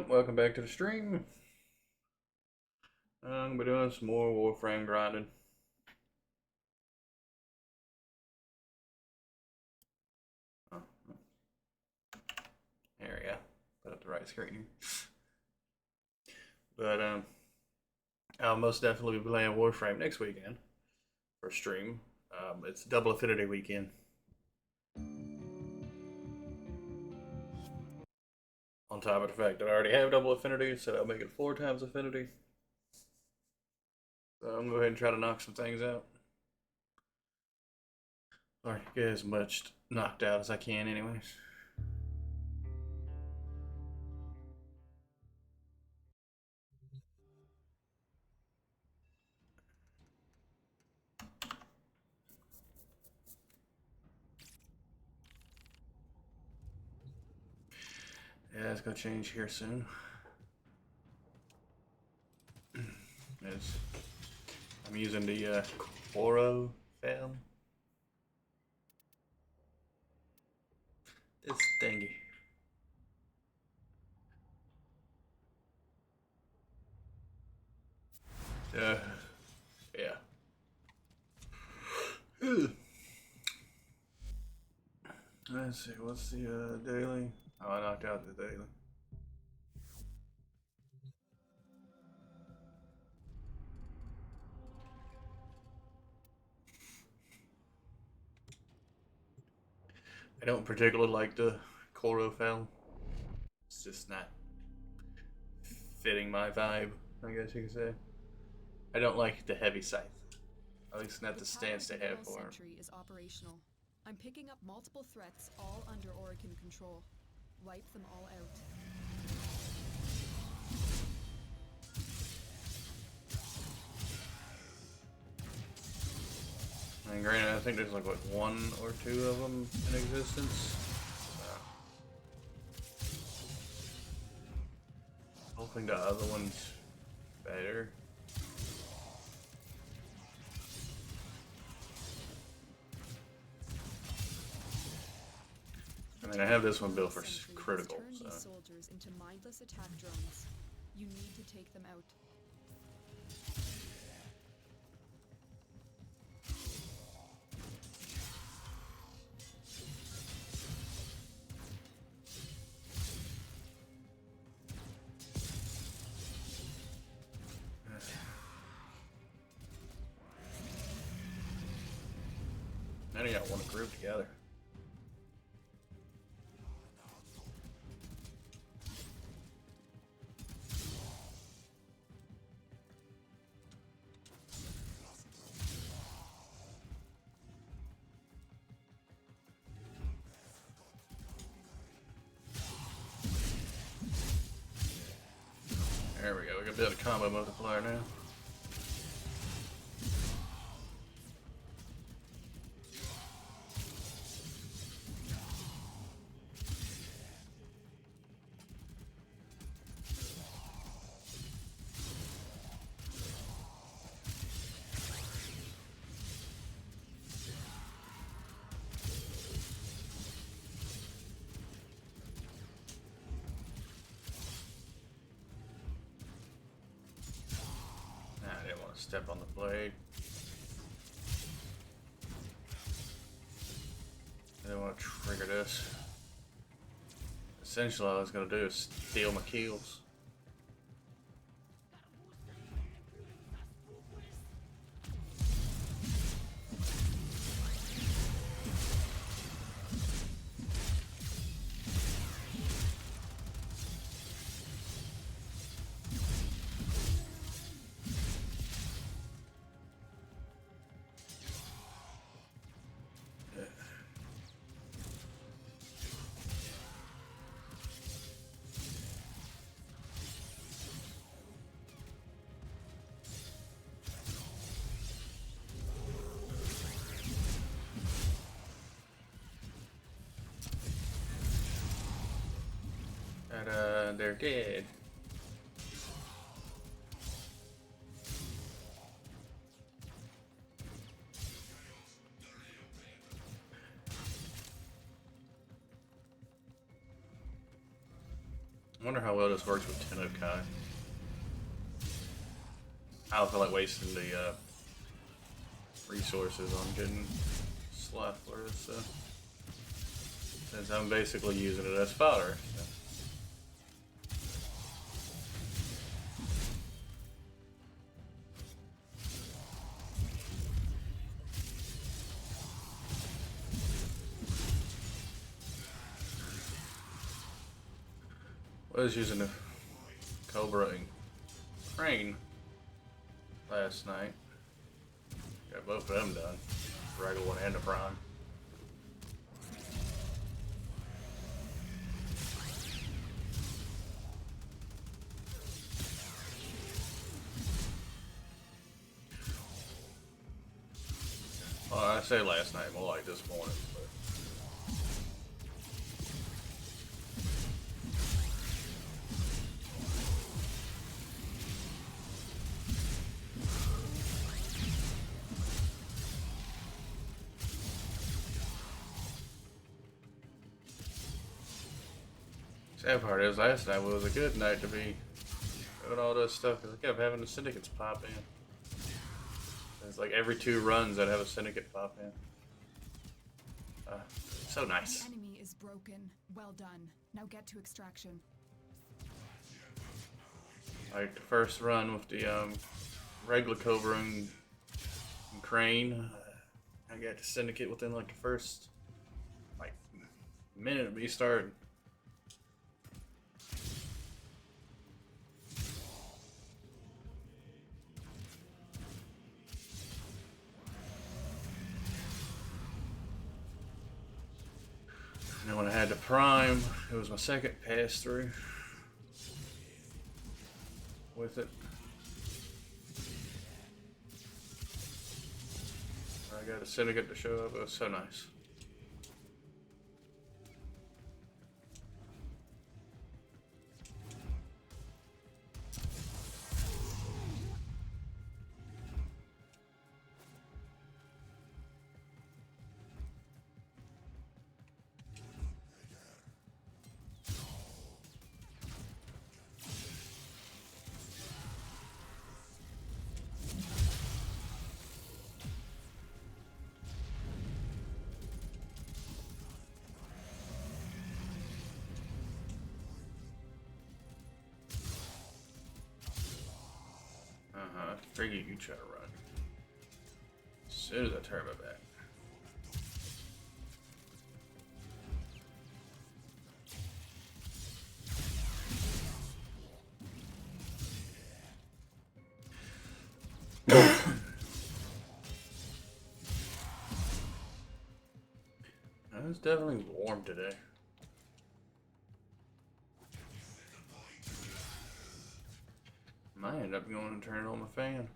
Welcome back to the stream. I'm gonna be doing some more Warframe grinding. Oh, there we go. Put up the right screen here. But I'll most definitely be playing Warframe next weekend for stream. It's double affinity weekend. On top of the fact that I already have double affinity, so I'll make it 4 times affinity. So I'm gonna go ahead and try to knock some things out. Or get as much knocked out as I can, anyways. Yeah, it's gonna change here soon. I'm using the Warframe. This thingy. Yeah. Let's see, what's the daily? Oh, I knocked out the daily. I don't particularly like the chlorophyll. It's just not fitting my vibe, I guess you could say. I don't like the heavy scythe. At least not the stance they have for it. Is operational. I'm picking up multiple threats, all under Orokin control. Wipe them all out. And granted, I think there's like, what, 1 or 2 of them in existence? I don't think the other one's better. I mean, I have this one built for critical, so. These soldiers into mindless attack drones. You need to take them out. Now you gotta want to group together. There we go, we're gonna be able to combo multiplier now. I didn't want to step on the blade. I didn't want to trigger this. Essentially, all I was going to do is steal my kills. And they're dead. I wonder how how well this works with Tennokai. I don't feel like wasting the resources on getting Slaffler, so since I'm basically using it as fodder. So. I was using a Cobra and Crane last night. Got both of them done. Regular one and the Prime. Well, I say last night, more like this morning. But sad part is, last night was a good night to be doing all this stuff because I kept having the syndicates pop in. It's like every 2 runs I'd have a syndicate pop in. So nice. The enemy is broken. Well done. Now get to extraction. Like the first run with the regular Cobra and Crane, I got to syndicate within like the first like minute of me starting. And then when I had the Prime, it was my second pass through with it. I got a syndicate to show up. It was so nice. I figured you try to run. As soon as I turn my back. It's definitely warm today. Might end up going and turning on my fan.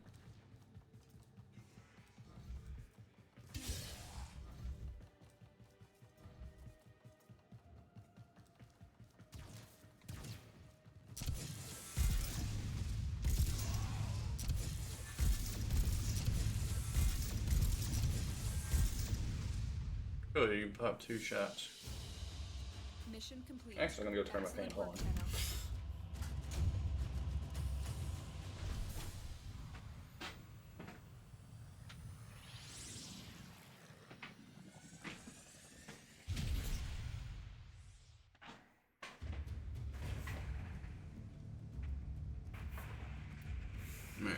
Oh, you can pop 2 shots. Mission complete. Actually, I'm gonna go turn my fan Excellent on. work, Tenno. Man.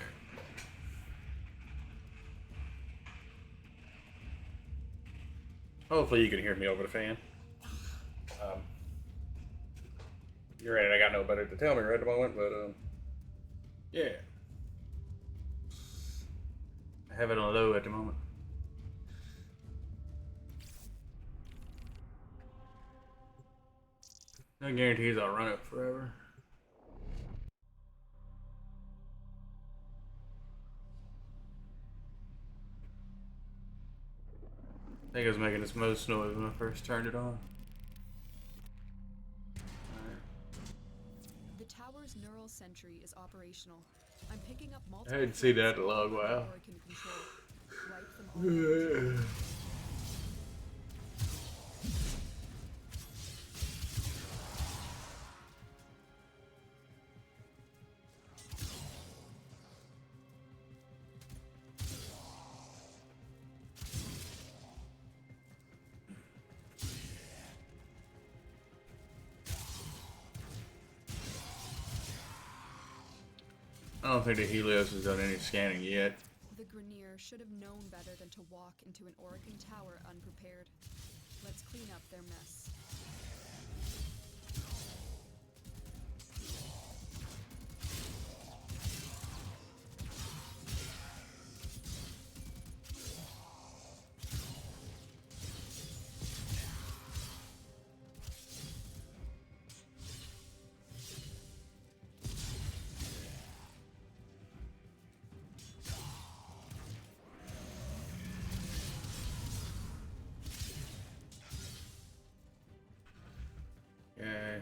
Hopefully you can hear me over the fan. You're right, I got no better to tell me right at the moment, but yeah. I have it on low at the moment. No guarantees I'll run it forever. I think it was making its most noise when I first turned it on. The tower's neural sentry is operational. I'm picking up I multiple hadn't seen that threats in a long all while. under Oricon control. Wipe them all out. I don't think the Helios has done any scanning yet. The Grenier should have known better than to walk into an Orokin tower unprepared. Let's clean up their mess. Okay.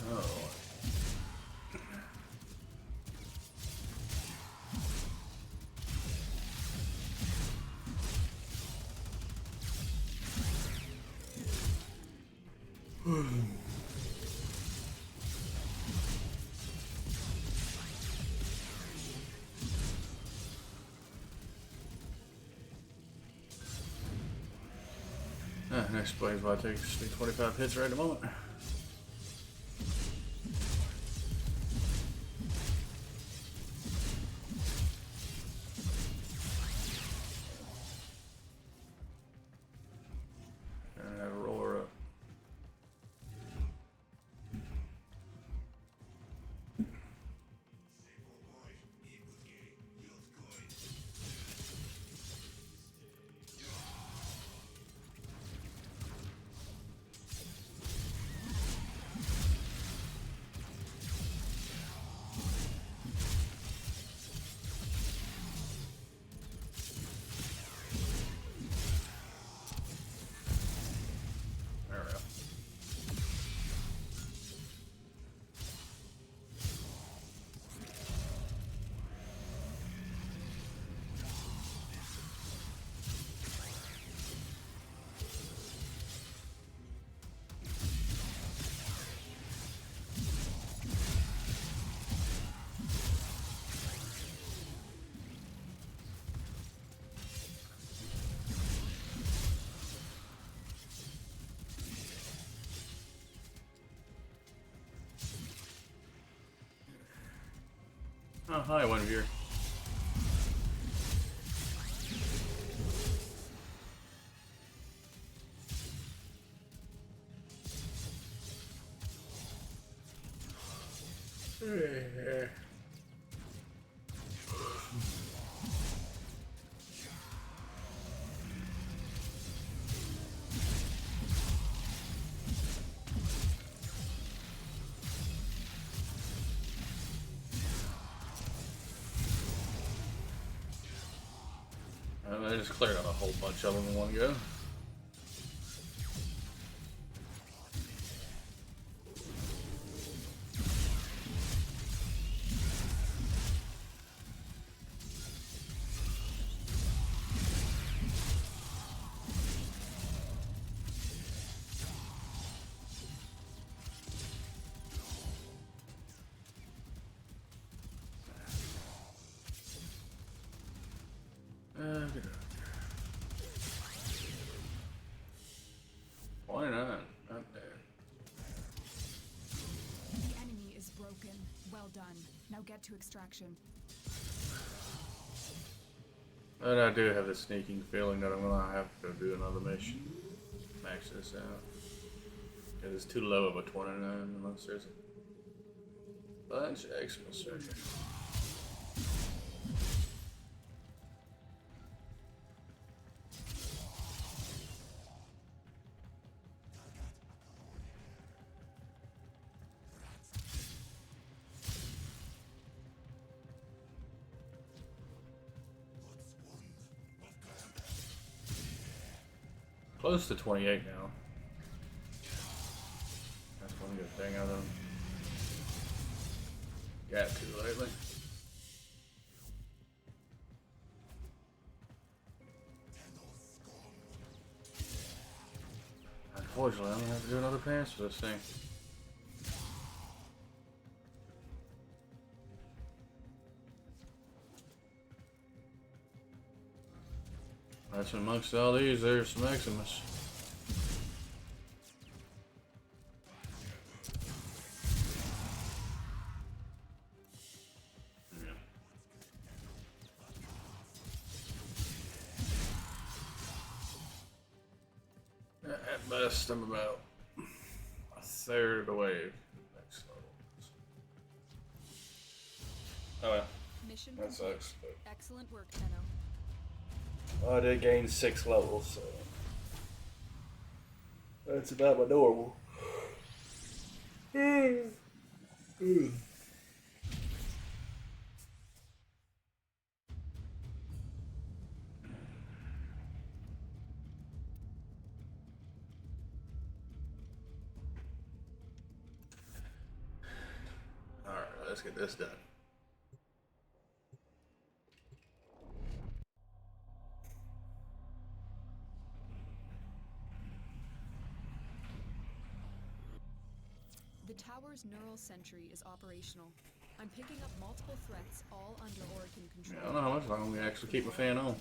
Oh. Next blaze bot takes me 25 hits right at the moment. And have a roller up. There we go. Oh, hi, one of you. I just cleared out a whole bunch of them in one go. Good. 29. Not bad. The enemy is broken. Well done. Now get to extraction. But I do have a sneaking feeling that I'm gonna have to do another mission. Max this out. Because it's too low of a 29 unless there's a bunch of extra surgery. Close to 28 now. That's one good thing out of them. Got to lately. Unfortunately, I'm gonna have to do another pass for this thing. That's amongst all these, there's some Maximus. At best, I'm about a third of the way. Next level. Oh well, Mission that complete. sucks. But Excellent work, Tenno. well, I did gain 6 levels, so that's about my normal. Alright, let's get this done. The tower's neural sentry is operational. I'm picking up multiple threats, all under Orokin I control. don't know how much longer I'm gonna actually keep my fan on.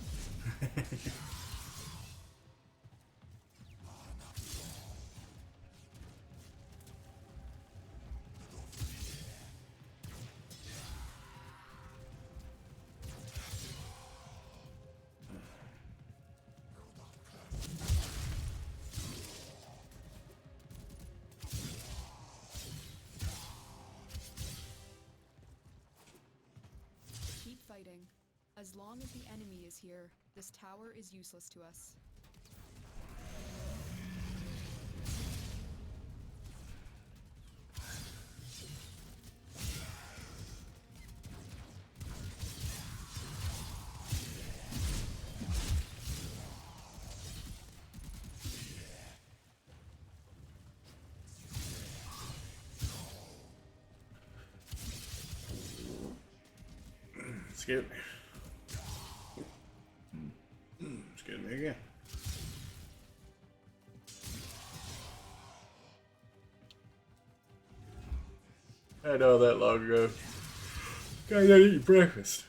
Keep fighting. As long as the enemy is here, this tower is useless to us. Excuse me. Excuse me again. I know that long ago. Gotta eat breakfast.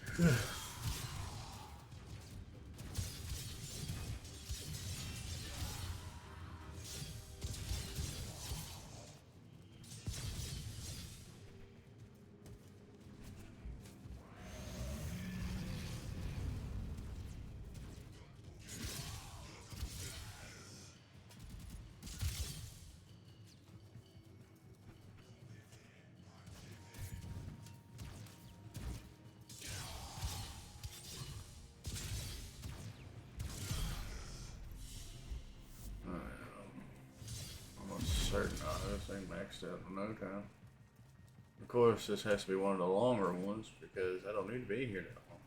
Almost certain this thing maxed out in no time. Of course, this has to be one of the longer ones because I don't need to be here that long.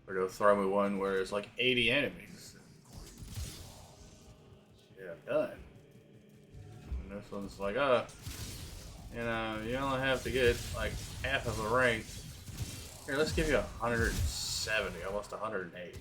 Or they'll throw me one where it's like 80 enemies. Yeah, done. And this one's like, you know, you only have to get like half of a rank. Here, let's give you 170, almost 180.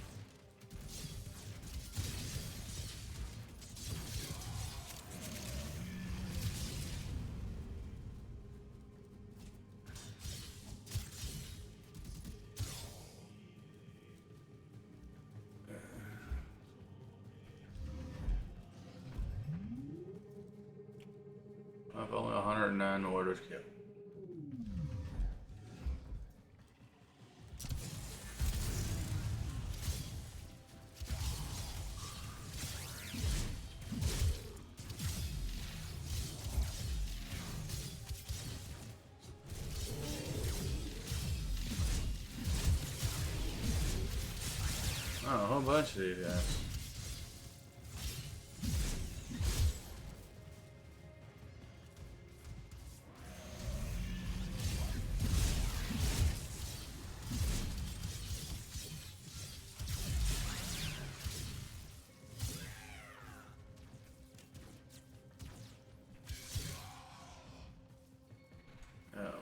I've only 109 orders killed. Oh, a whole bunch of these guys. Oh.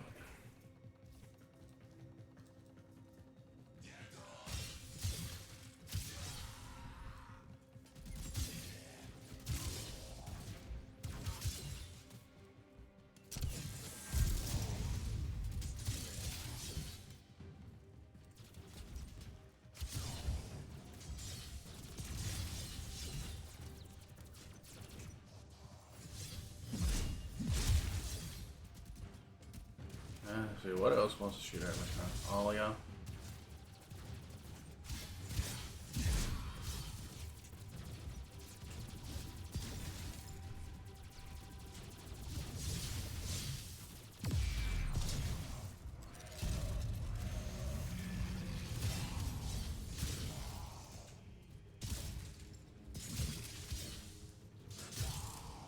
Let's see, what else wants to shoot at me? All of y'all?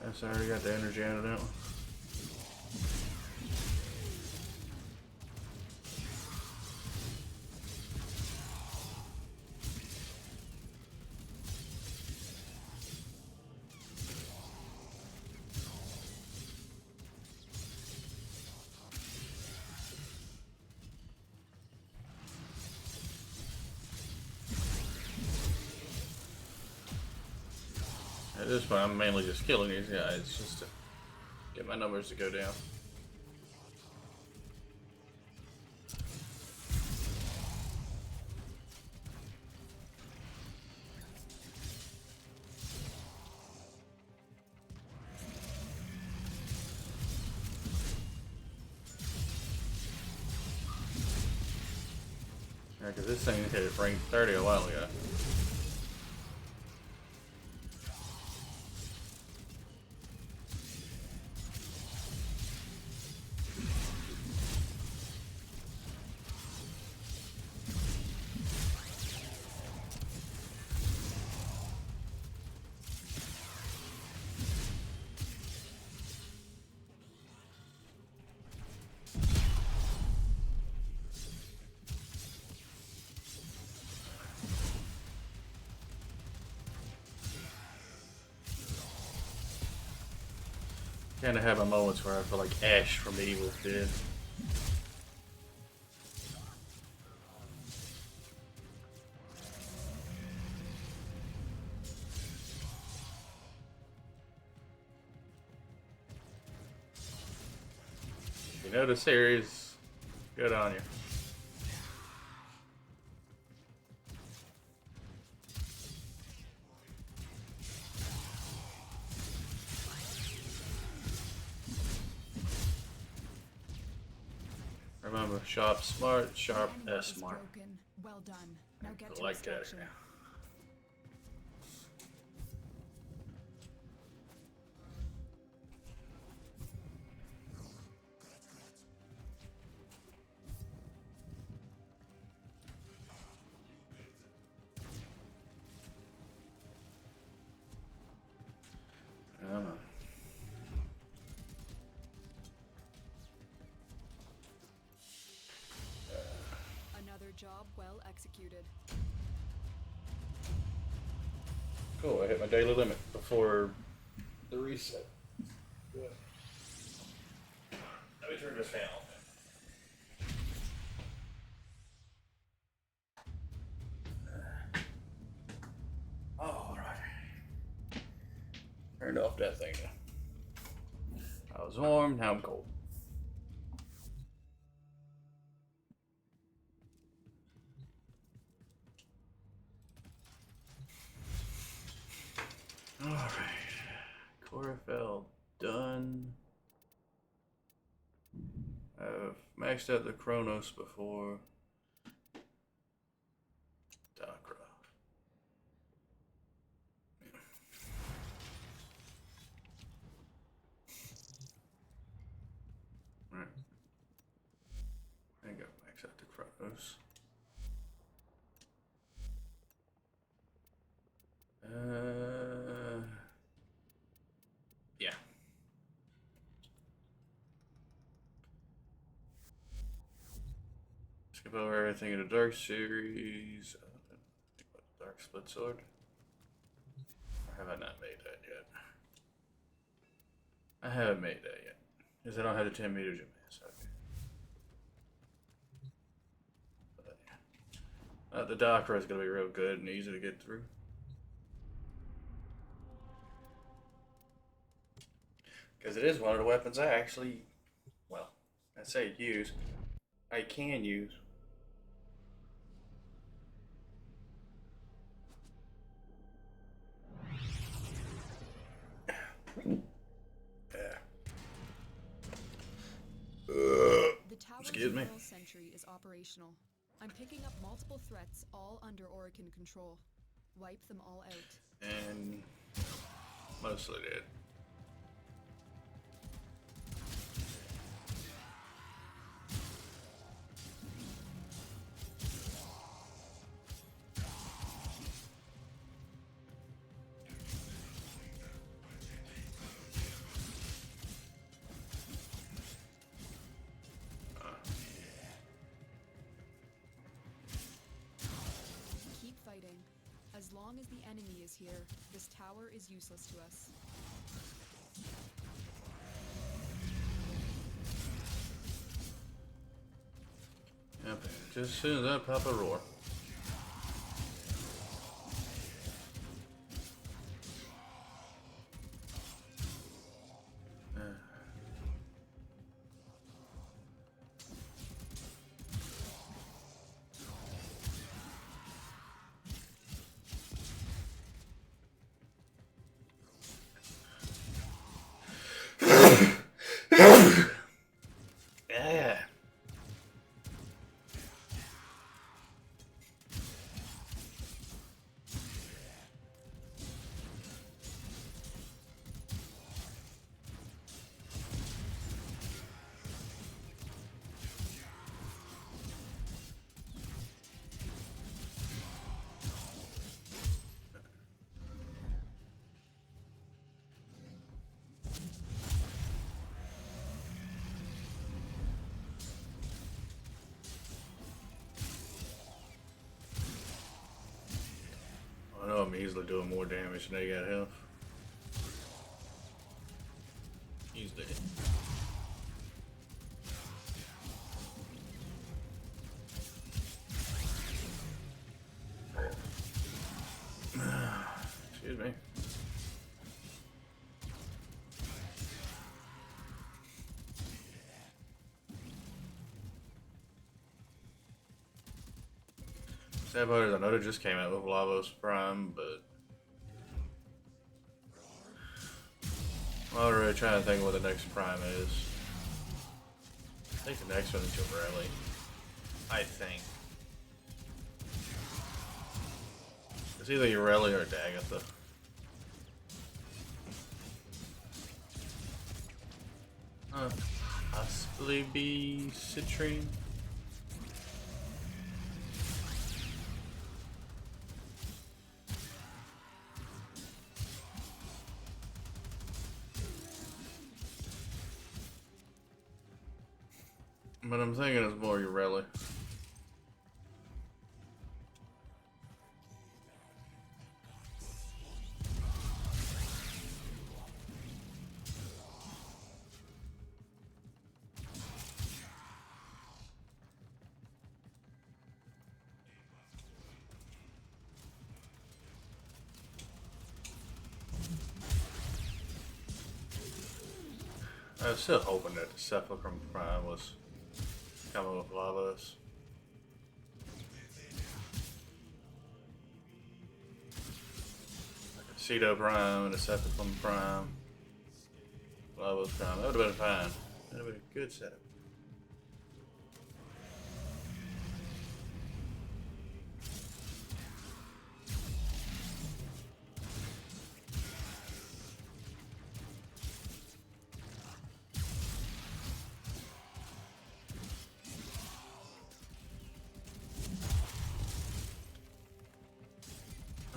Yes, I already got the energy out of that one. At this point, I'm mainly just killing these guys just to get my numbers to go down. Yeah, because this thing hit rank 30 a while ago. Kind of have my moments where I feel like Ash from the Evil Dead. You know the series, good on you. Remember, sharp smart, sharp S smart. Broken. Well done. Now get to Like that. extraction. Another job well executed. Cool, I hit my daily limit before the reset. Good. Let me turn this fan off. Alright. Turned off that thing. I was warm, now I'm cold. Alright. Chlorophyll done. I've maxed out the Chronos before. Dakra. Right. I got max out the Chronos. Yeah. Skip over everything in the Dark series. Dark Split Sword. Or have I not made that yet? I haven't made that yet. Because I don't have the 10 meters in mass. Okay. The Dakra is going to be real good and easy to get through. Because it is one of the weapons I actually, well, I say use. I can use. The tower's Excuse me. neural sentry is operational. I'm picking up multiple threats all under Orokin control. Wipe them all out. And mostly dead. Keep fighting. As long as the enemy is here, this tower is useless to us. Yep, just as soon as I pop a roar. Yeah. I know I'm easily doing more damage than they got health. He's dead. Excuse me. Sad part is I know they just came out with Lavos Prime, but I'm already trying to think what the next Prime is. I think the next one is Jorelli. I think. It's either Jorelli or Dagatha. Possibly be Citrine. But I'm thinking it's more Jorelli. I was still hoping that the Sepulchrum Prime was coming with Lavos. Like a Cedo Prime and a Sepulchrum Prime. Lavos Prime. That would have been fine. That would have been a good setup.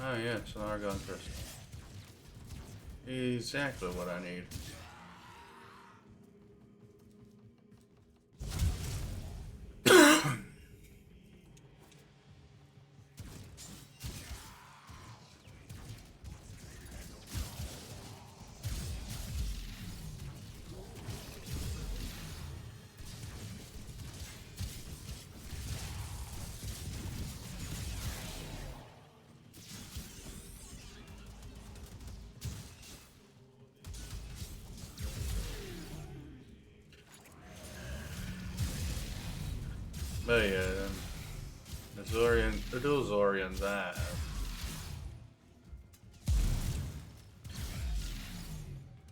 Oh yeah, it's an Argon Crystal. Exactly what I need. But yeah, the Zorian, the dual Zorians I have.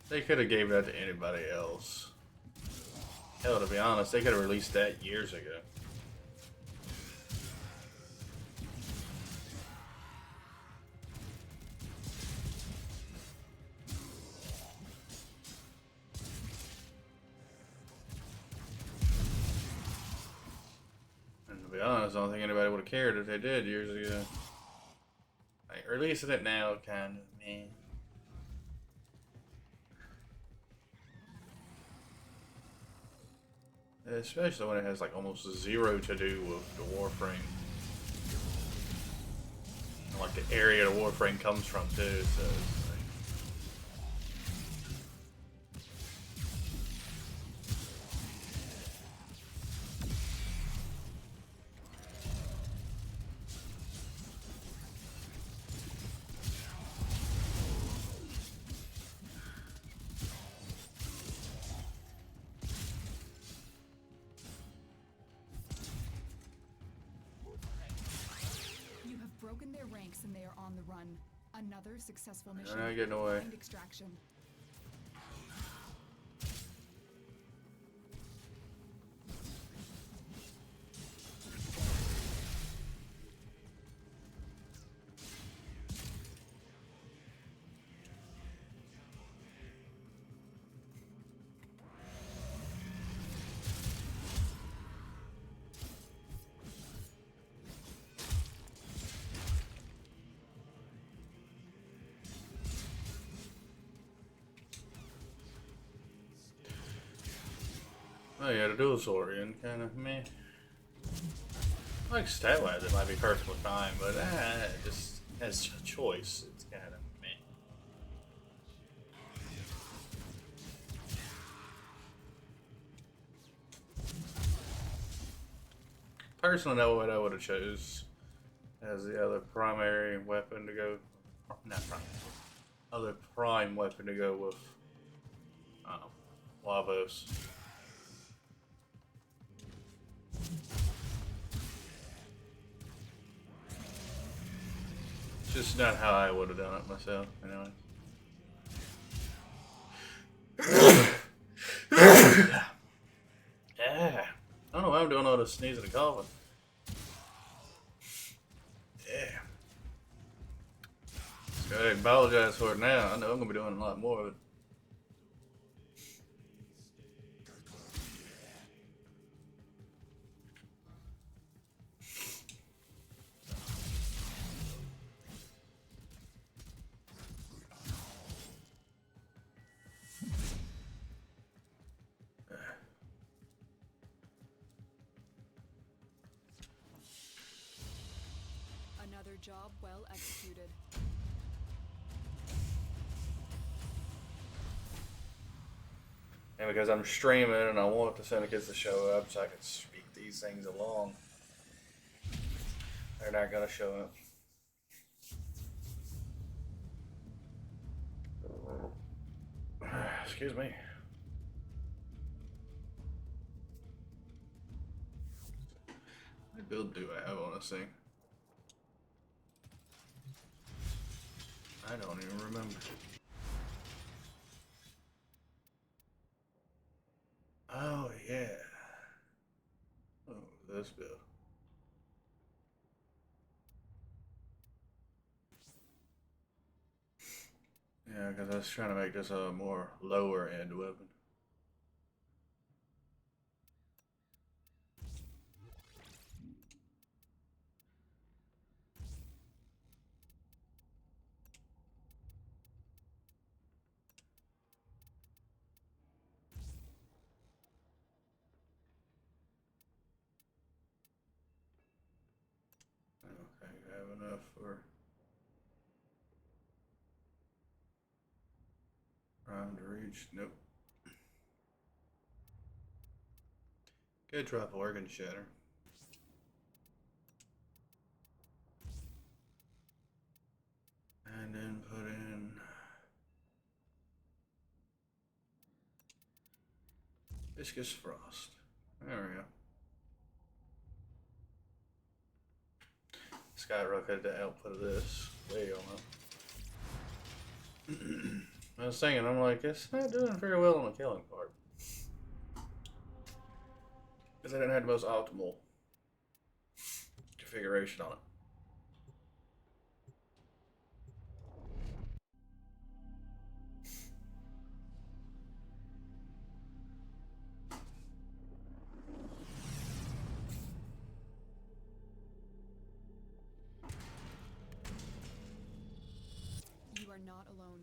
They could have gave that to anybody else. Hell, to be honest, they could have released that years ago. And to be honest, I don't think anybody would have cared if they did years ago. Like, releasing it now, kind of, man. Especially when it has like almost zero to do with the Warframe. And, like the area the Warframe comes from too, so it's like... You have broken their ranks and they are on the run. Another successful mission. They're not getting away. Find extraction. Oh yeah, the dual sword kind of meh. Like stat-wise, it might be perfectly fine, but just as a choice, it's kind of meh. Personally, know what I would have chose as the other primary weapon to go. Not primary. Other prime weapon to go with. Lavos. Just not how I would have done it myself, anyway. Yeah. I don't know why I'm doing all this sneezing and coughing. Yeah. Just go ahead and apologize for it now. I know I'm going to be doing a lot more of it. Another job well executed. And because I'm streaming and I want the syndicates to show up so I can speak these things along, they're not going to show up. Excuse me. What build do I have on this thing? I don't even remember. Oh, yeah. Oh, this build. Yeah, because I was trying to make this a more lower end weapon. I don't think I have enough for Prime to reach. Nope. Good drop organ shatter. And then put in Viscous Frost. There we go. Skyrocket the output of this. Way on up. I was thinking, I'm like, it's not doing very well on the killing part. because I didn't have the most optimal configuration on it. You are not alone.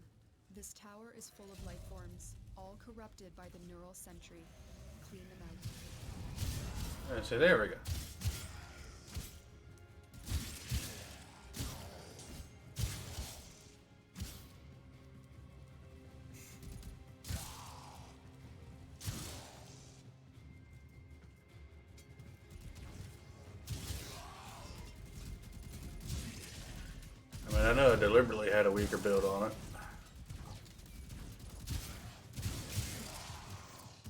This tower is full of life forms, all corrupted by the neural sentry. Clean them out. So there we go. I mean, I know I deliberately had a weaker build on it.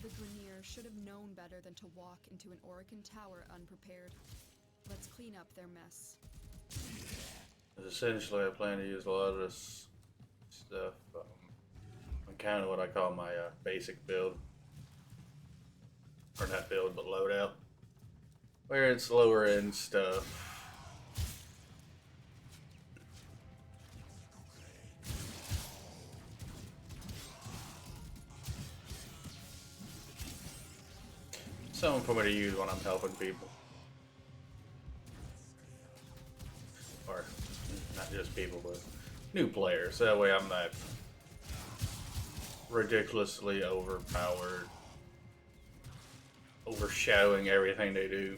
The Grenier should have known better than to walk into an Orokin tower unprepared. Let's clean up their mess. Essentially, I plan to use a lot of this stuff on kind of what I call my basic build. Or not build, but loadout. Where it's lower end stuff. Something for me to use when I'm helping people. Or not just people, but new players. That way I'm not ridiculously overpowered, overshadowing everything they do.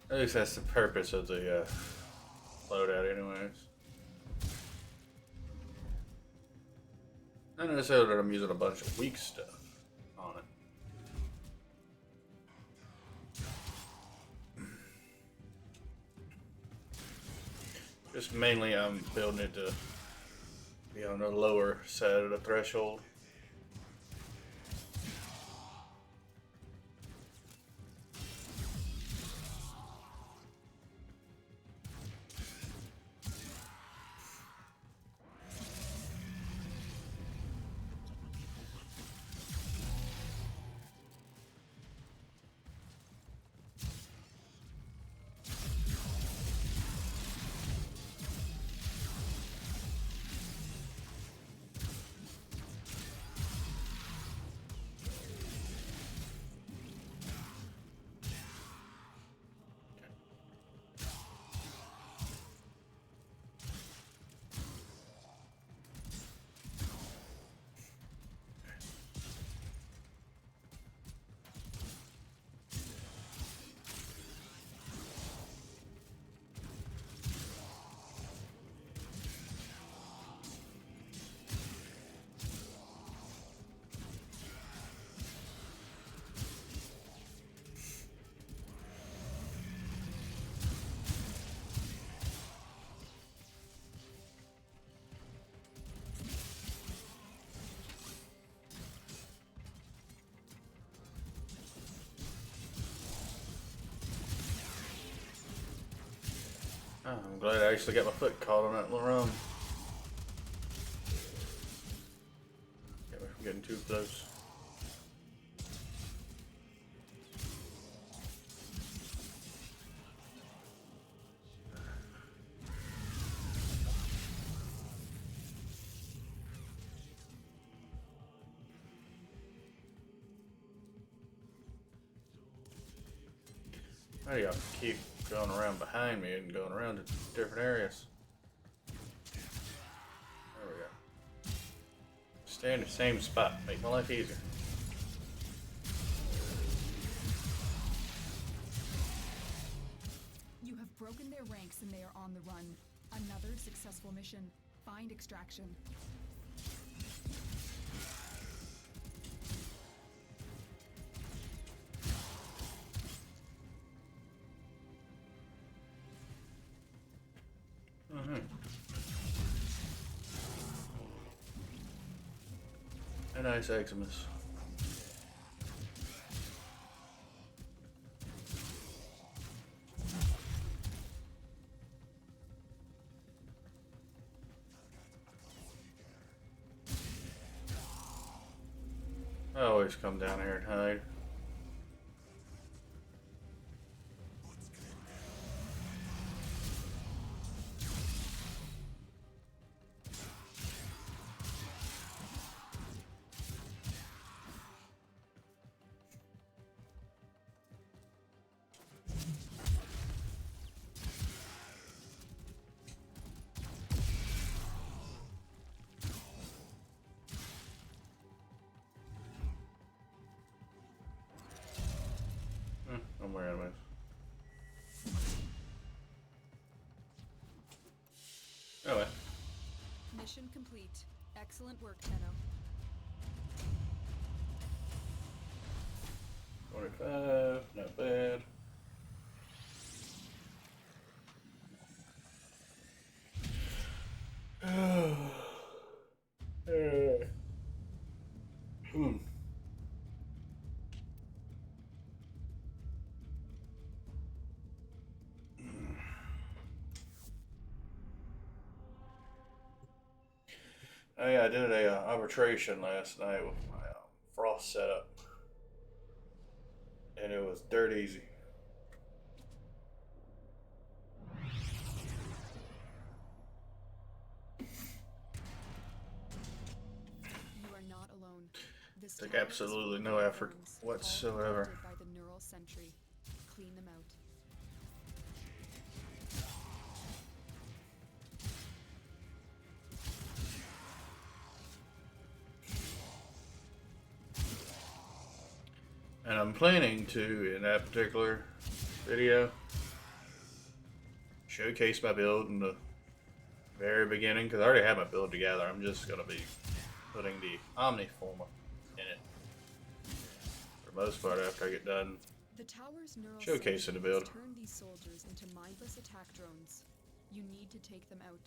At least that's the purpose of the loadout anyways. Not necessarily that I'm using a bunch of weak stuff on it. Just mainly I'm building it to be on the lower side of the threshold. Oh, I'm glad I actually got my foot caught on that little run. Kept me from getting too close. Why do y'all keep going around behind me and going around to different areas? There we go. Stay in the same spot. Make my life easier. You have broken their ranks and they are on the run. Another successful mission. Find extraction. A nice Eximus. I always come down here and hide. I'm wearing this. Oh, well. Mission complete. Excellent work, Tenno. 45, not bad. Hmm. Oh yeah, I did a arbitration last night with my frost setup, and it was dirt easy. You are not alone. This Took tower is absolutely full no of effort worms, all whatsoever. corrupted by the neural sentry. Clean them out. And I'm planning to, in that particular video, showcase my build in the very beginning, because I already have my build together. I'm just going to be putting the Omniformer in it for the most part after I get done The tower's neural showcasing sentry the build. has turned these soldiers into mindless attack drones. You need to take them out.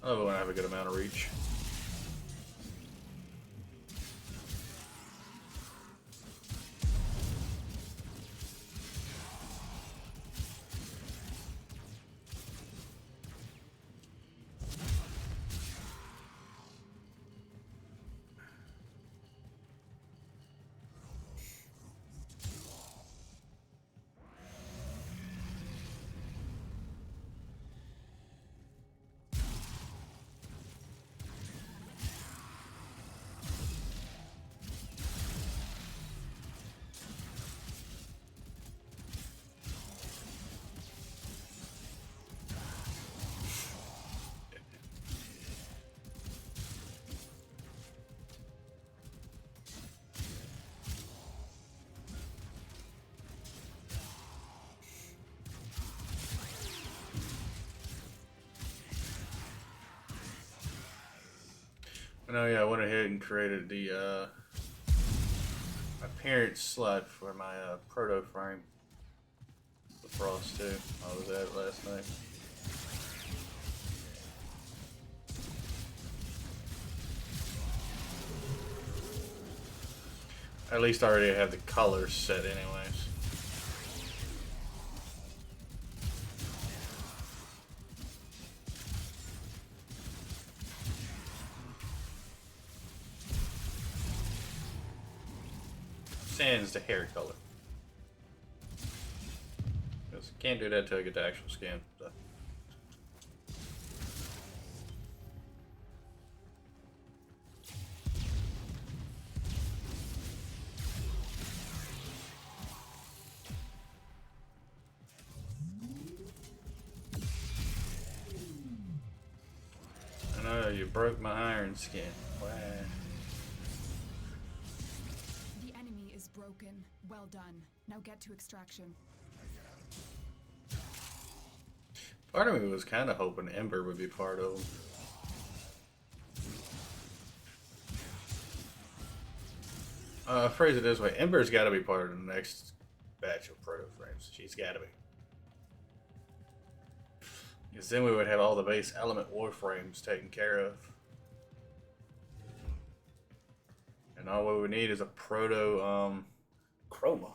I love it when I have a good amount of reach. And oh yeah, I went ahead and created the appearance slot for my proto frame. The frost too. I was at it last night. At least I already have the colors set anyways. Sans the hair color. Because can't do that till I get the actual skin. So. broke my iron skin. Wow. The enemy is broken. Well done. Now get to extraction. Part of me was kind of hoping Ember would be part of them. Phrase it this way: Ember's got to be part of the next batch of proto frames. She's got to be, because then we would have all the base element warframes taken care of, and all we would need is a proto chroma.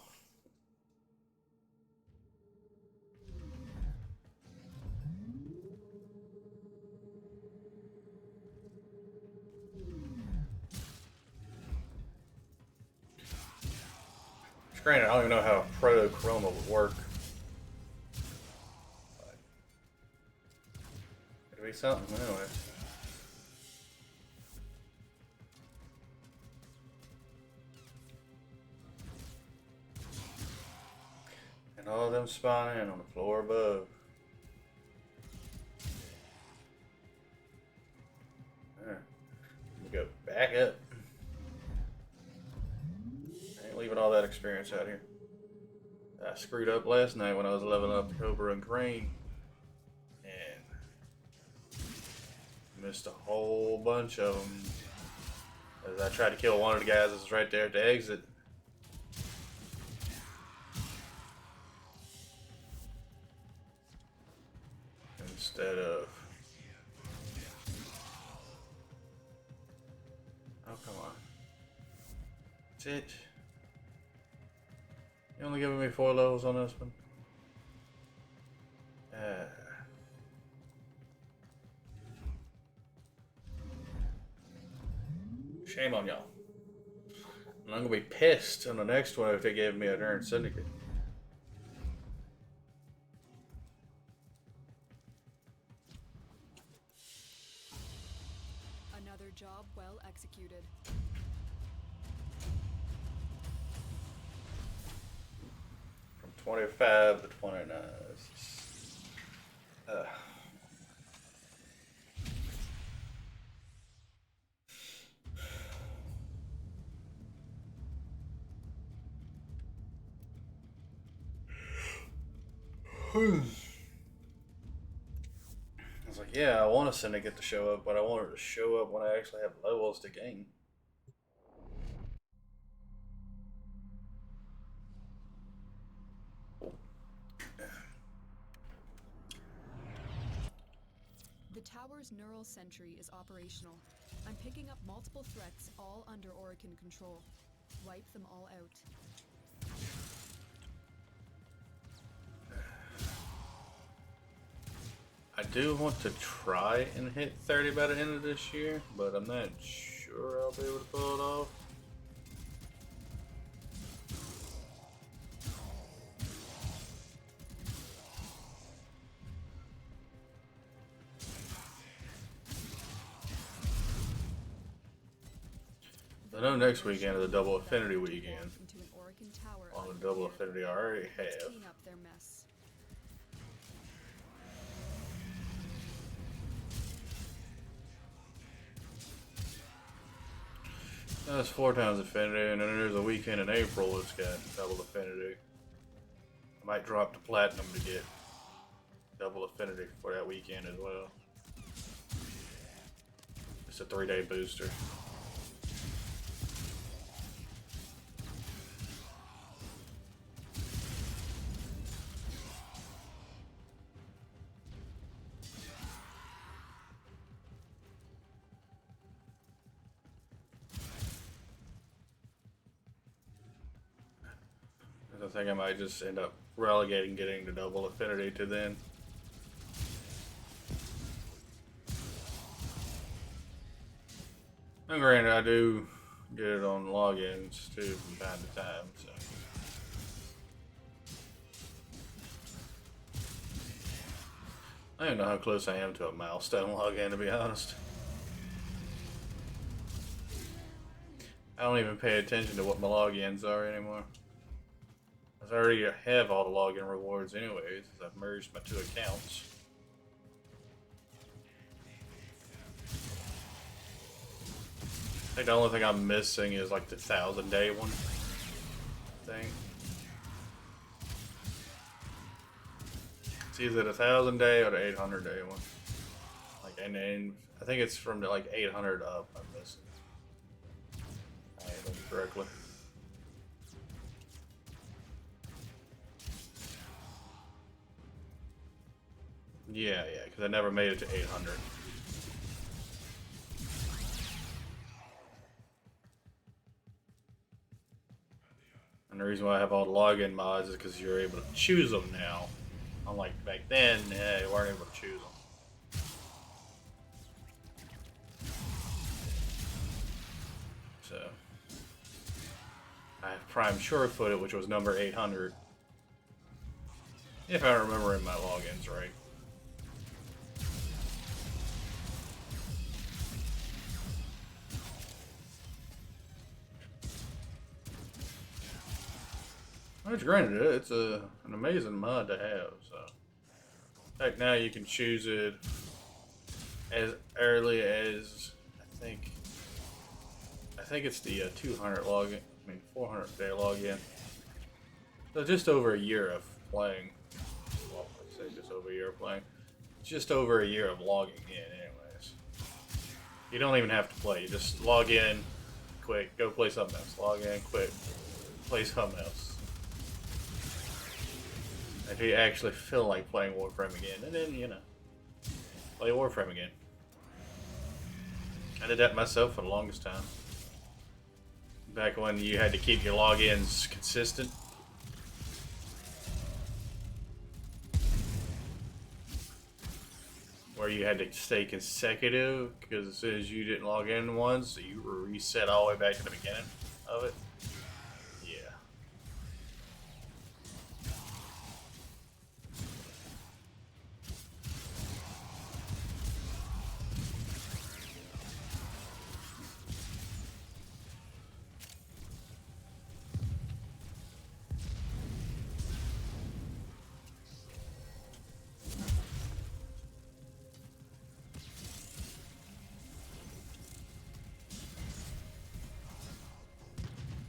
Granted, I don't even know how a proto chroma would work. But it'd be something anyway. And all of them spawn in on the floor above. There. We go back up. Leaving all that experience out here. I screwed up last night when I was leveling up the Cobra and Crane, and missed a whole bunch of them. As I tried to kill one of the guys that was right there at the exit. Instead of... Oh, come on. That's it. You only giving me 4 levels on this one? Shame on y'all. And I'm gonna be pissed on the next one if they gave me a darn syndicate. Another job well executed. From 25 to 29. I was like, yeah, I want a syndicate to show up, but I want her to show up when I actually have levels to gain. The tower's neural sentry is operational. I'm picking up multiple threats, all under Orokin control. Wipe them all out. I do want to try and hit 30 by the end of this year, but I'm not sure I'll be able to pull it off. I know next weekend is a double affinity weekend. On the double affinity I already have. Clean up their mess. That's 4 times affinity, and then there's a weekend in April that's got double affinity. I might drop to platinum to get double affinity for that weekend as well. It's a 3-day booster. I think I might just end up relegating getting the double affinity to then. And granted, I do get it on logins too from time to time, so. I don't know how close I am to a milestone login, to be honest. I don't even pay attention to what my logins are anymore. I already have all the login rewards anyways, as I've merged my 2 accounts. I think the only thing I'm missing is like the 1,000-day one thing. It's either the 1,000-day or the 800-day one. Like, and then I think it's from the, like 800 up. I'm missing. I remember correctly. Yeah, yeah, because I never made it to 800. And the reason why I have all the login mods is because you're able to choose them now. Unlike back then, you weren't able to choose them. So, I have Prime Surefooted, which was number 800. If I remember in my logins right. Which, granted, it's an amazing mod to have. So, in fact, now you can choose it as early as I think it's the 200 login. I mean 400-day login. So just over a year of playing. Well, I'd say just over a year of playing. It's just over a year of logging in, anyways. You don't even have to play. You just log in, quick, go play something else. Log in, quick, play something else. If you actually feel like playing Warframe again, and then, you know, play Warframe again. I did that myself for the longest time. Back when you had to keep your logins consistent. Where you had to stay consecutive, because as soon as you didn't log in once, you were reset all the way back to the beginning of it. Yeah.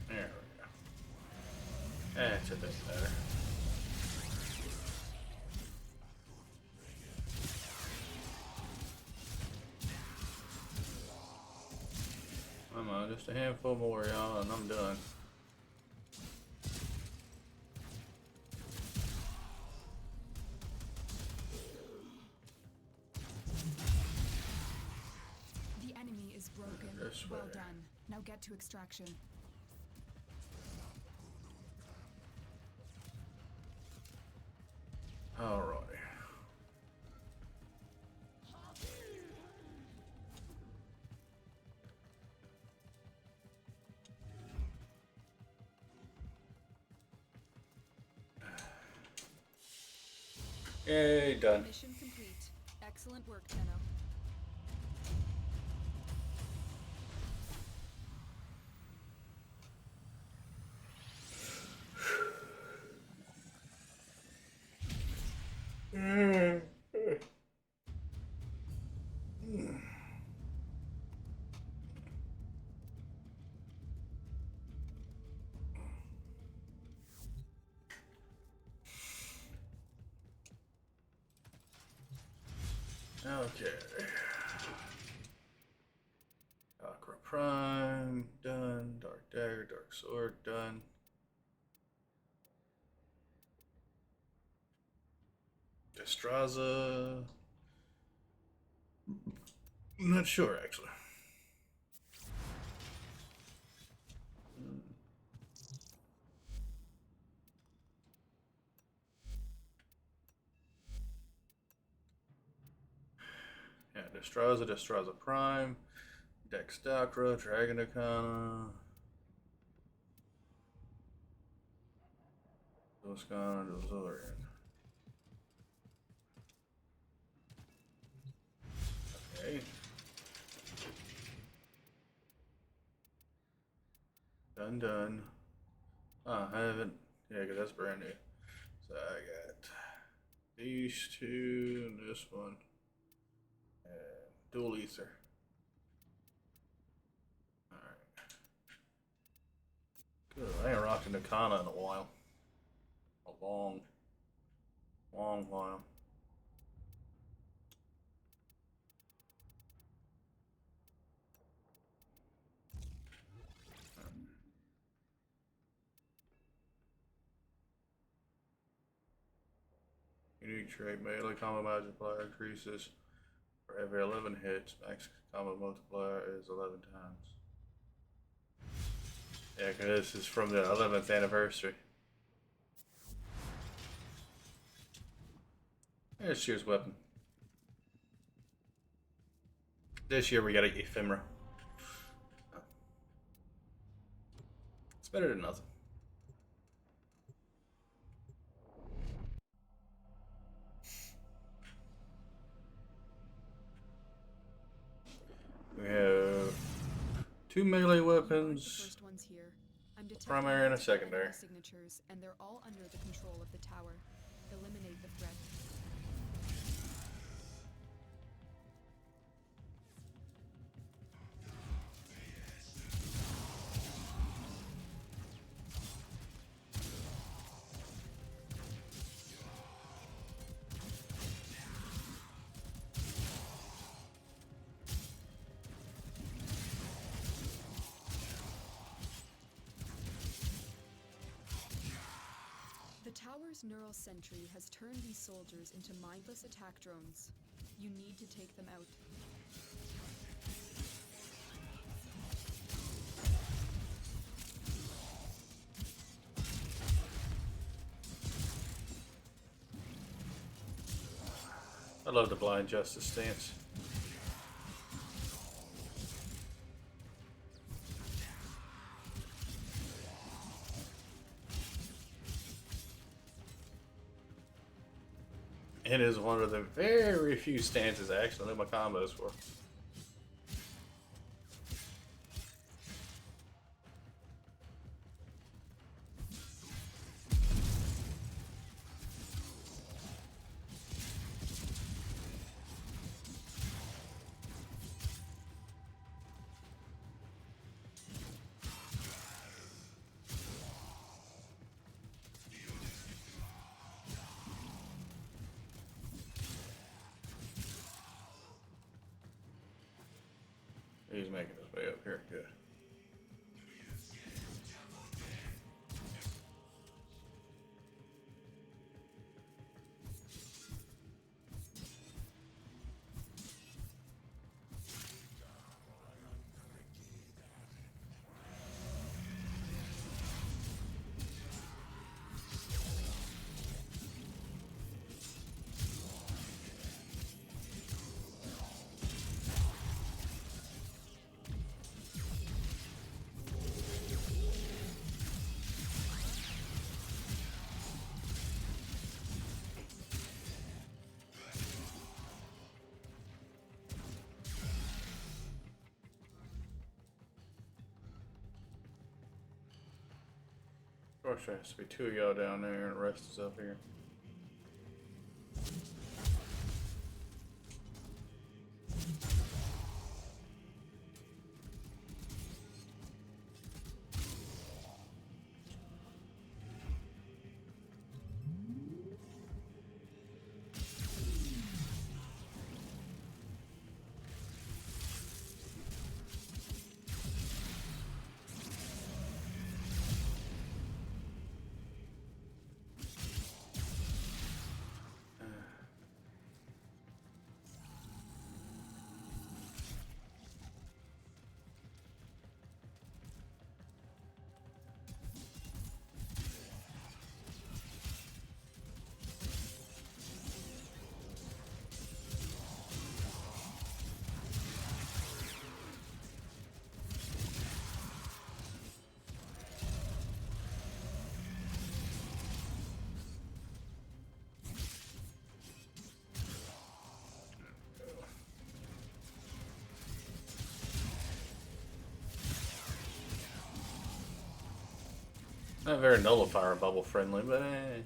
There we go. That's a bit better. Come on, just a handful more, y'all, and I'm done. The enemy is broken. This way. Well done. Now get to extraction. Alrighty. Yay, done. Mission complete. Excellent work, Tenno. Okay. Aqua Prime, done. Dark Dagger, Dark Sword, done. Destraza. I'm not sure, actually. Yeah, Destraza, Destraza Prime, Dexdacra, Dragon Arcana, Doscana, Dozorian. Okay. Done. Oh, I haven't. Yeah, because that's brand new. So I got these two and this one. And dual ether. Alright. Ugh, I ain't rocked a Nakana in a while. A long, long while. Unique trait, melee combo multiplier increases for every 11 hits. Max combo multiplier is 11 times. Yeah, because this is from the 11th anniversary. There's Shear's weapon. This year we got an ephemera. It's better than nothing. We have two melee weapons. First one's here. I'm detecting Primary and a multiple secondary. enemy signatures, and they're all under the control of the tower. Eliminate the threat. The tower's neural sentry has turned these soldiers into mindless attack drones. You need to take them out. I love the blind justice stance. It is one of the very few stances I actually know my combos for. He's making his way up here. Good. Of course, there has to be two of y'all down there, and the rest is up here. Not very nullifier bubble friendly, but eh.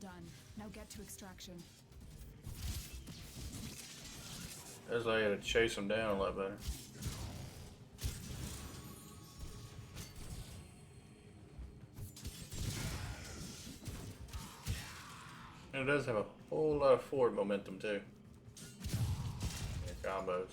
Well done. Now get to extraction. As I had to chase him down a lot better. And it does have a whole lot of forward momentum too. Yeah, combos.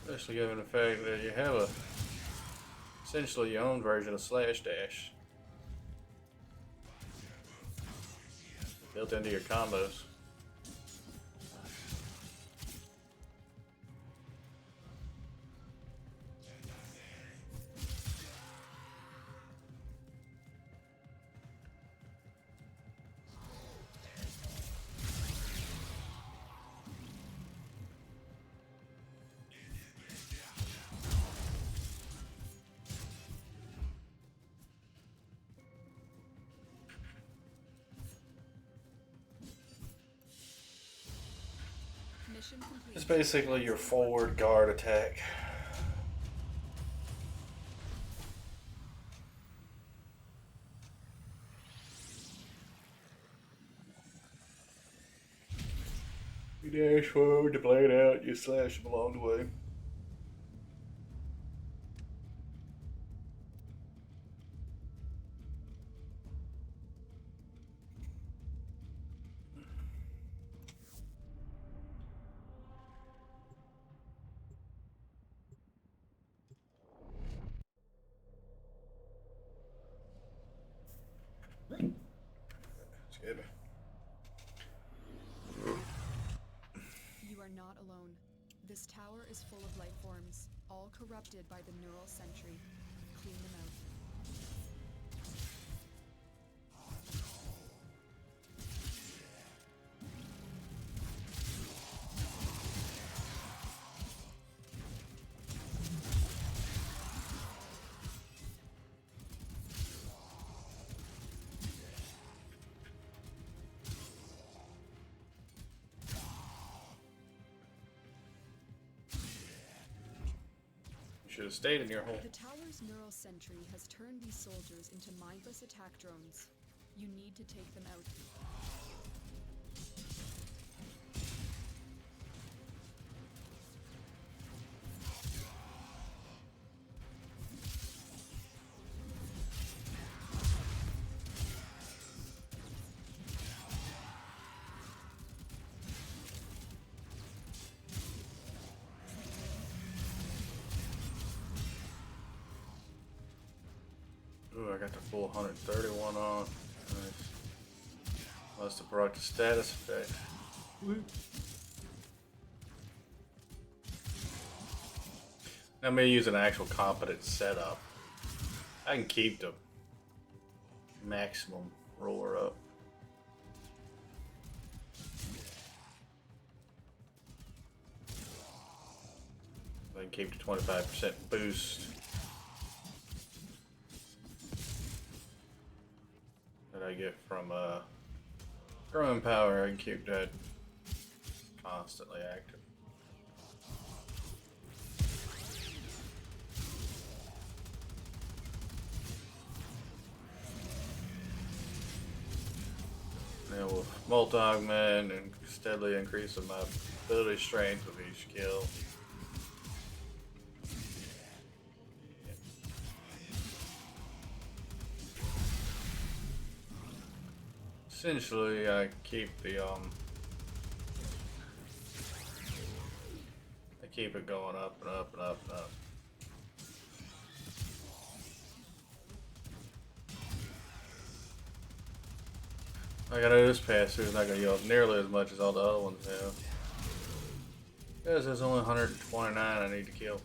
Especially given the fact that you have essentially your own version of slash dash built into your combos. Mission complete. It's basically your forward guard attack. You dash forward to blade out, you slash them along the way. Excuse me. You are not alone. This tower is full of life forms, all corrupted by the neural sentry. Clean them out. You should have stayed in your hole. The tower's neural sentry has turned these soldiers into mindless attack drones. You need to take them out. Ooh, I got the full 131 on. Nice. Must have brought the status effect. Now me use an actual competent setup. I can keep the maximum roller up. I can keep the 25% boost that I get from growing power. I can keep that constantly active. Now with multi-augment and steadily increasing my ability strength with each skill. Essentially, I keep the I keep it going up and up and up and up. Like I know this pass through is not gonna yield nearly as much as all the other ones have. Because there's only 129 I need to kill.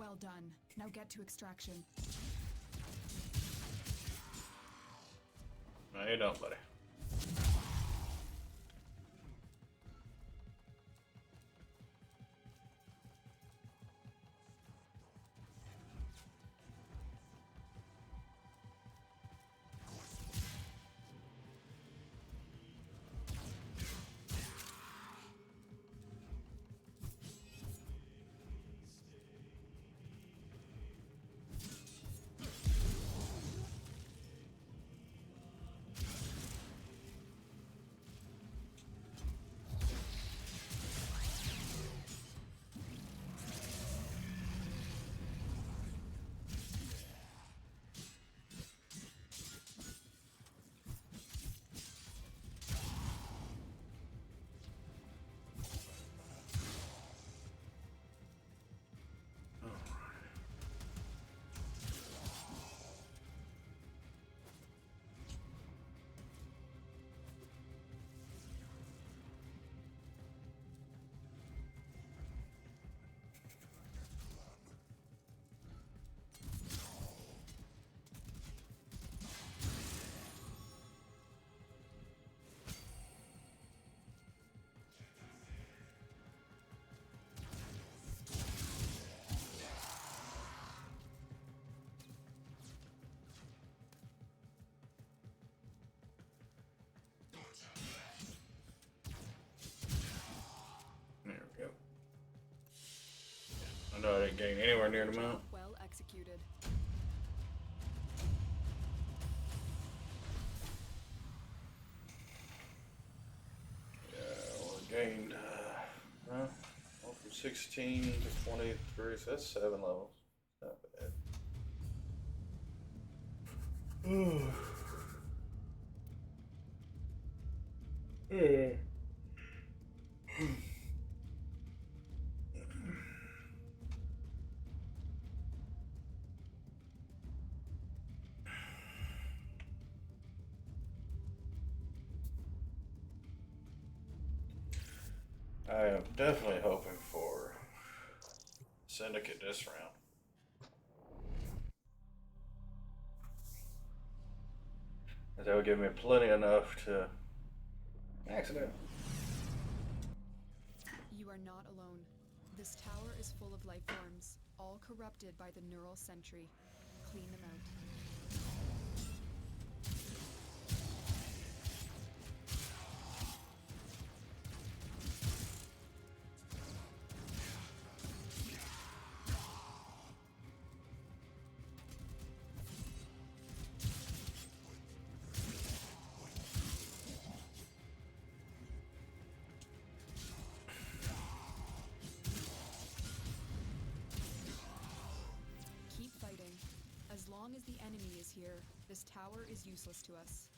Well done. Now get to extraction. No, you don't, buddy. There we go. I know I didn't gain anywhere near the amount. Well executed. Yeah, well, I gained well, from 16 to 23, so that's 7 levels. Not bad. Yeah. I am definitely hoping for Syndicate this round. That would give me plenty enough to max it out. You are not alone. This tower is full of life forms, all corrupted by the neural sentry. Clean them out. Keep fighting. As long as the enemy is here, this tower is useless to us.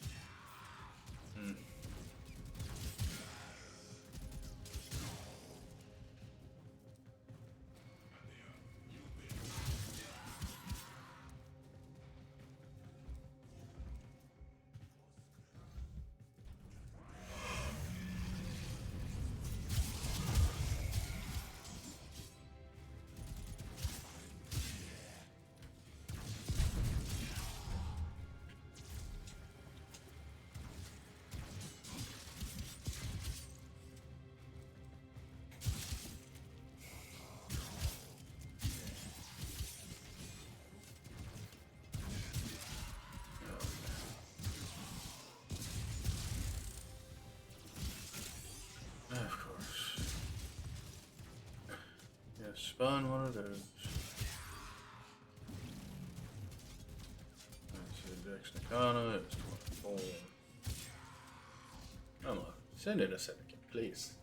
Of course. Yeah, spun one of those. That's a Dex Nakana, it's 24. Come on, send it a second, please.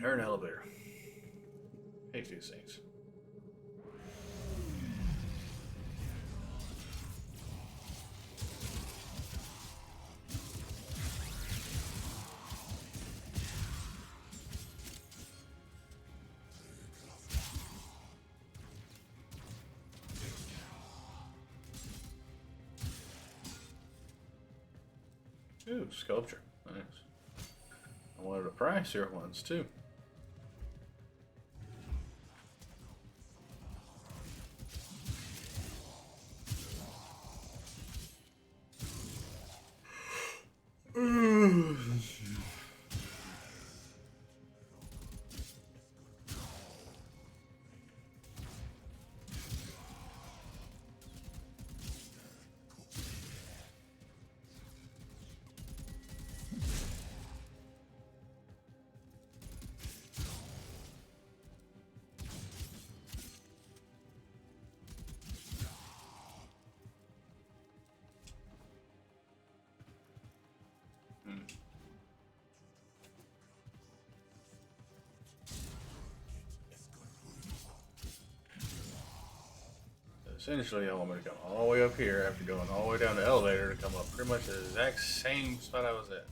Her an elevator. Hate these things. Ooh, sculpture. Nice. I wanted the pricier ones too. Essentially, I want me to come all the way up here after going all the way down the elevator to come up pretty much the exact same spot I was at.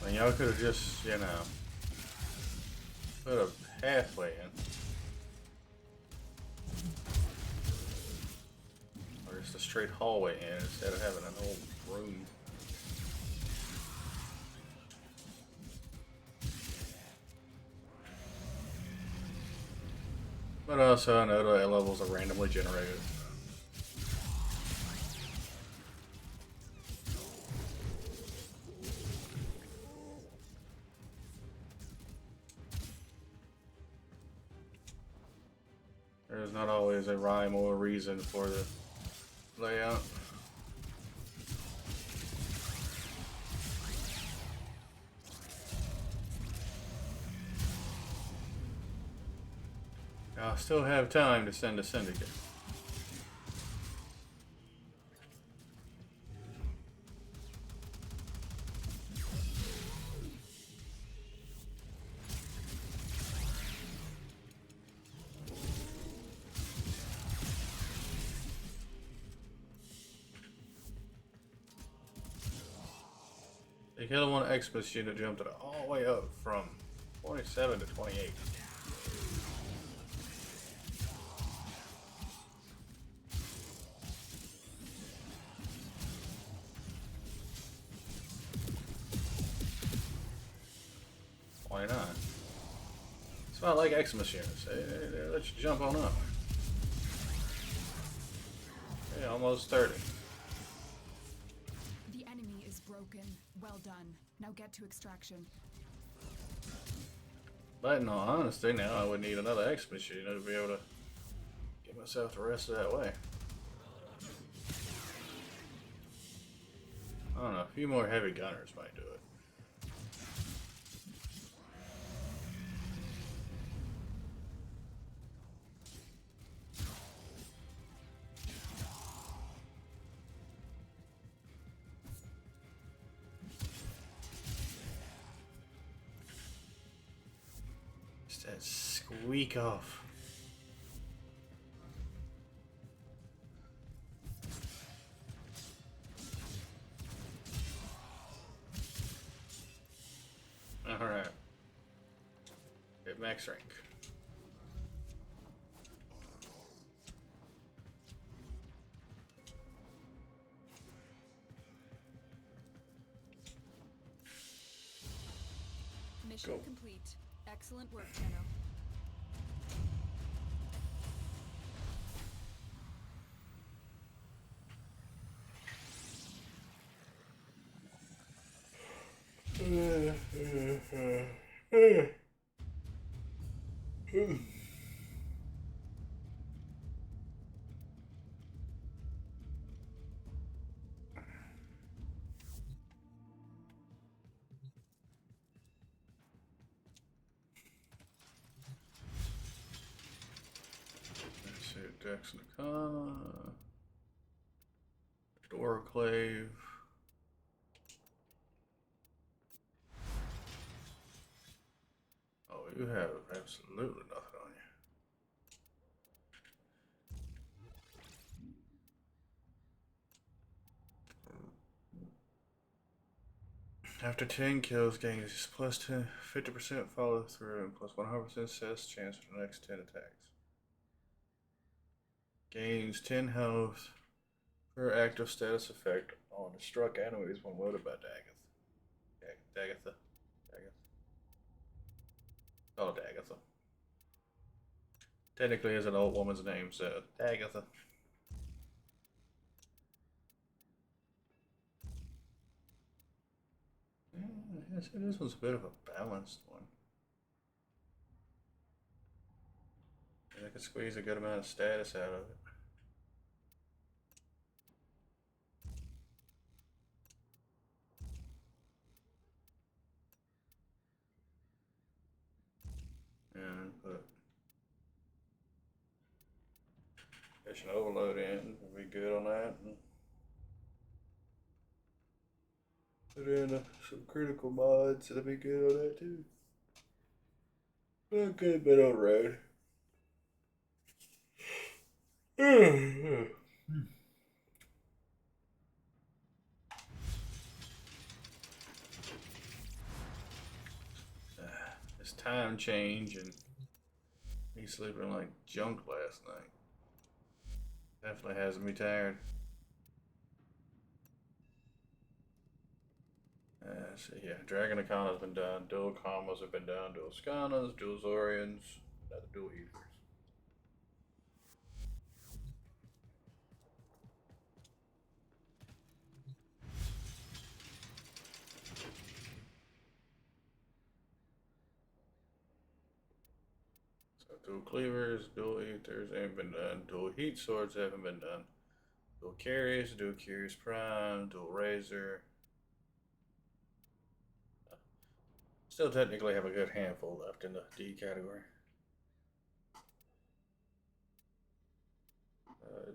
And y'all could have just, you know, put a pathway in. Or just a straight hallway in instead of having an old room. But also, I know the levels are randomly generated. There's not always a rhyme or reason for the layout. I'll still have time to send a syndicate. The Killer 1 Xmas unit jumped it all the way up from 27 to 28. Why not? It's not like Xmas units. They let you jump on up. Yeah, almost 30. The enemy is broken. Well done. Now get to extraction. But in all honesty, now I would need another Xmas unit to be able to get myself the rest of that way. I don't know, a few more heavy gunners might do it. Just that squeak off. Alright. Hit max rank. Mission Go. complete. Excellent work, Tenno. Let's see, Dex in the car. Door clave. Oh, You have absolutely nothing on you. After 10 kills, gains plus 50% follow through and plus 100% success chance for the next 10 attacks. Gains 10 health per active status effect on the struck enemies when loaded by Dagatha. Dagatha. Oh, Dagatha. Technically, is an old woman's name, so Dagatha. Yeah, this one's a bit of a balanced one. I can squeeze a good amount of status out of it. And put Mission Overload in. We'll be good on that. And put in some critical mods. It'll be good on that too. A good bit on road. This time change and me sleeping like junk last night definitely has me tired. So yeah, Dragon Icon been done, Dual Commas have been done, Dual Skanas, Dual Zorians, another Dual Ethers. So Dual Cleavers, Dual Ethers ain't been done, Dual Heat Swords haven't been done, Dual Carries, Dual Curious Prime, Dual Razor. Still technically have a good handful left in the D category.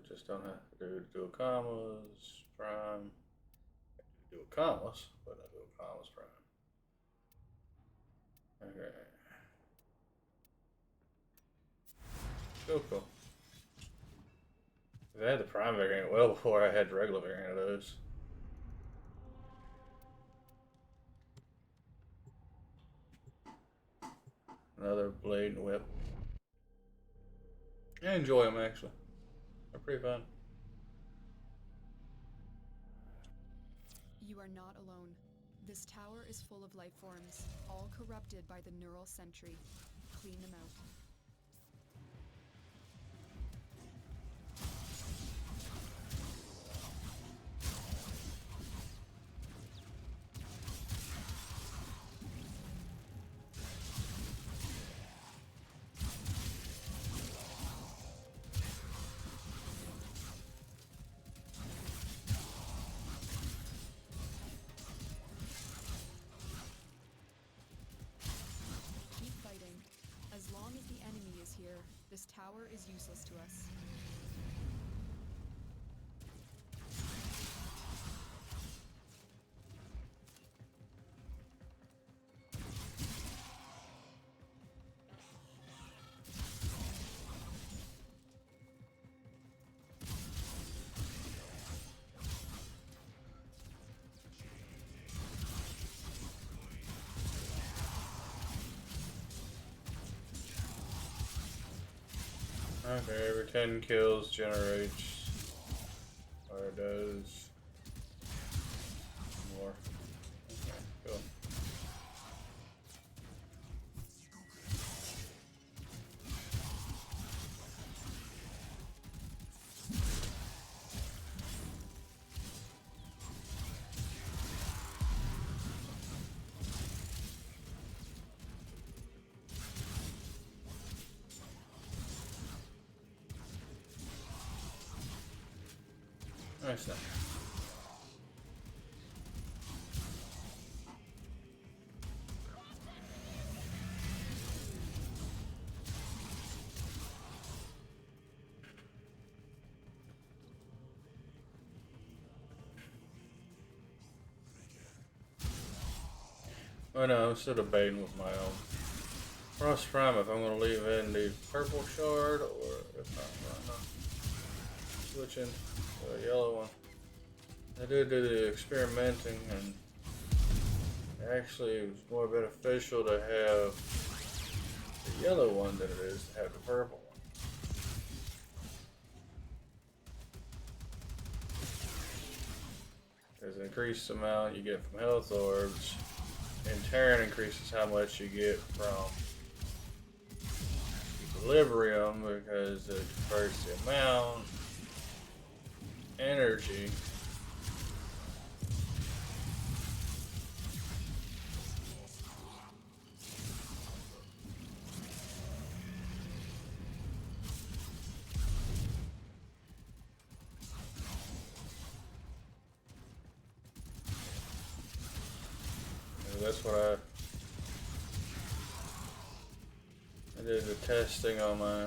Just don't have to do Dual Commas, Prime. Dual Commas, but not Dual Commas Prime. Okay. Cool. I had the Prime variant well before I had the regular variant of those. Another Blade and Whip. I enjoy them actually. They're pretty fun. You are not alone. This tower is full of life forms, all corrupted by the neural sentry. Clean them out. Keep fighting. As long as the enemy is here, this tower is useless to us. Okay, every 10 kills generates, or does more. Okay, cool. Nice. Oh no, I'm still debating with my own Warframe if I'm going to leave in the purple shard, or if not, I'm not switching to the yellow one. I did do the experimenting, and actually it was more beneficial to have the yellow one than it is to have the purple one. Because the increased amount you get from health orbs in turn increases how much you get from equilibrium, because it converts the amount energy that's what I did the testing on my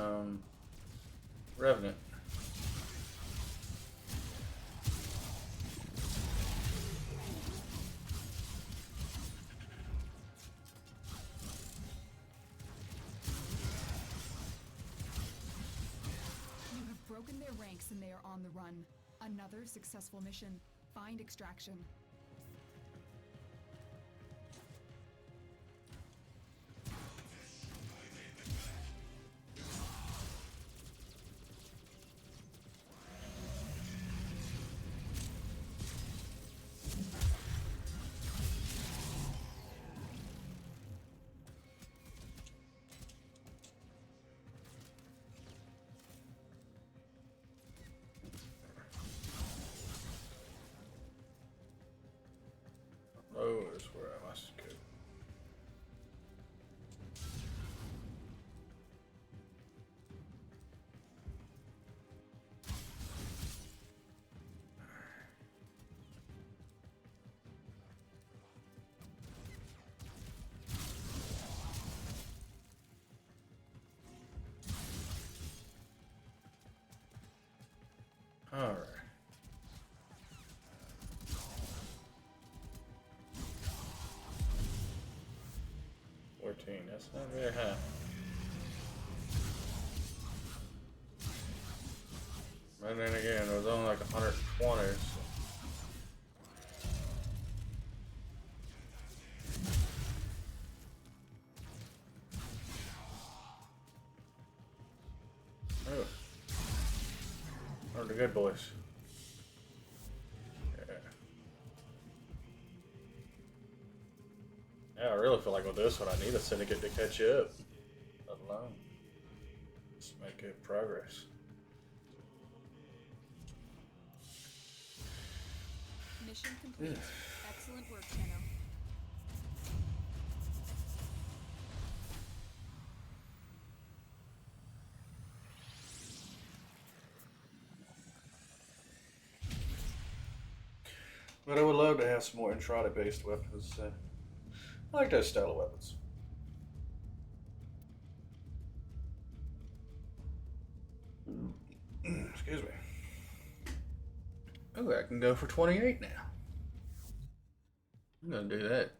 Revenant. You have broken their ranks and they are on the run. Another successful mission. Find extraction. Oh, is where I must go. All right. 14, that's not very high. And then again, it was only like 120. So. Oh. One of the good boys. Yeah, I really feel like with this one, I need a syndicate to catch up. Let alone just make good progress. Mission complete. Excellent work, Tenno. But I would love to have some more intraday-based weapons. I like those style of weapons. Excuse me. Oh, I can go for 28 now. I'm gonna do that.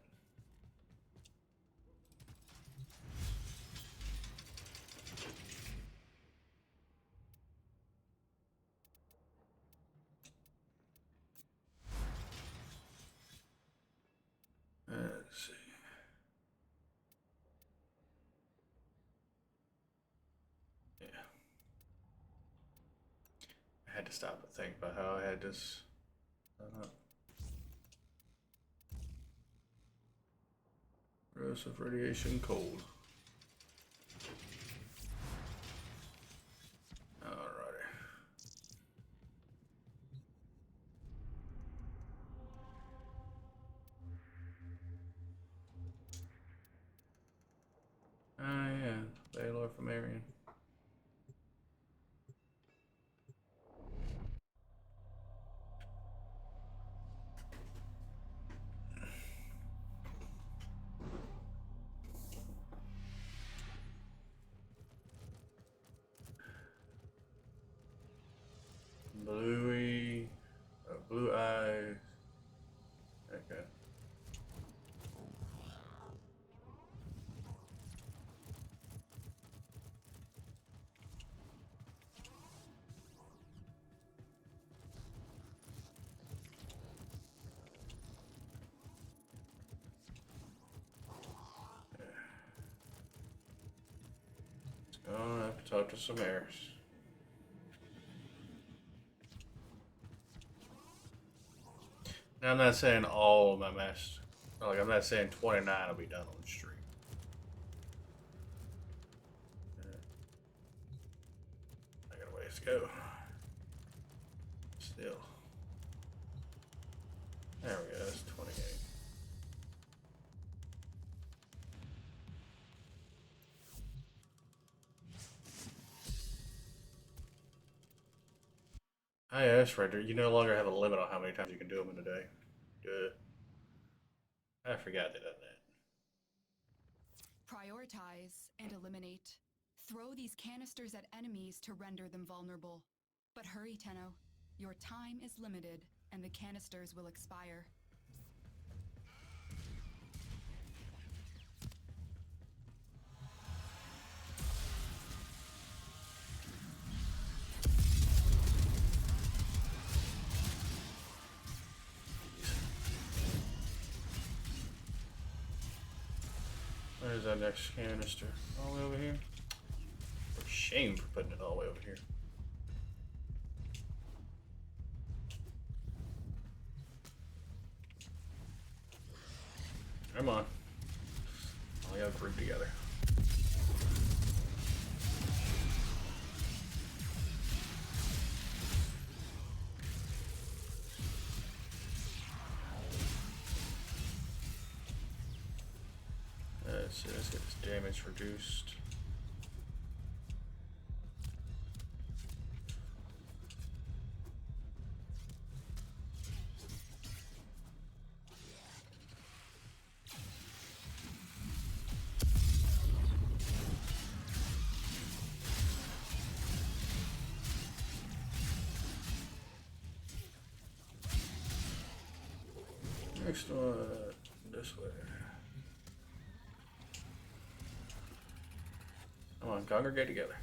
Let's see. Yeah. I had to stop and think about how I had this done up. Corrosive radiation cold. Alrighty. Ah, yeah. Baylor from Arian. Oh, I have to talk to some heirs. Now, I'm not saying all of my mess. Like, I'm not saying 29 will be done on the stream. I got a ways to go. Still. There we go, that's 28. Ah, yeah, that's right. You no longer have a limit on how many times you can do them in a day. Good. I forgot they done that. Prioritize and eliminate. Throw these canisters at enemies to render them vulnerable. But hurry, Tenno. Your time is limited, and the canisters will expire. Where's that next canister? All the way over here? What a shame for putting it all the way over here. Come on. All y'all group together. Let's see, let's get this damage reduced. Next one, this way. Come on, congregate together.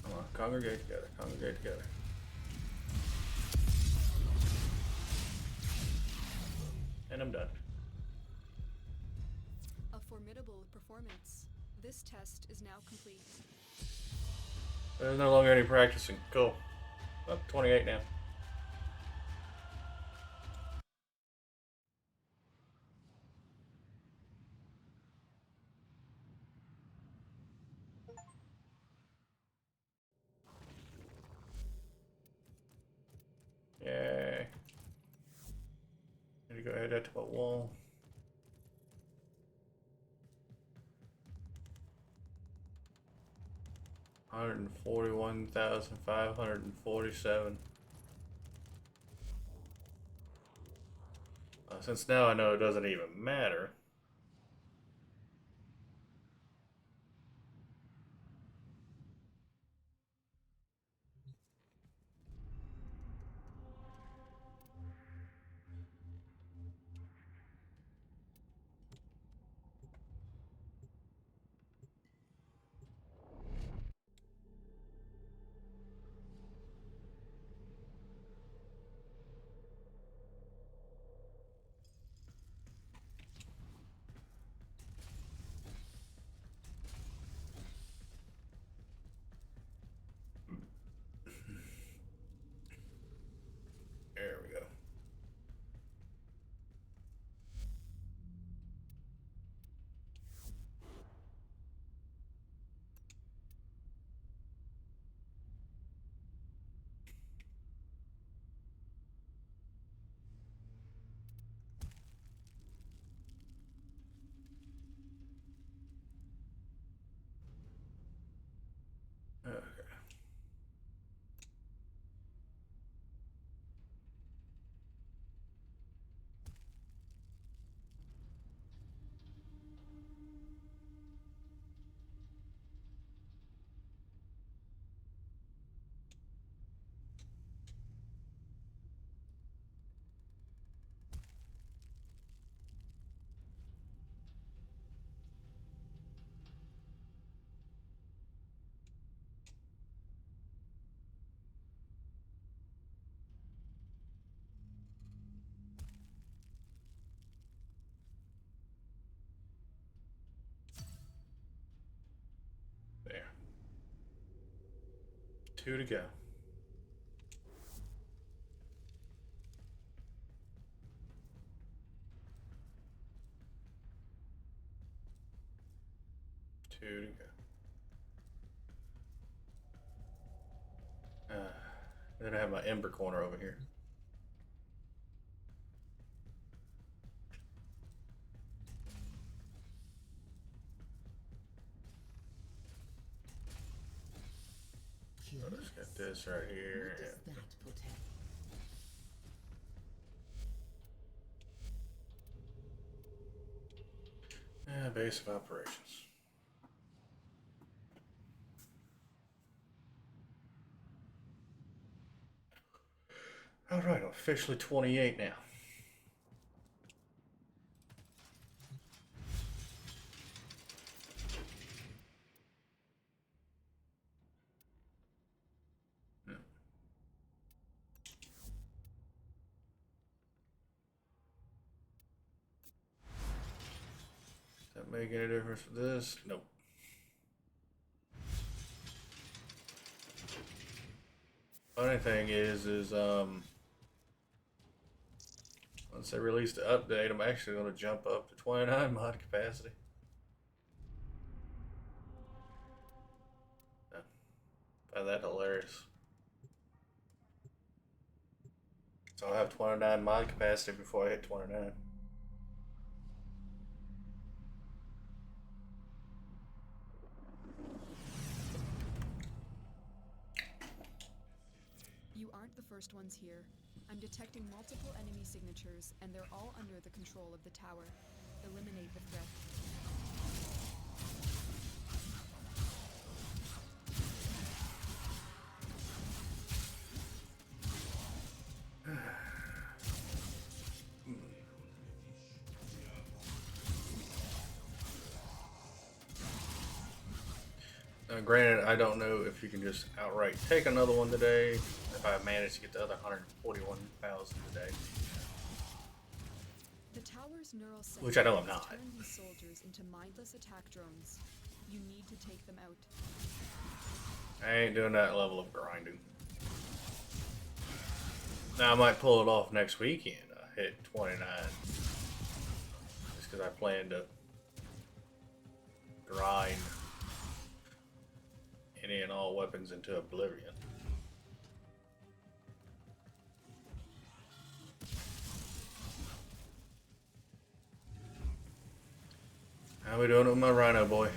Come on, congregate together, congregate together. And I'm done. A formidable performance. This test is now complete. There's no longer any practicing. Cool. Up 28 now. Yay. Need to go ahead to a wall. $141,547. Since now I know it doesn't even matter. 2 to go. Two to go. Then I have my Ember corner over here. Let's get this right here. What does that portend? Base of operations. All right, I'm officially 28 now. Does that make any difference for this? Nope. Funny thing is once they release the update, I'm actually going to jump up to 29 mod capacity. I find that hilarious. So I'll have 29 mod capacity before I hit 29. You aren't the first ones here. I'm detecting multiple enemy signatures, and they're all under the control of the tower. Eliminate the threat. Granted, I don't know if you can just outright take another one today, if I manage to get the other 141,000 today. The tower's neural Which I know I'm sensors not. turn these soldiers into mindless attack drones. You need to take them out. I ain't doing that level of grinding. Now I might pull it off next weekend. I hit 29. Just because I plan to grind any and all weapons into oblivion. How we doing with my Rhino boy?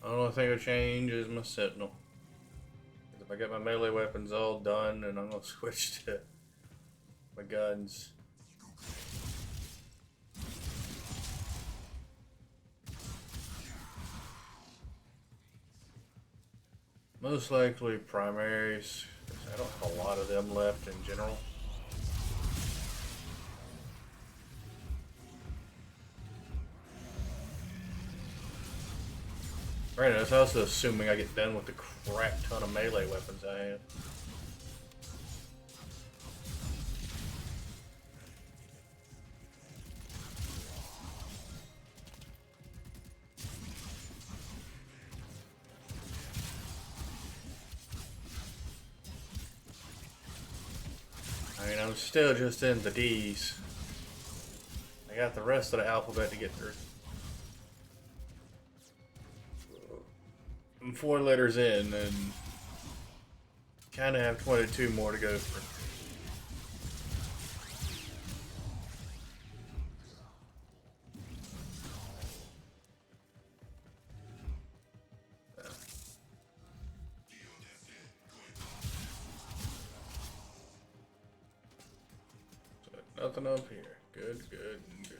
The only thing will change is my Sentinel. If I get my melee weapons all done, then I'm gonna switch to my guns. Most likely primaries. I don't have a lot of them left in general. Right, that's also assuming I get done with the crap ton of melee weapons I have. I mean, I'm still just in the D's. I got the rest of the alphabet to get through. I'm 4 letters in and kind of have 22 more to go for. So, nothing up here. Good, good, good.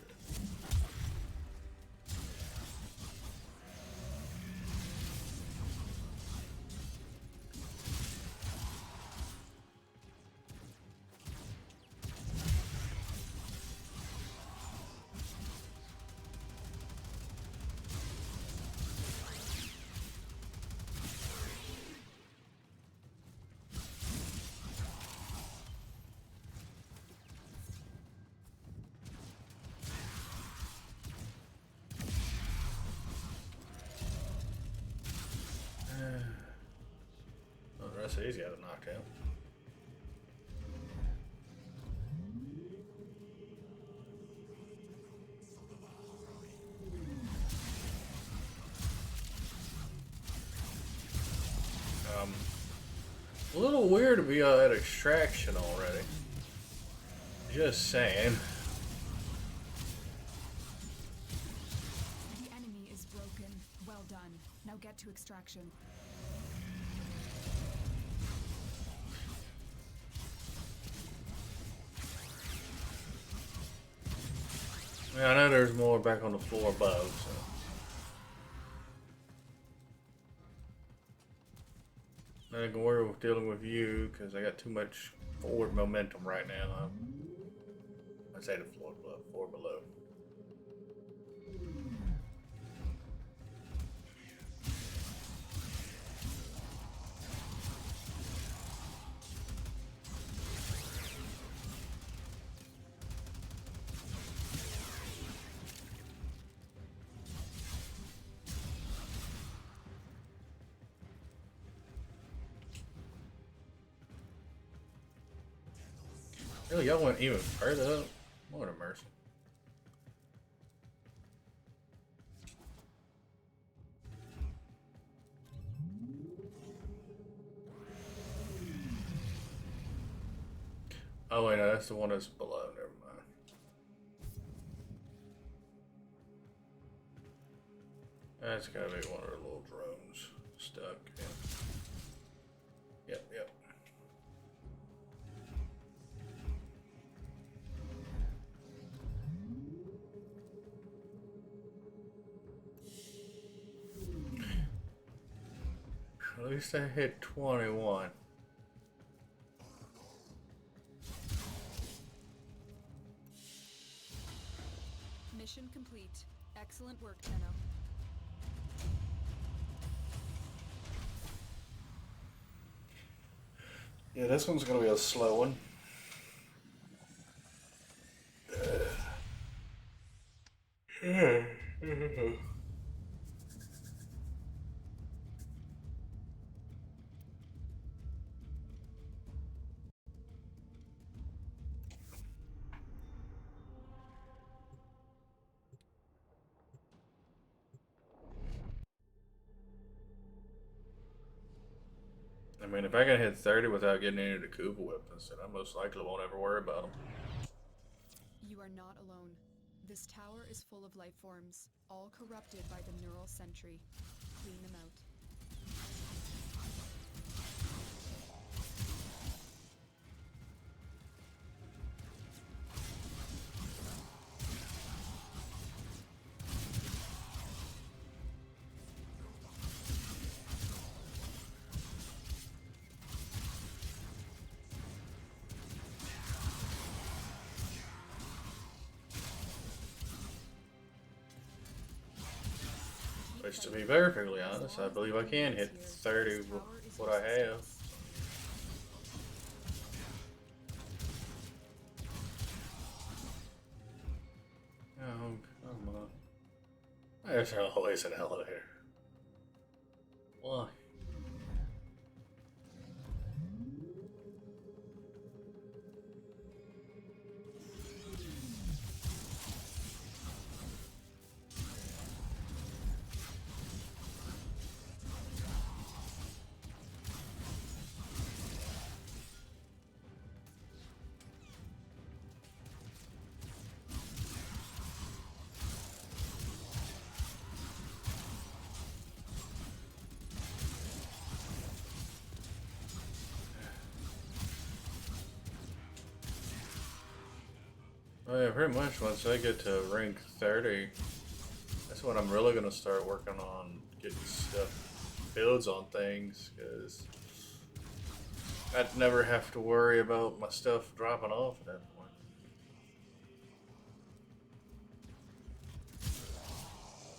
That's easy out of knockdown. A little weird to be at extraction already. Just saying. The enemy is broken. Well done. Now get to extraction. Yeah, I know there's more back on the floor above, so. I can worry with dealing with you because I got too much forward momentum right now. I'd say the floor above, floor below. Really, y'all went even further up? Lord of mercy. Oh wait, no, that's the one that's below. Never mind. That's gotta be one of the little drones stuck. Yep, yep. At least I hit 21. Mission complete. Excellent work, Tenno. Yeah, this one's gonna be a slow one. I mean, if I can hit 30 without getting any of the Kuba weapons, then I most likely won't ever worry about them. You are not alone. This tower is full of life forms, all corrupted by the neural sentry. Clean them out. Which, to be perfectly honest, I believe I can hit 30 with what I have. Oh, come on. There's always an elevator. Why? Oh yeah, pretty much once I get to rank 30, that's when I'm really gonna start working on getting stuff, builds on things, because I'd never have to worry about my stuff dropping off at that point.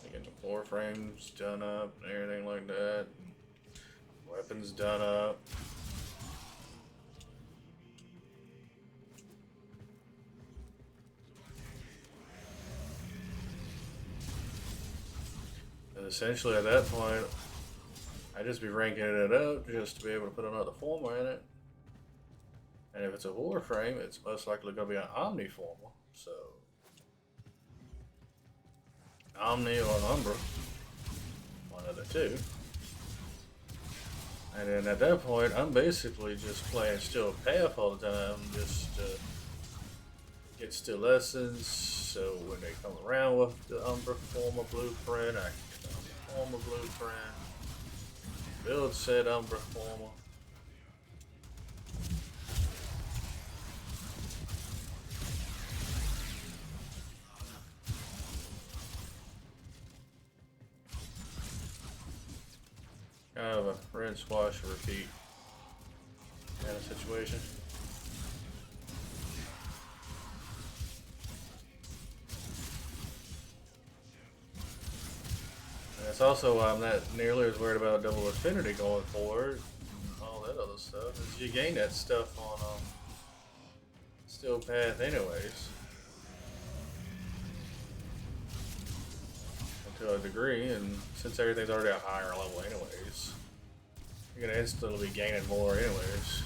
Getting the floor frames done up and everything like that, and weapons done up. Essentially, at that point, I just be ranking it up just to be able to put another former in it. And if it's a Warframe, it's most likely going to be an Omni former. So, Omni or an Umbra, one of the two. And then at that point, I'm basically just playing Still Path all the time, just to get still essence. So when they come around with the Umbra former blueprint, I can get the Umbra former blueprint, build said Umbra former. Kind of a rinse, wash, repeat kind of situation. And that's also why I'm not nearly as worried about double affinity going forward and all that other stuff. Is you gain that stuff on Still Path anyways. To a degree, and since everything's already a higher level anyways, you're gonna instantly be gaining more anyways.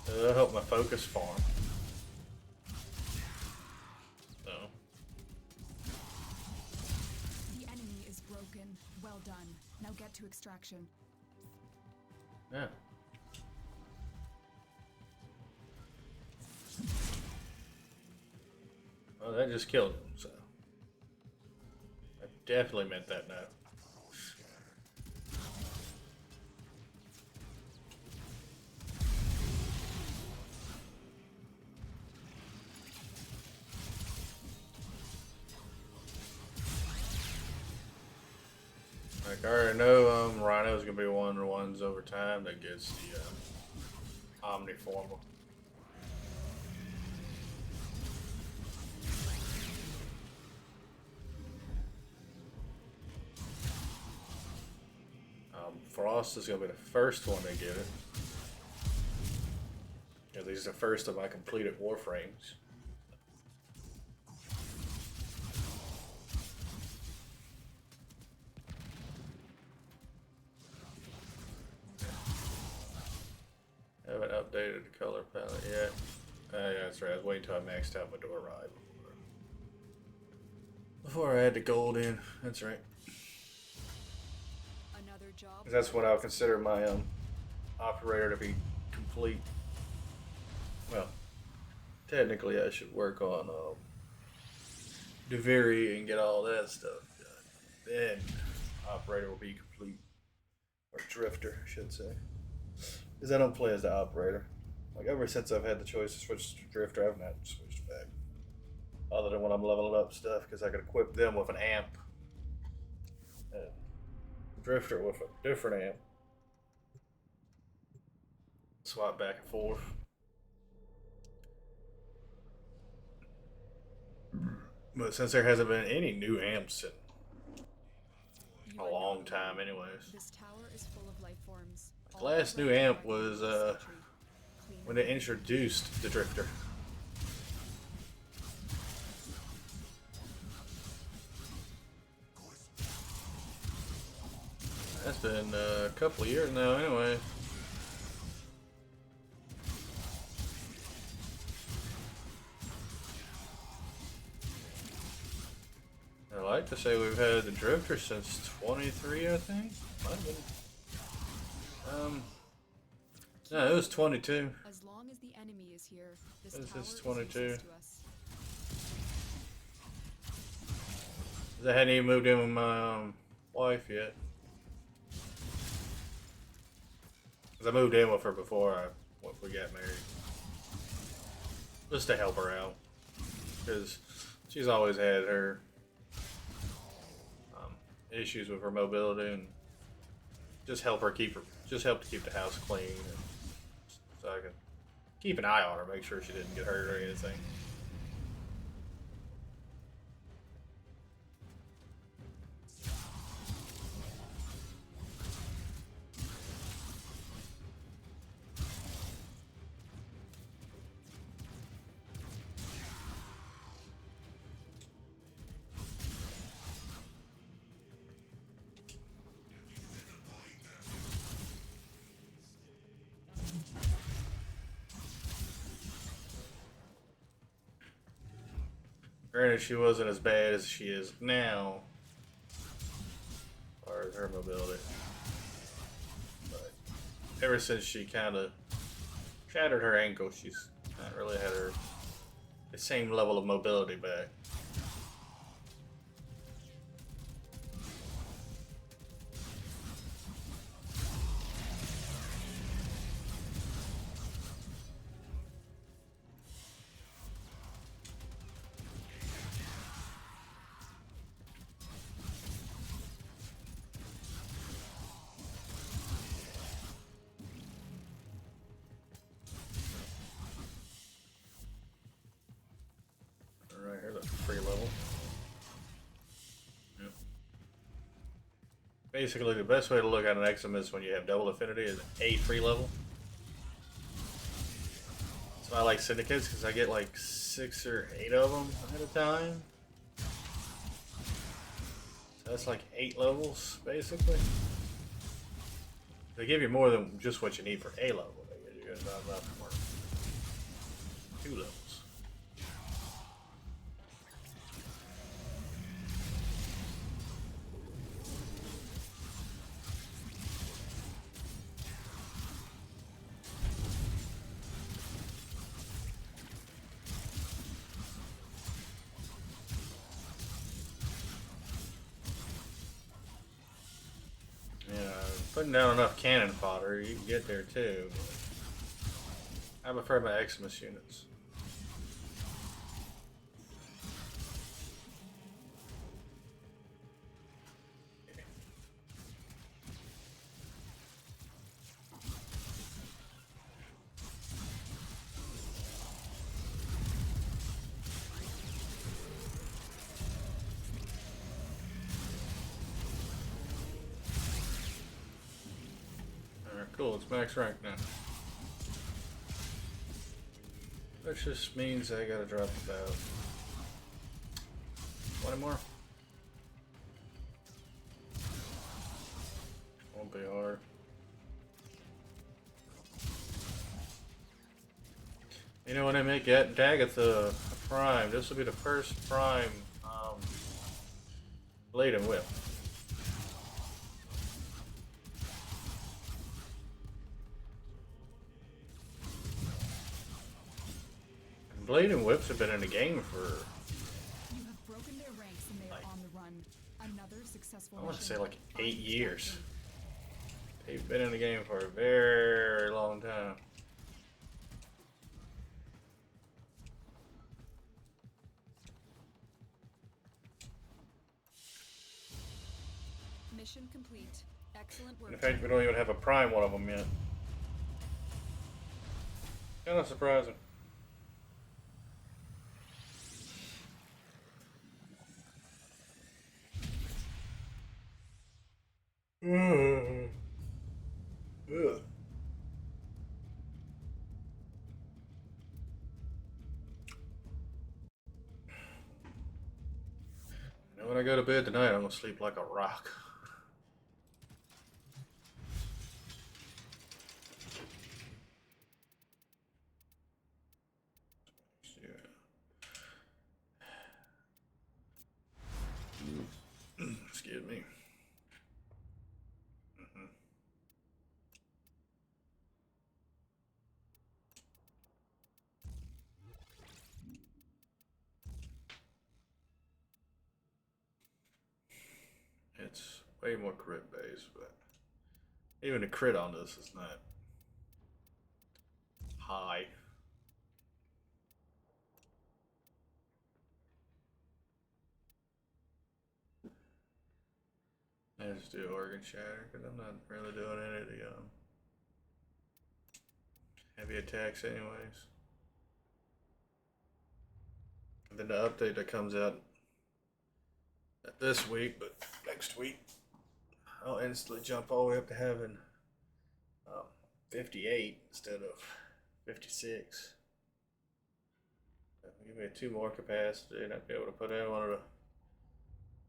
So that'll help my focus farm. So. The enemy is broken. Well done. Now get to extraction. Yeah. Well, that just killed him, so. I definitely meant that note. Like, I already know Rhino's gonna be one of the ones over time that gets the Omni former. Frost is going to be the first one to get it. At least the first of my completed Warframes. Haven't updated the color palette yet. Yeah, that's right. I was waiting until I maxed out my door ride before I had the gold in. That's right. That's what I'll consider my operator to be complete. Well, technically I should work on Deviri and get all that stuff done. Then operator will be complete. Or drifter, I should say. Because I don't play as the operator. Like ever since I've had the choice to switch to drifter, I've not switched back. Other than when I'm leveling up stuff, because I can equip them with an amp. Drifter with a different amp. Swap back and forth. But since there hasn't been any new amps in a long time anyways. This tower is full of life forms. The last new amp was when they introduced the drifter. That's been a couple of years now anyway. I like to say we've had the drifter since 23, I think. Might have been. No, it was 22. As long as the enemy is here, this This tower is is 22. useless to us. I hadn't even moved in with my wife yet. Cause I moved in with her before we got married, just to help her out, because she's always had her issues with her mobility, and just help to keep the house clean, and so I could keep an eye on her, make sure she didn't get hurt or anything. Granted, she wasn't as bad as she is now, as far as her mobility. But ever since she kind of shattered her ankle, she's not really had the same level of mobility back. Alright, here's a free level. Yep. Basically, the best way to look at an Exum is when you have double affinity is a free level. So I like syndicates because I get like 6 or 8 of them at a time. So that's like 8 levels, basically. They give you more than just what you need for a level. They give you about more. 2 levels. Putting down enough cannon fodder, you can get there too. I prefer my Xmas units. Cool, it's max rank now. Which just means I gotta drop about 20 more. Won't be hard. You know, when I make Dagatha a prime, this will be the first prime blade and whip. Blade and whips have been in the game for, You have broken their ranks and they are on the run. Another successful I want to mission. say like 8 years. They've been in the game for a very long time. Mission complete. Excellent work. In fact, we don't even have a prime one of them yet. Kind of surprising. Ugh. And when I go to bed tonight, I'm gonna sleep like a rock. Excuse me. It's way more crit based, but even the crit on this is not high. I just do organ shatter because I'm not really doing any of the heavy attacks anyways. And then the update that comes out not this week, but next week, I'll instantly jump all the way up to having 58 instead of 56. That'll give me 2 more capacity, and I'll be able to put in one of the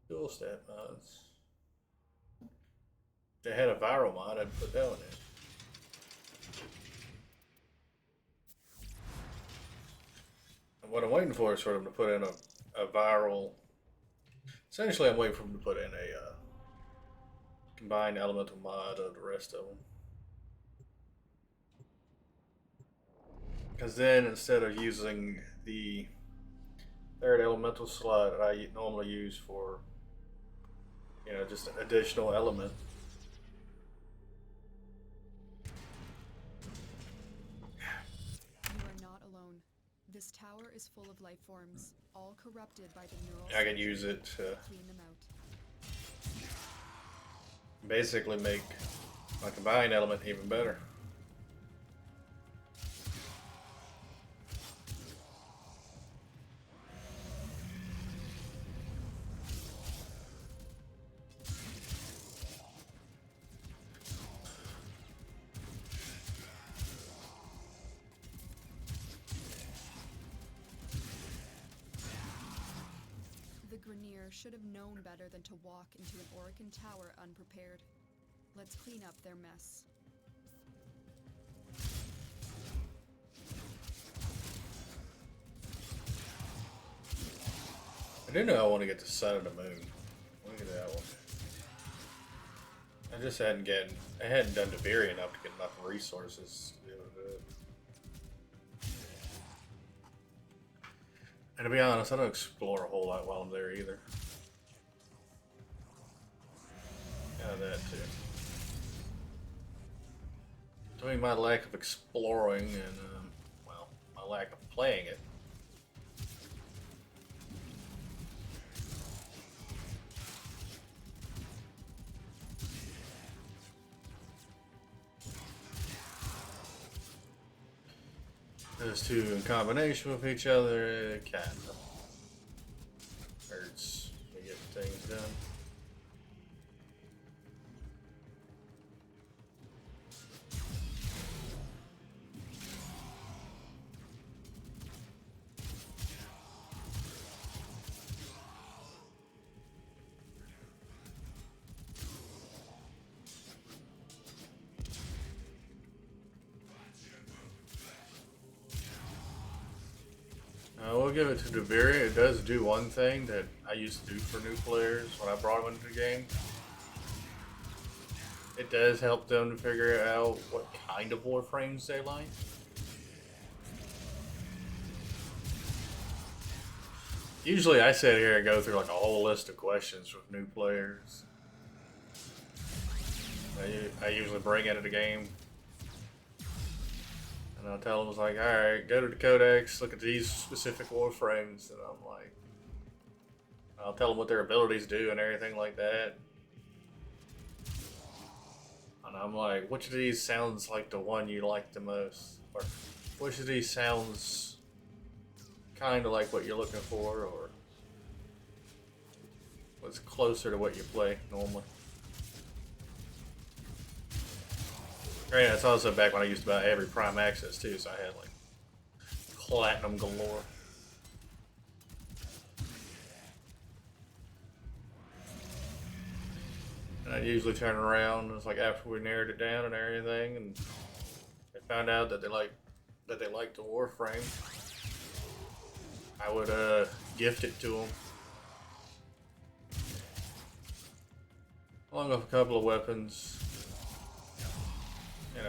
dual stat mods. If they had a viral mod, I'd put that one in. what I'm waiting for is for them to put in a viral. Essentially, I'm waiting for them to put in a combined elemental mod of the rest of them. Because then instead of using the third elemental slot that I normally use for, just an additional element. You are not alone. This tower is full of life forms, all corrupted by the neural. I can use it to clean them out. basically make my combined element even better. The Grenier should have known better than to walk into an Orican tower unprepared. Let's clean up their mess. I do know I want to get the Sun of the Moon. Look at that one. I just hadn't done Deviri enough to get enough resources to be able to do it. And to be honest, I don't explore a whole lot while I'm there either. Yeah, that too. Between my lack of exploring and, well, my lack of playing it. Those two in combination with each other, it kind of hurts to get things done. We'll give it to Deviri. It does do one thing that I used to do for new players when I brought them into the game. It does help them to figure out what kind of Warframes they like. Usually I sit here and go through like a whole list of questions with new players. I usually bring into the game. And I'll tell them, like, alright, go to the codex, look at these specific Warframes, and I'm like, I'll tell them what their abilities do and everything like that. And I'm like, which of these sounds like the one you like the most? Or which of these sounds kind of like what you're looking for, or what's closer to what you play normally? Right, that's also back when I used to buy every Prime Access too, so I had like platinum galore. And I'd usually turn around, it's like after we narrowed it down and everything, and they found out that they liked the Warframe. I would gift it to them, along with a couple of weapons.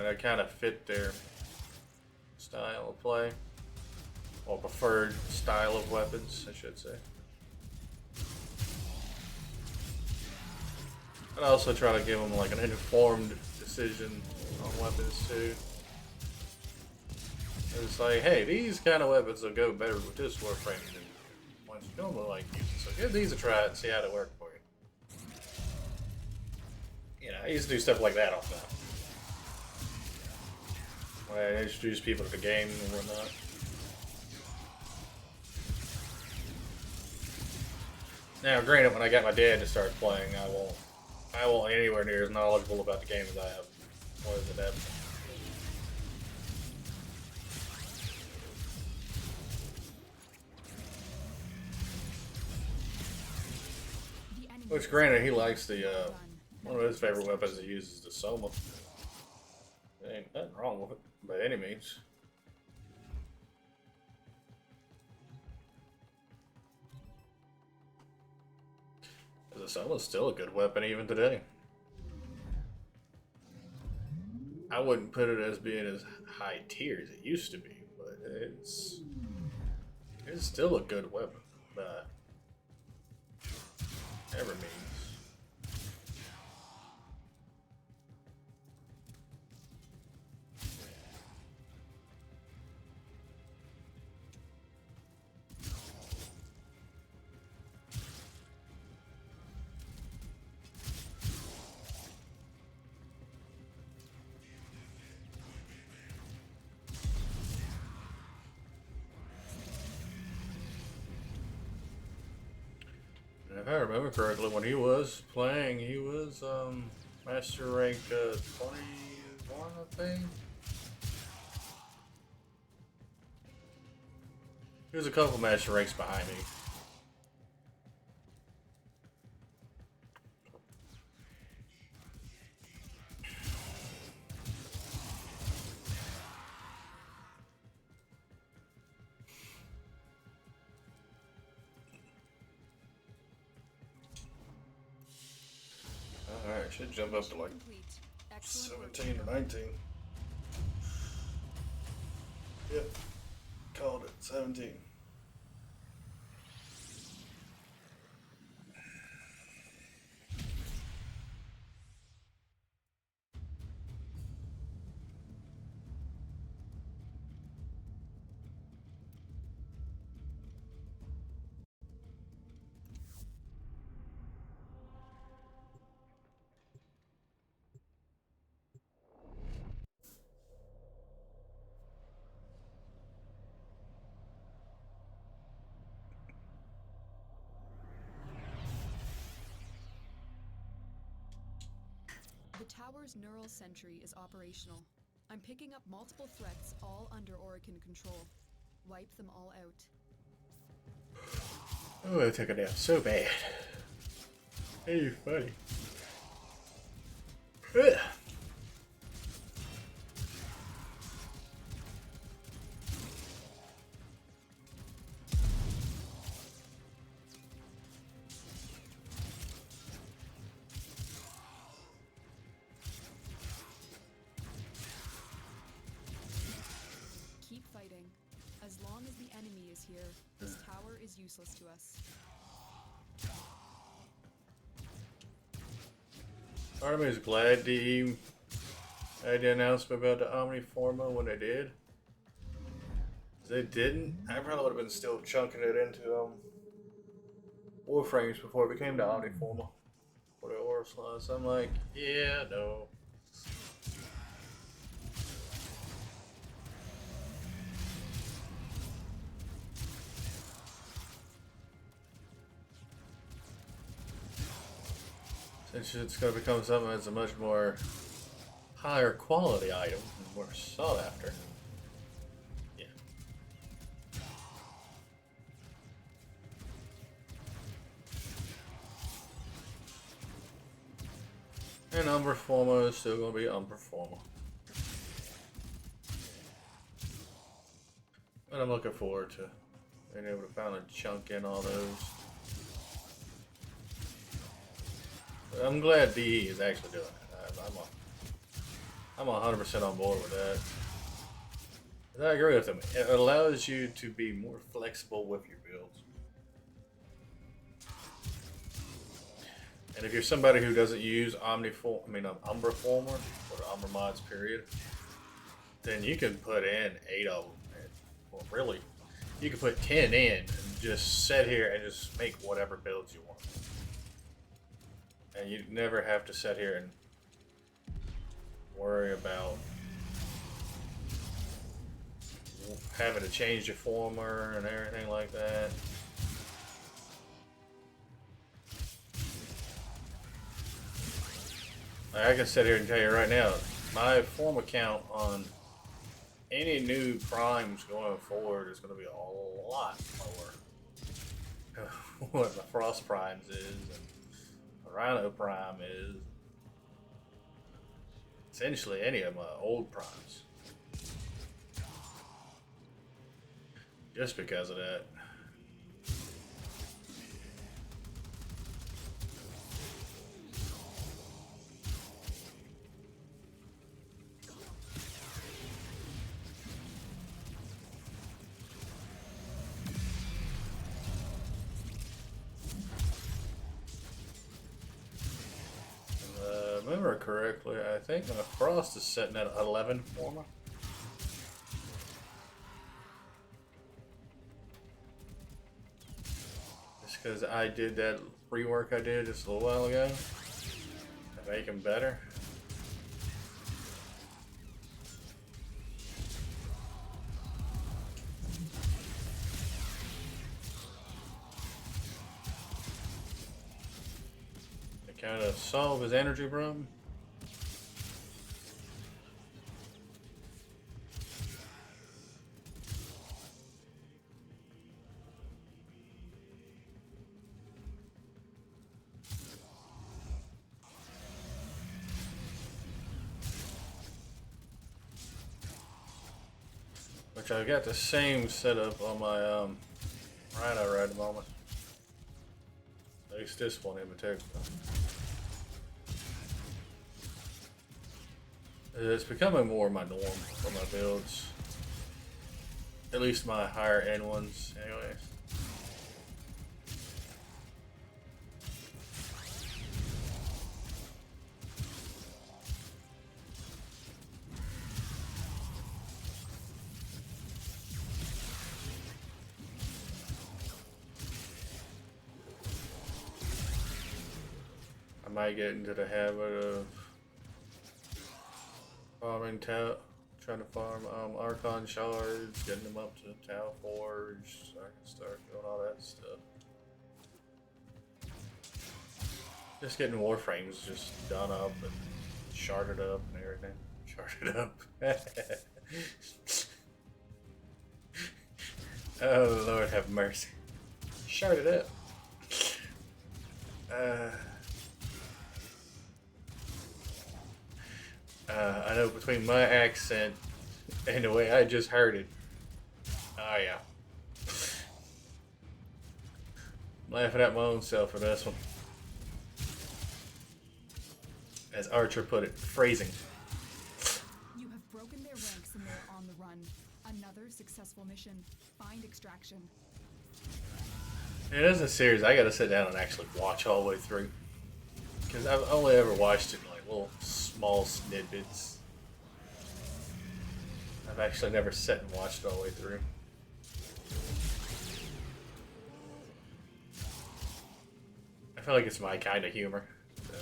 That kind of fit their style of play, or preferred style of weapons, I should say. I'd also try to give them like an informed decision on weapons too. It's like, hey, these kind of weapons will go better with this Warframe than ones you normally like using. So give these a try and see how they work for you. I used to do stuff like that all the time. I introduce people to the game and whatnot. Now, granted, when I got my dad to start playing, I won't anywhere near as knowledgeable about the game as I am. What is it that? Which, granted, he likes the one of his favorite weapons he uses is the Soma. There ain't nothing wrong with it by any means. The Soma's still a good weapon even today. I wouldn't put it as being as high tier as it used to be, but it's still a good weapon. Never means. And if I remember correctly, when he was playing, he was master rank 21, I think. He was a couple master ranks behind me. Alright, should jump up to like 17 or 19. Yep, called it 17. The tower's neural sentry is operational. I'm picking up multiple threats, all under Orokin control. Wipe them all out. Oh, I took a nap so bad. Hey, funny. Ugh. Keep fighting. As long as the enemy is here, this tower is useless to us. Part of me is glad DE had the announcement about the Omniforma when they did. If they didn't, I probably would have been still chunking it into Warframes before it became the Omniforma. For the Aura slots. I'm like, yeah, no. Since it's going to become something that's a much more higher quality item and more sought after. Yeah. And Umberforma is still going to be Umberforma. But I'm looking forward to being able to finally chunk in all those. I'm glad DE is actually doing it. I'm 100% on board with that. And I agree with him. It allows you to be more flexible with your builds. And if you're somebody who doesn't use Umbraformer or Umbra mods, period, then you can put in 8 of them. Well, really, you can put 10 in and just sit here and just make whatever builds you want. And you never have to sit here and worry about having to change your former and everything like that. I can sit here and tell you right now, my former count on any new primes going forward is going to be a lot lower. What the Frost Primes is and the Rhino Prime is. Essentially any of my old primes. Just because of that. correctly, I think my frost is setting at 11 for me. Just because I did that rework I did just a little while ago to make them better. To kind of solve his energy problem. Which I've got the same setup on my Rhino right at the moment. At least this one in particular. It's becoming more my norm for my builds. At least my higher end ones, anyways. I might get into the habit of farming trying to farm Archon shards, getting them up to Tau Forge, so I can start doing all that stuff. Just getting Warframes just done up and sharded up and everything. Sharded up. Oh Lord have mercy. Sharded up. I know between my accent and the way I just heard it. Oh yeah. I'm laughing at my own self for this one. As Archer put it, phrasing. You have broken their ranks and they're on the run. Another successful mission. Find extraction. It is a series I gotta sit down and actually watch all the way through. Because I've only ever watched it in like little small snippets. I've actually never sat and watched it all the way through. I feel like it's my kind of humor. So.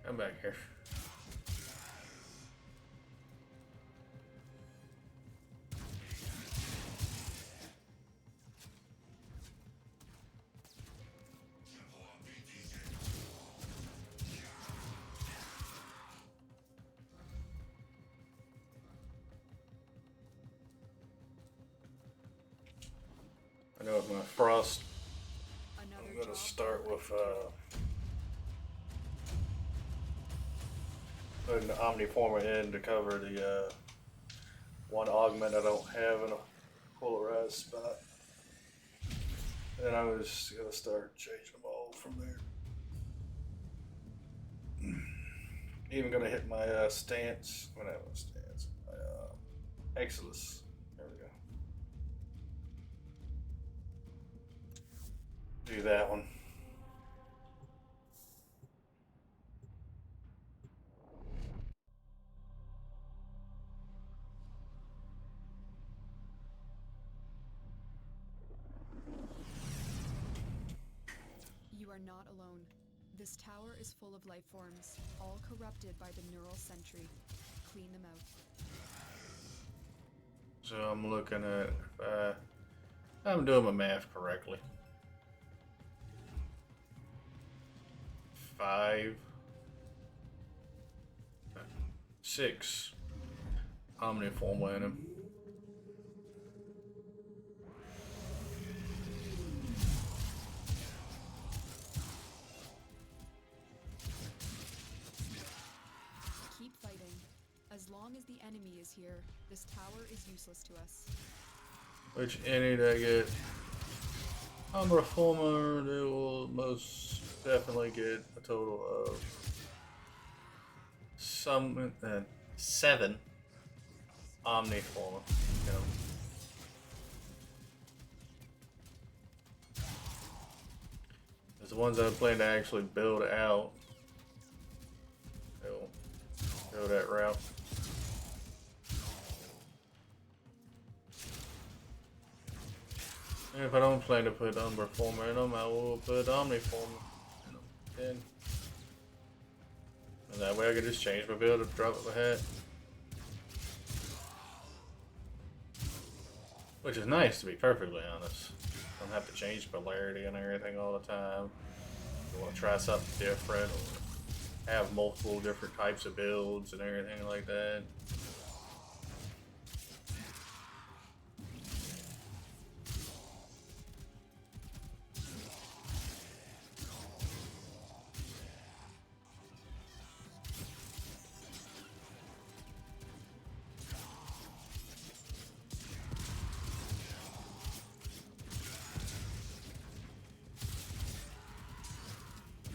I'm back here. I know with my frost, I'm gonna start with putting the Omniformer in to cover the one augment I don't have in a polarized spot. And I was gonna start changing them all from there. Even gonna hit my stance. When I have my stance, my Exilus. There we go. Do that one. You are not alone. This tower is full of life forms, all corrupted by the neural sentry. Clean them out. So I'm looking at if I'm doing my math correctly. 5, 6 Omniform in him. Keep fighting. As long as the enemy is here, this tower is useless to us. Which any did I get? Omniformer, they will most definitely get a total of seven Omniformer. You know. As the ones I plan to actually build out, they'll go that route. And if I don't plan to put Umberformer in them, I will put Omniformer in them. Then. And that way I can just change my build and drop it my hat. Which is nice, to be perfectly honest. Don't have to change polarity and everything all the time. If you want to try something different or have multiple different types of builds and everything like that.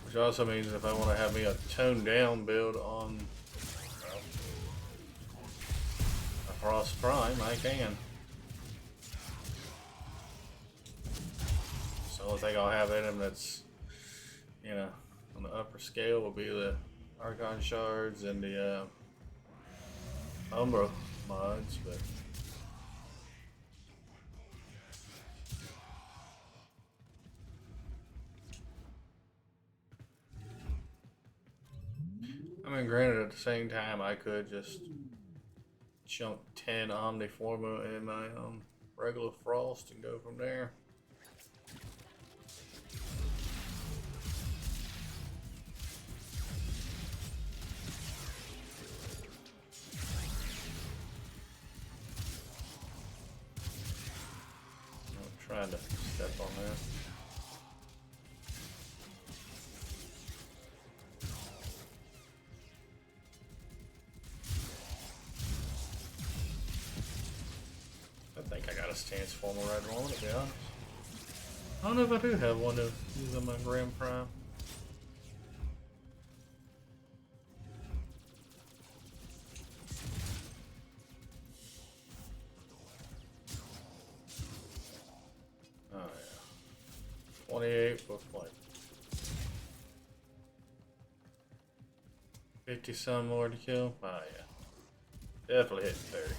Which also means if I want to have me a toned down build on a Frost Prime, I can. So the only thing I'll have in him that's, you know, on the upper scale will be the Archon Shards and the Umbra mods, but I mean, granted, at the same time, I could just chunk 10 Omniforma in my regular Frost and go from there. I'm trying to step on that. I think I got a stance former red one, to be honest. I don't know if I do have one to use on my Grand Prime. Oh yeah. 28 with like 50 some more to kill. Oh yeah. Definitely hitting 30.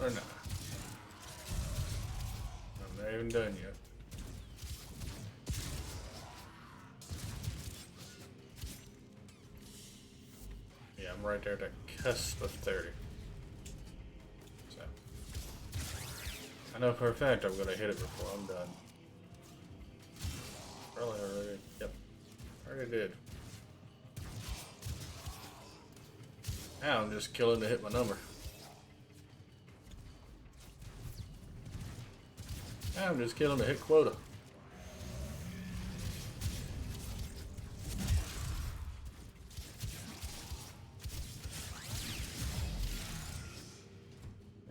Or not. I'm not even done yet. Yeah, I'm right there at the cusp of 30. So I know for a fact I'm gonna hit it before I'm done. Probably already. Yep. Already did. Now I'm just killing to hit my number. Now I'm just killing to hit quota.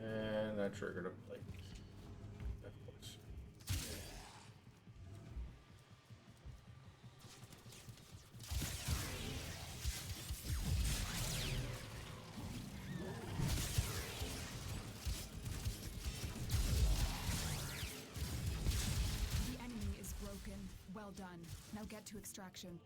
And I triggered him. Like, of course. Well done. Now get to extraction.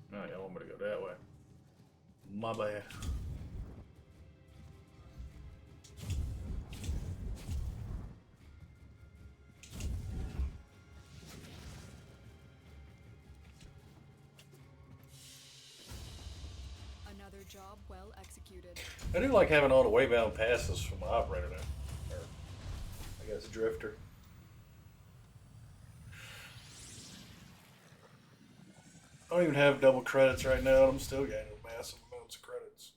No, y'all want me to go that way. My bad. Another job well executed. I do like having all the waybound passes from the operator now. Or, I guess, drifter. I don't even have double credits right now, and I'm still gaining massive amounts of credits.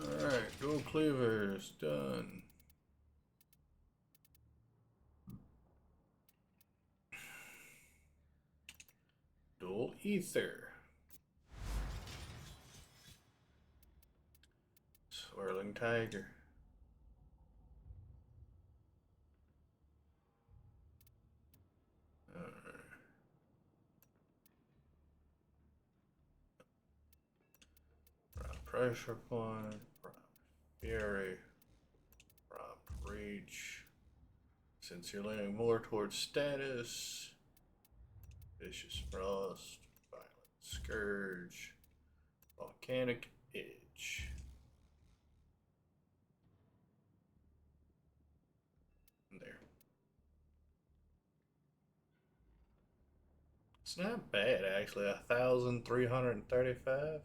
Alright, dual cleavers, done. Dual ether. Swirling tiger. Pressure point, fury, prompt reach. Since you're leaning more towards status, vicious frost, violent scourge, volcanic edge. There. It's not bad actually. 1,335.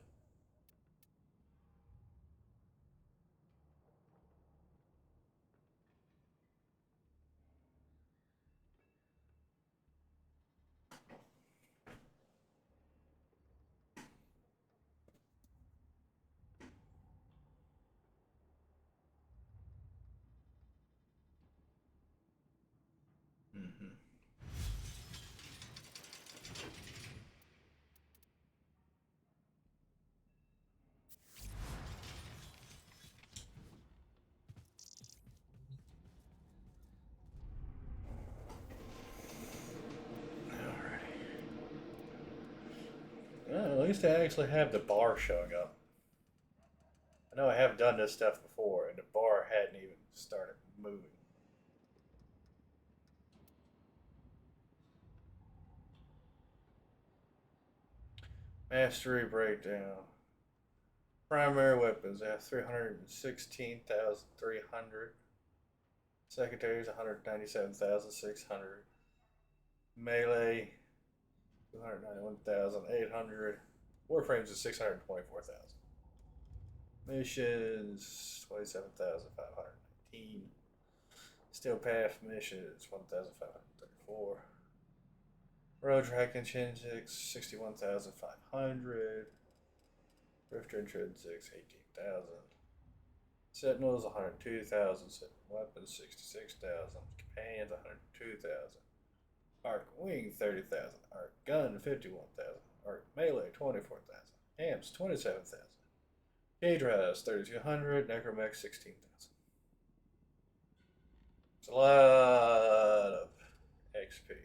Well, at least I actually have the bar showing up. I know I have done this stuff before, and the bar hadn't even started moving. Mastery breakdown. Primary weapons, I have 316,300. Secondaries, 197,600. Melee, 291,800. Warframes is 624,000. Missions, 27,519. Steel Path missions, 1,534. Road Track Intrinsics, 61,500. Drifter Intrinsics, 18,000. Sentinels, 102,000. Sentinel Weapons, 66,000. Companions, 102,000. Arc Wing, 30,000. Arc Gun, 51,000. Arc Melee, 24,000. Amps, 27,000. Gauge Rise, 3,200. Necromech, 16,000. It's a lot of XP.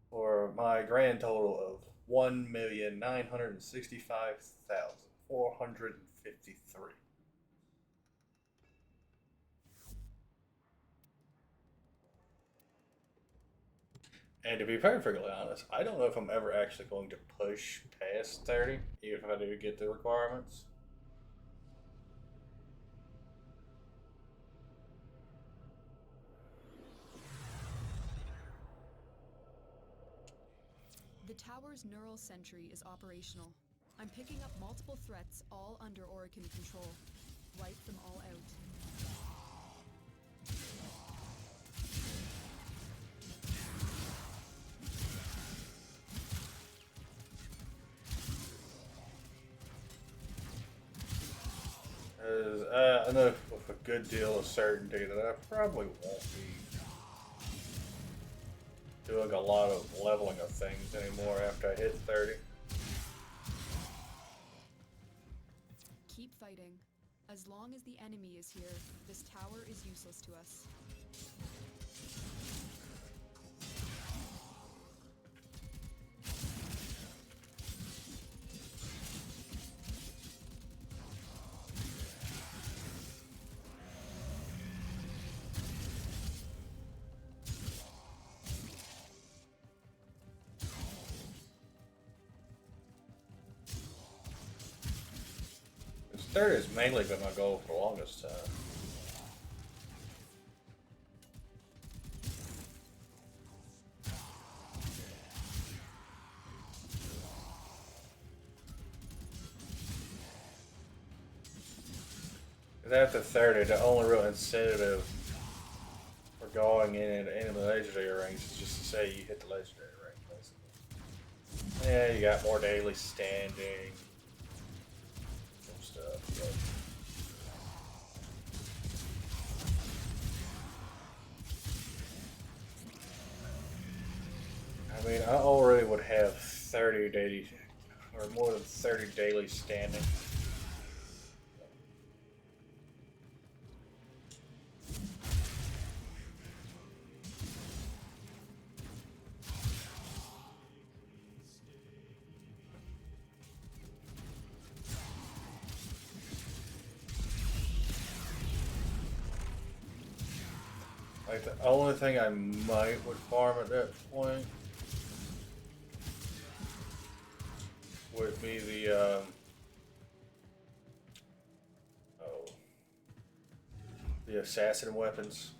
For my grand total of 1,965,453. And to be perfectly honest, I don't know if I'm ever actually going to push past 30, even if I do get the requirements. The tower's neural sentry is operational. I'm picking up multiple threats, all under Orokin control. Wipe them all out. I know with a good deal of certainty that I probably won't be doing a lot of leveling of things anymore after I hit 30. keep fighting. As long as the enemy is here, this tower is useless to us. Third has mainly been my goal for the longest time. Because after 30, the only real incentive for going in the legendary ranks is just to say you hit the legendary rank, basically. Yeah, you got more daily standing. Stuff, but I mean, I already would have 30 daily, or more than 30 daily standing. Like, the only thing I might would farm at that point would be the, the assassin weapons.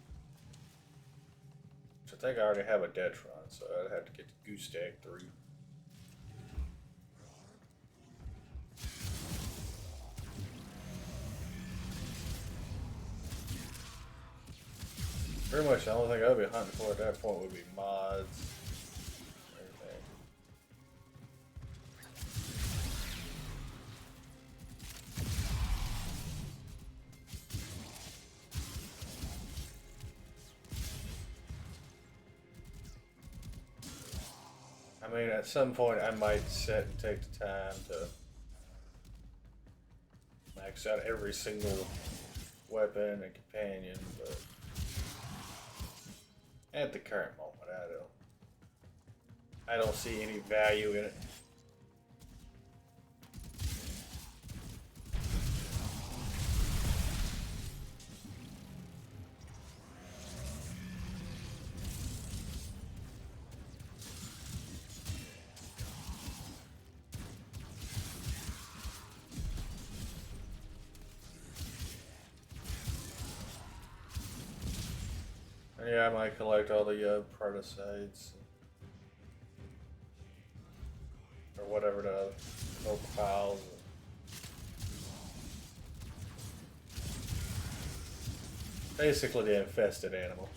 Which I think I already have a Detron, so I'd have to get the Goose Stag 3. Pretty much the only thing I'd be hunting for at that point would be mods. Everything. I mean, at some point I might sit and take the time to max out every single weapon and companion, but at the current moment, I don't see any value in it. Yeah, I might collect all the protocytes or whatever the local files. Basically, the infested animals.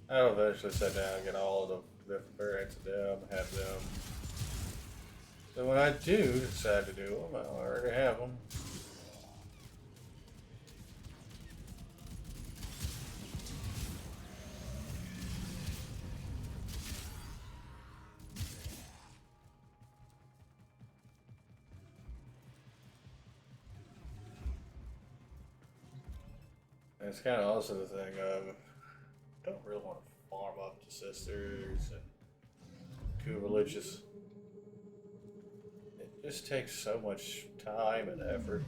I'll eventually sit down and get all of the different variants of them, have them. So when I do decide to do them, I already have them. And it's kind of also the thing of, I don't really want to farm up to sisters and too religious. It just takes so much time and effort.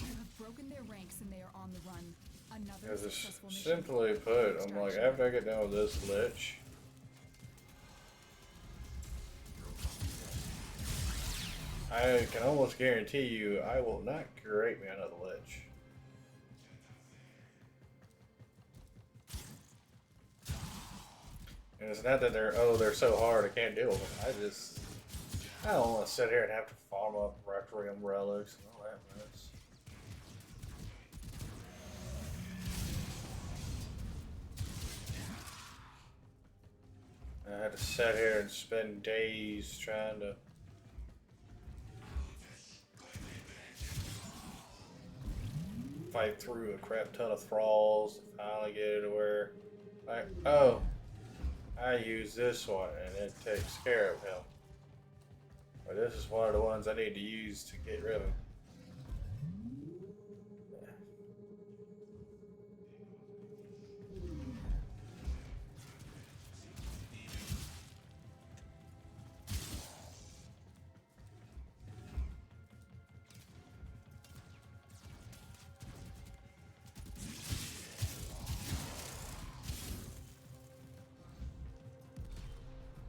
You have broken their ranks and they are on the run. Another Because successful mission. simply put, I'm like, after I get done with this lich, I can almost guarantee you I will not create me another lich. And it's not that they're so hard I can't deal with them. I don't want to sit here and have to farm up Requiem relics and all that mess. I had to sit here and spend days trying to fight through a crap ton of thralls to finally get it to where, like, oh, I use this one and it takes care of him. But this is one of the ones I need to use to get rid of him.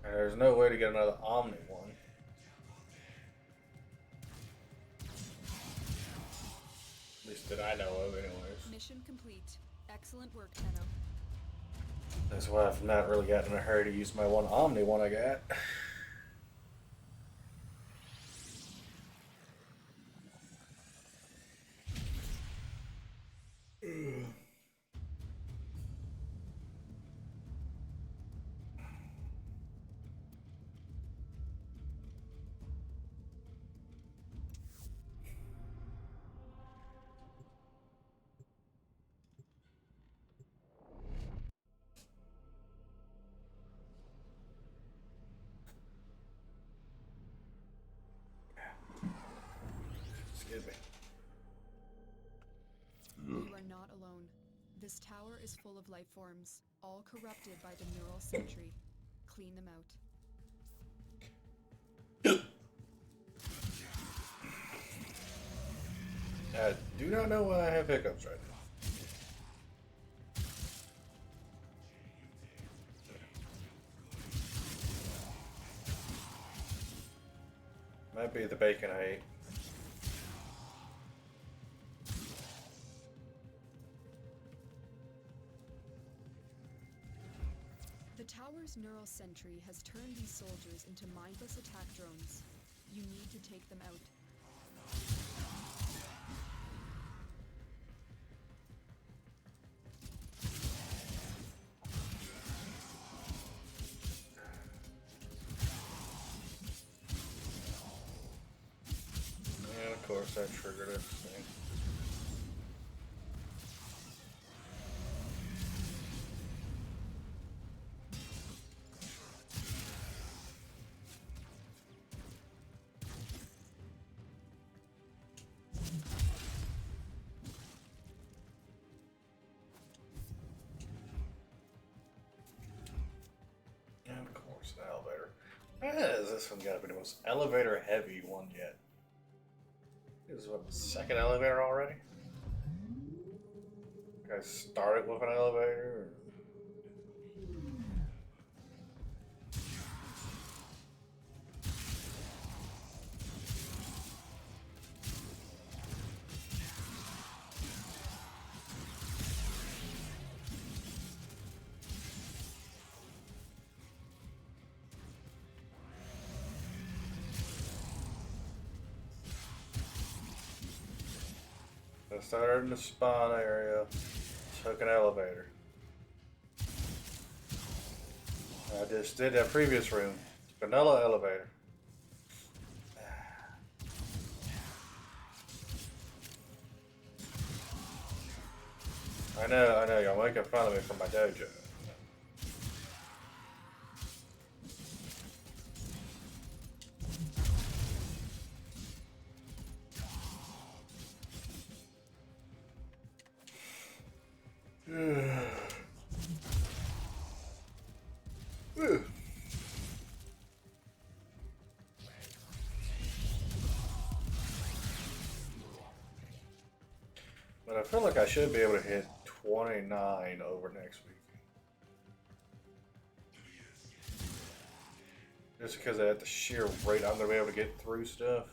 And there's no way to get another Omni one. At least that I know of, anyways. Mission complete. Excellent work, Tenno. That's why I've not really gotten in a hurry to use my one Omni one I got. Excuse me. You are not alone. This tower is full of life forms, all corrupted by the neural sentry. Clean them out. I do not know why I have hiccups right now. Might be the bacon I ate. The tower's neural sentry has turned these soldiers into mindless attack drones. You need to take them out. And of course that triggered everything. And of course the elevator. This one gotta be the most elevator heavy one yet. This is what, the second elevator already? You guys started with an elevator? I started in the spawn area, took an elevator. I just did that previous room, took another elevator. I know, y'all making fun of me for my dojo. But I feel like I should be able to hit 29 over next week. Just because at the sheer rate I'm going to be able to get through stuff.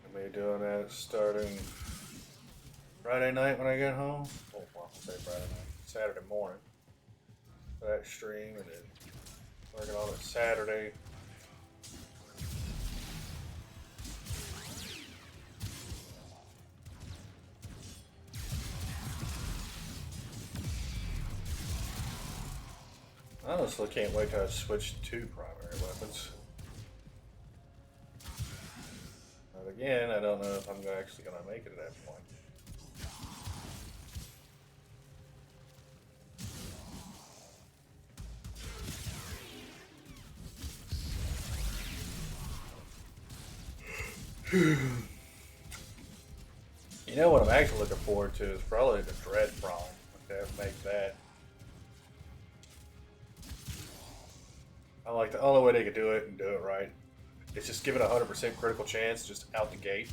I may be doing that starting Friday night when I get home. Oh, well, I'll say Friday night. Saturday morning. For that stream, and then working on it Saturday. I honestly can't wait till I switch to primary weapons. But again, I don't know if I'm actually going to make it at that point. You know what I'm actually looking forward to is probably the Dread Prong. Okay, make that. I like the only way they could do it and do it right. It's just give it a 100% critical chance just out the gate.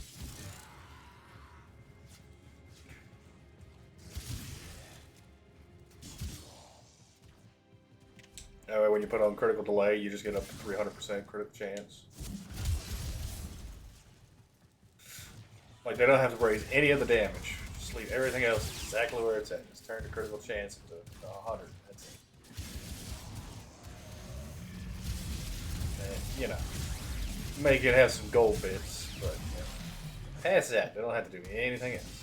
That way when you put on critical delay, you just get up to 300% critical chance. Like, they don't have to raise any of the damage. Just leave everything else exactly where it's at. Just turn the critical chance into 100. That's it. And, you know, make it have some gold bits, but you know, past that, they don't have to do anything else.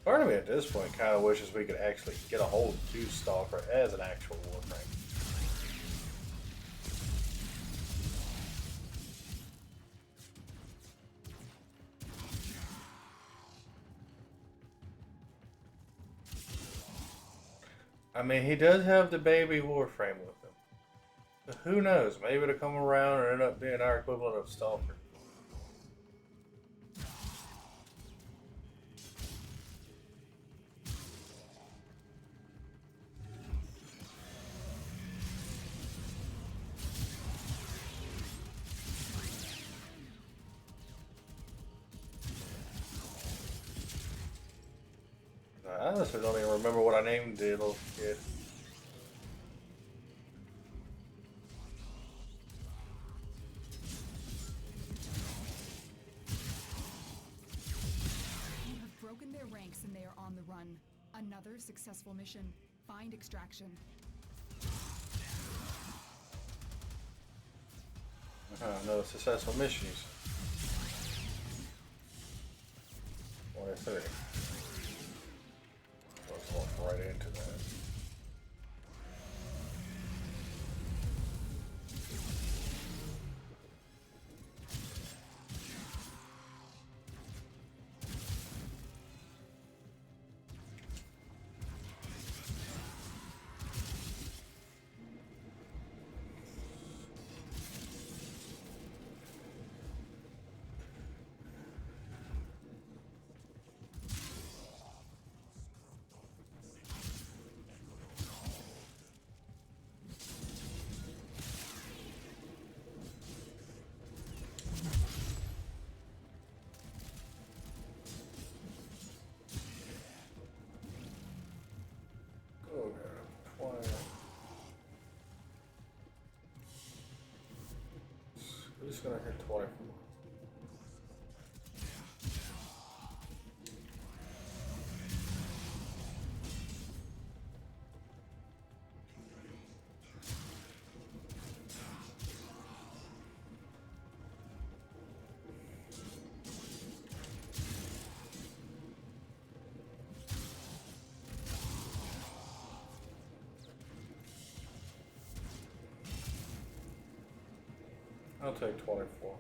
Part of me at this point kind of wishes we could actually get a hold of Two Stalker as an actual Warframe. I mean, he does have the baby Warframe with him. But who knows? Maybe it'll come around and end up being our equivalent of Stalker. I honestly don't even remember what I named the little kid. You have broken their ranks and they are on the run. Another successful mission. Find extraction. No successful missions. 23. Let's walk right into that. We're just gonna hit 24. I'll take 24.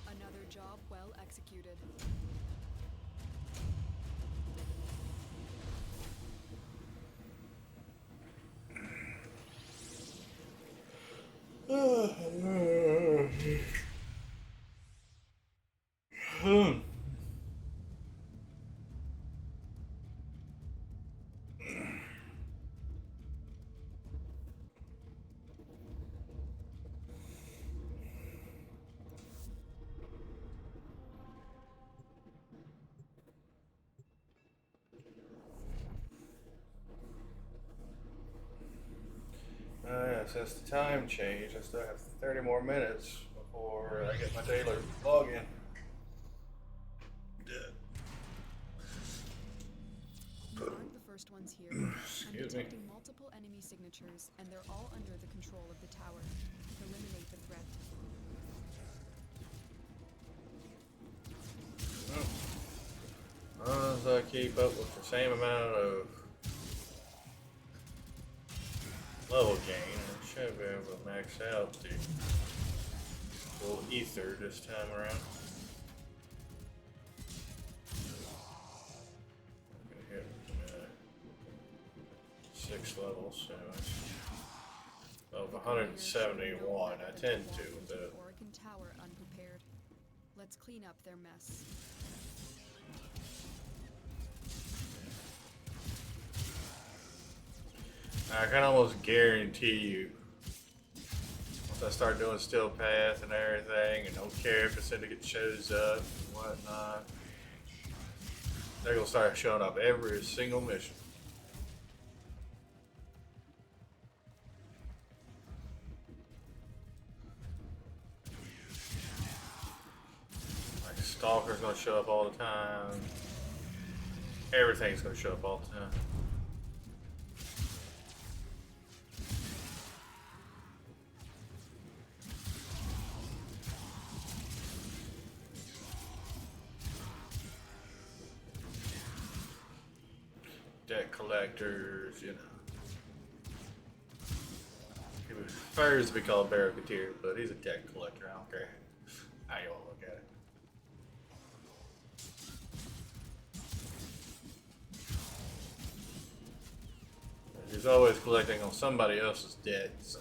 Another job well executed. Yeah, since the time changed, I still have 30 more minutes before I get my daily login. You aren't the first ones here. I'm Excuse me. detecting multiple enemy signatures, and they're all under the control of the tower. Eliminate the threat. As long as I keep up with the same amount of level gain, I should be able to max out the little ether this time around. I'm gonna hit 6 levels, so of 171. I tend to with the Oregon Tower unprepared. Let's clean up their mess. I can almost guarantee you, once I start doing Steel Path and everything, and don't care if the syndicate shows up and whatnot, they're gonna start showing up every single mission. Like Stalker's gonna show up all the time. Everything's gonna show up all the time. Debt collectors, you know. He prefers to be called Barracuteer, but he's a debt collector. I don't care how you all look at it. He's always collecting on somebody else's debt, so.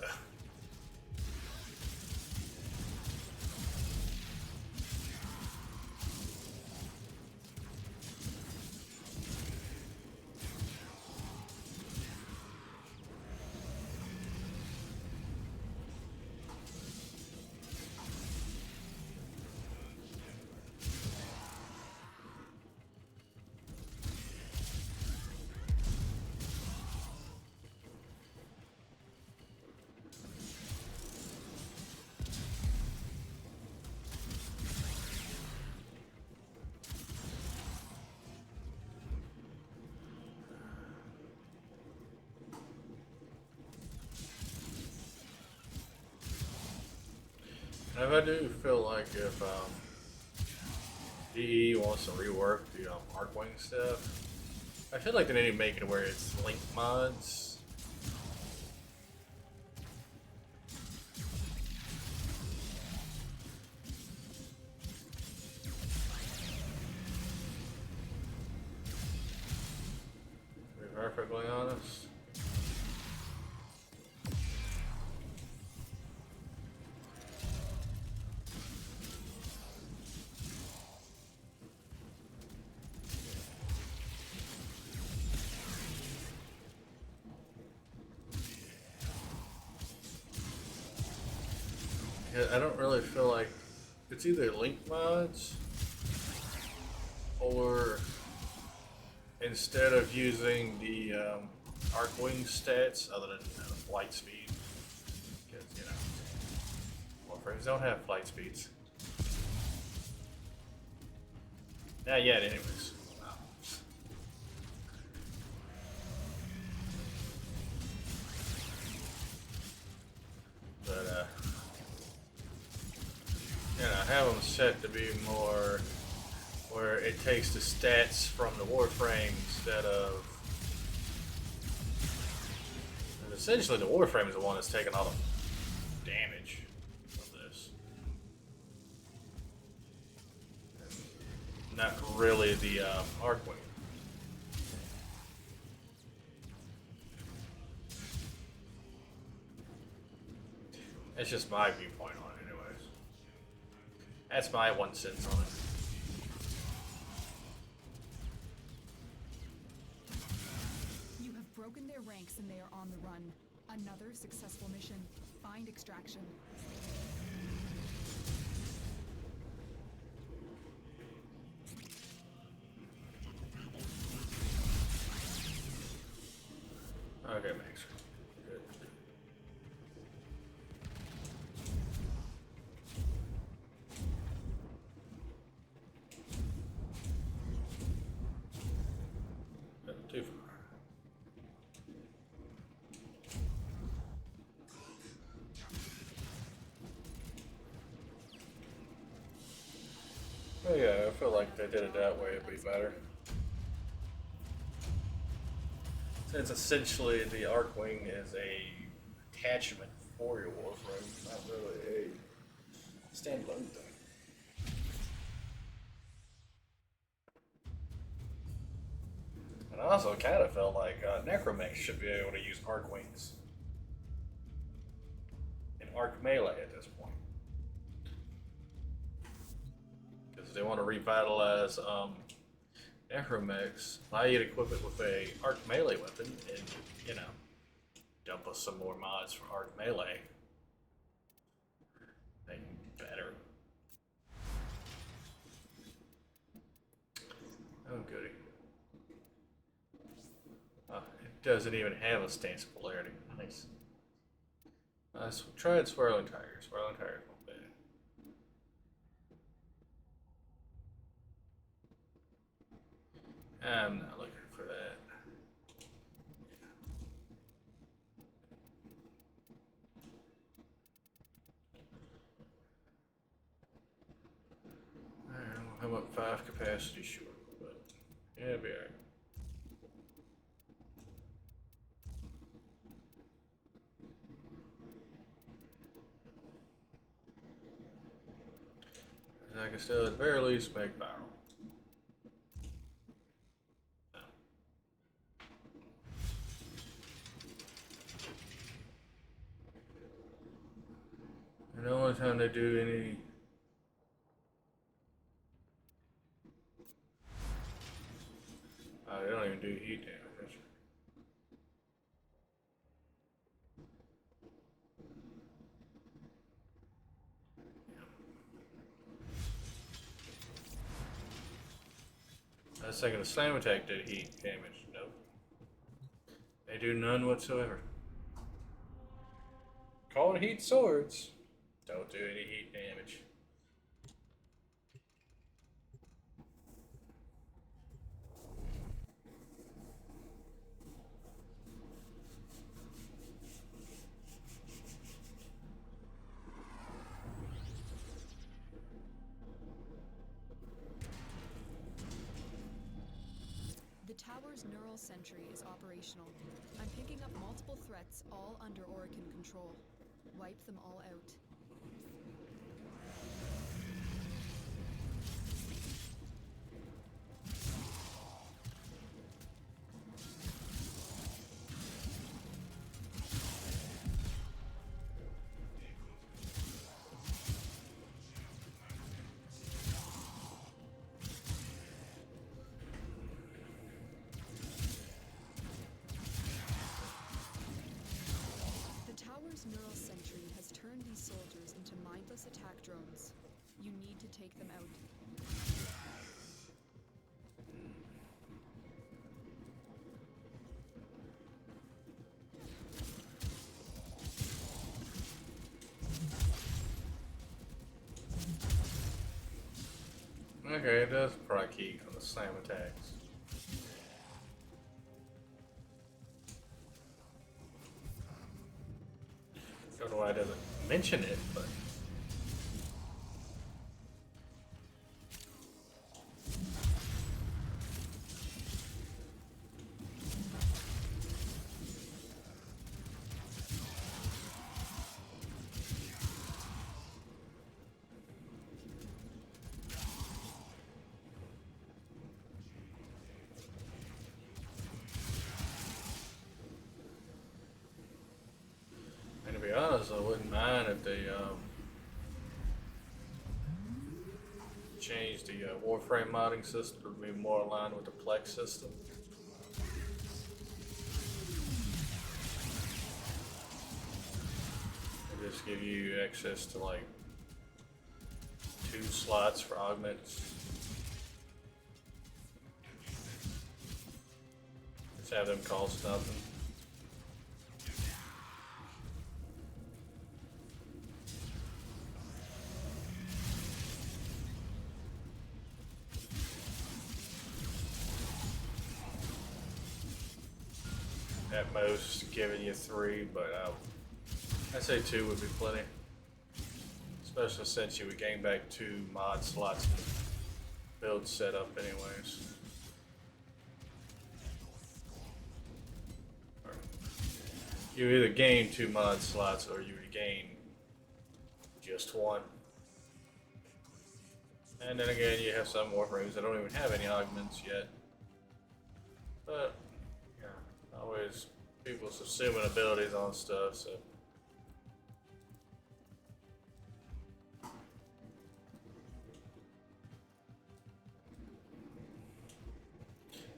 If I do feel like if DE wants to rework the Arcwing stuff, I feel like they need to make it where it's link mods. To be perfectly honest. Yeah, I don't really feel like it's either link mods or instead of using the Arcwing stats, other than flight speed, because Warframes don't have flight speeds. Not yet, anyways. But have them set to be more where it takes the stats from the Warframe instead of. And essentially, the Warframe is the one that's taking all the damage of this. Not really the Arcwing. That's just my viewpoint on it, anyways. That's my 1 cent on it. You have broken their ranks and they are on the run. Another successful mission. Find extraction. Okay, Max. Good. Not too far. Oh yeah, I feel like if they did it that way, it'd be better. Since essentially the Arcwing is a attachment for your Warframe, not really a standalone thing. And I also kind of felt like Necromech should be able to use Arcwings in Arc Melee at this point. Because they want to revitalize Necromechs, allow you to equip it with a Arc Melee weapon, and, you know, dump us some more mods for Arc Melee. Make them better. Oh, goody. It doesn't even have a stance polarity. Nice. So tried Swirling Tiger. Swirling Tiger's not bad. I'm not looking for that. Alright, I'm up 5 capacity short, but yeah, it'll be alright. I can still at the very least make viral. And the only time they do any they don't even do heat damage. I was thinking the slam attack did heat damage. Nope. They do none whatsoever. Call it heat swords. Don't do any heat damage. The tower's neural sentry is operational. I'm picking up multiple threats, all under Orokin control. Wipe them all out. Neural sentry has turned these soldiers into mindless attack drones. You need to take them out. Okay, it does proc heat on the slam attacks. Don't know why it doesn't mention it, but and to be honest, I wouldn't mind if they changed the Warframe modding system to be more aligned with the Plex system. And just give you access to like 2 slots for augments. Just have them cost nothing. At most, giving you 3, but I'd say 2 would be plenty. Especially since you would gain back 2 mod slots to build setup anyways. You either gain 2 mod slots or you gain just one. And then again, you have some Warframes that don't even have any augments yet. But, yeah, always people's assuming abilities on stuff, so.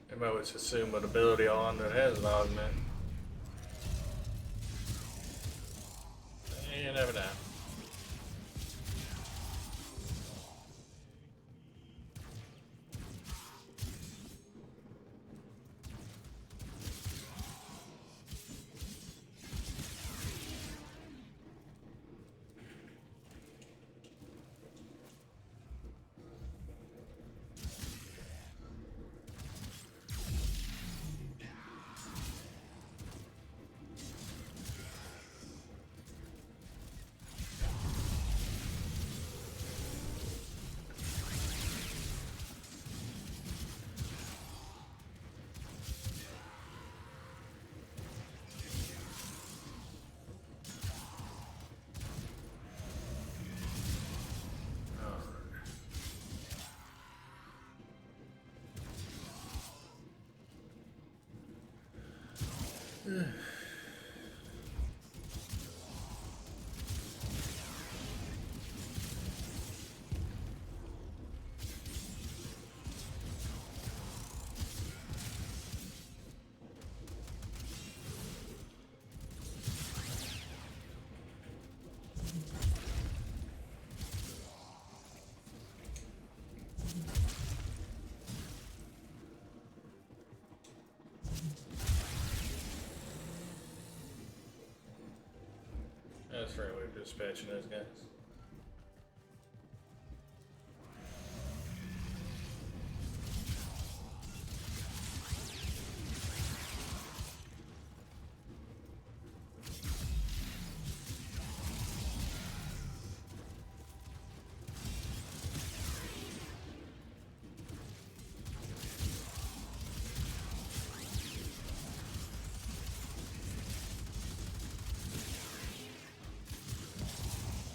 Everybody always assume an ability on that has an augment. You never know. That's right, we're dispatching those guys.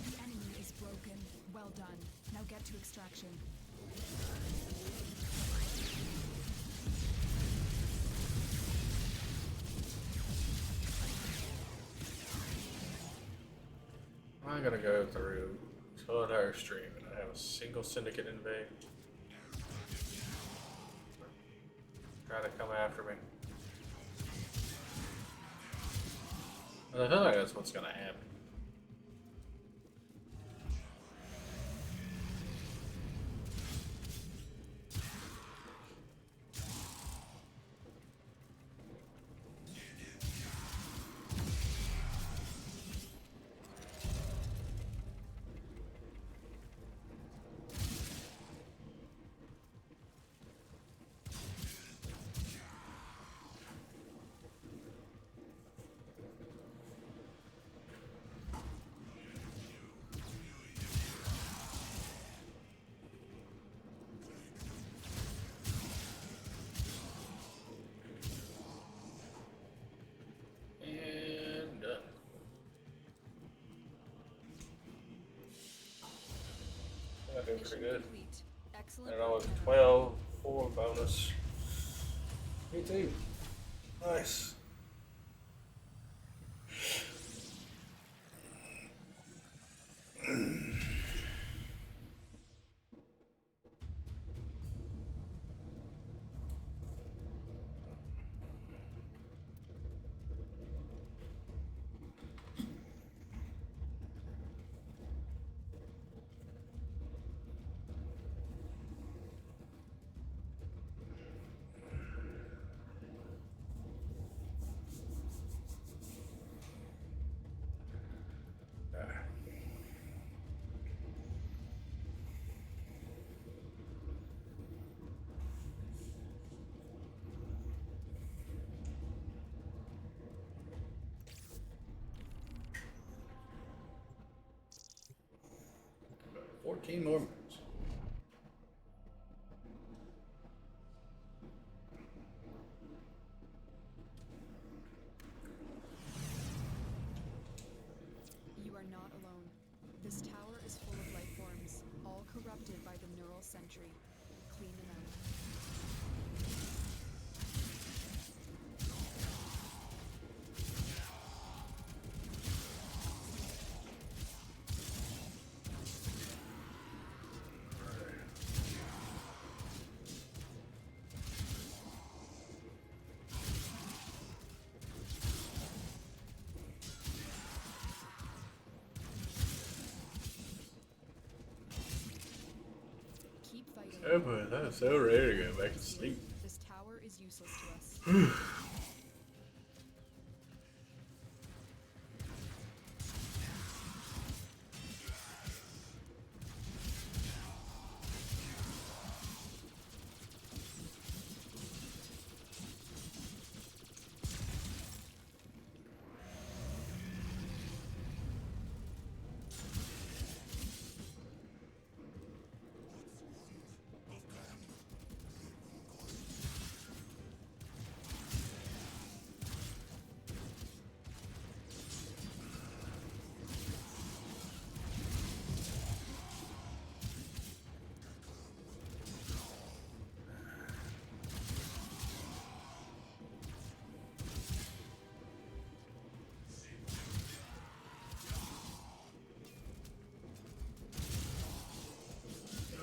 The enemy is broken. Well done. Now get to extraction. I'm gonna go through the entire stream and I have a single syndicate invade. Try to come after me. And I feel like that's what's gonna happen. And done. That did pretty good. Complete. Excellent. And I was work, Tenno. 12, 4 bonus. Me too. Nice. About 14 more minutes. corrupted by the neural sentry. Clean them out. Keep fighting. Oh boy, that was so ready to go back to sleep. This tower is useless to us.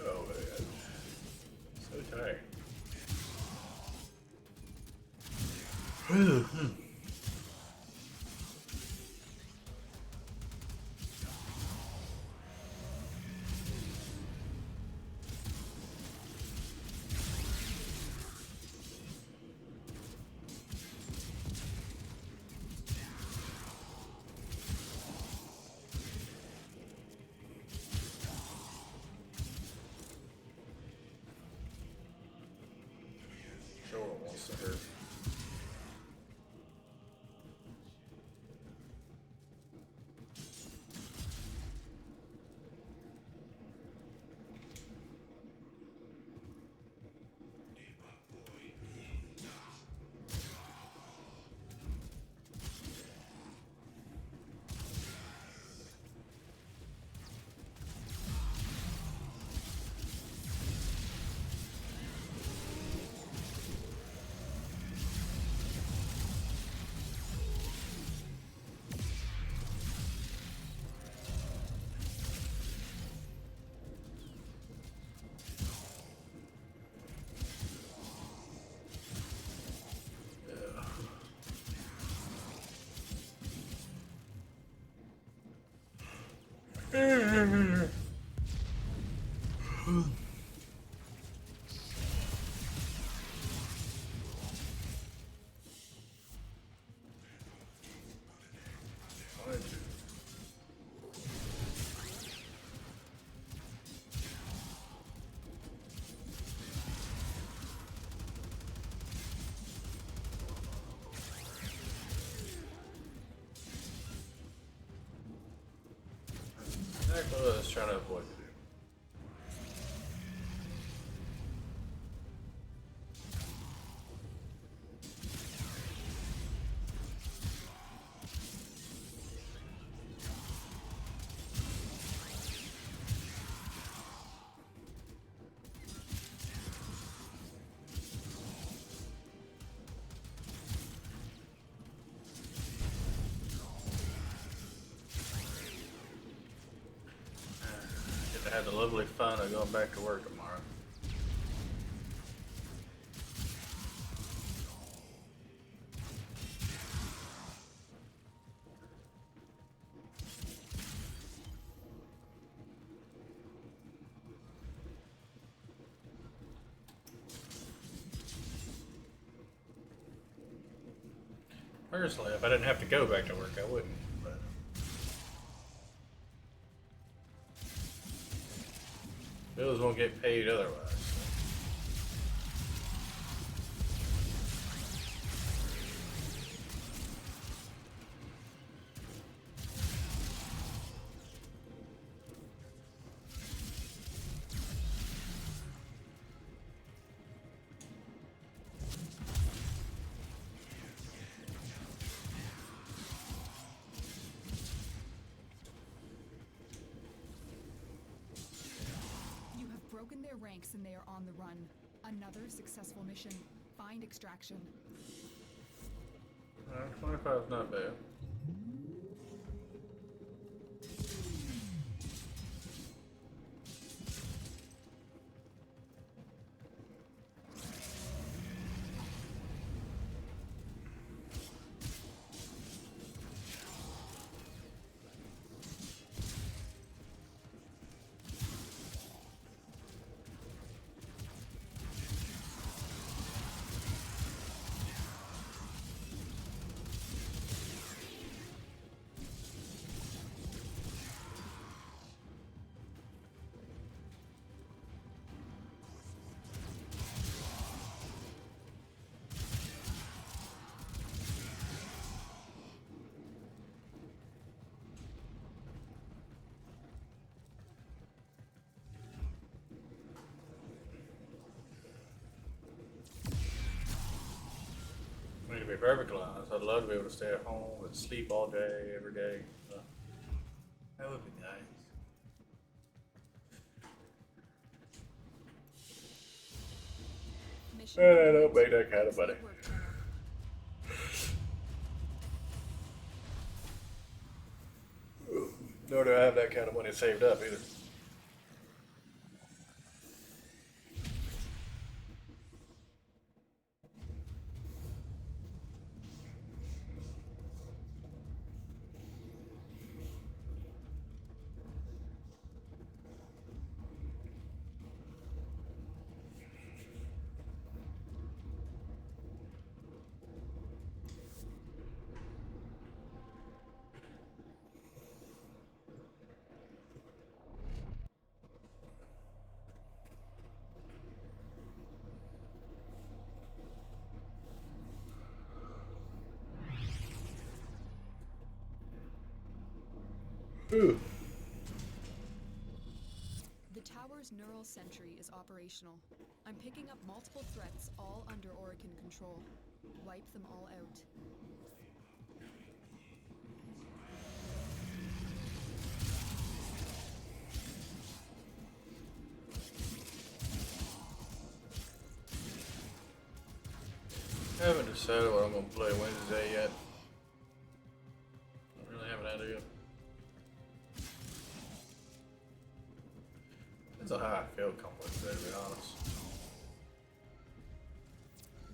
Oh my god. So tired. Sure wants to hurt. Exactly what I was trying to avoid. Get to have the lovely fun of going back to work tomorrow. Personally, if I didn't have to go back to work, I wouldn't. But bills won't get paid otherwise. their ranks and they are on the run. Another successful mission. Find extraction. 25 is not bad. I mean, to be perfectly honest, I'd love to be able to stay at home and sleep all day, every day. That would be nice. Mission I complete. don't make that kind of money. Excellent work, Tenno. Nor do I have that kind of money saved up either. Ooh. The tower's neural sentry is operational. I'm picking up multiple threats, all under Orokin control. Wipe them all out. I haven't decided what I'm going to play Wednesday yet. I don't really have an idea. Depends on how I feel come Wednesday, to be honest.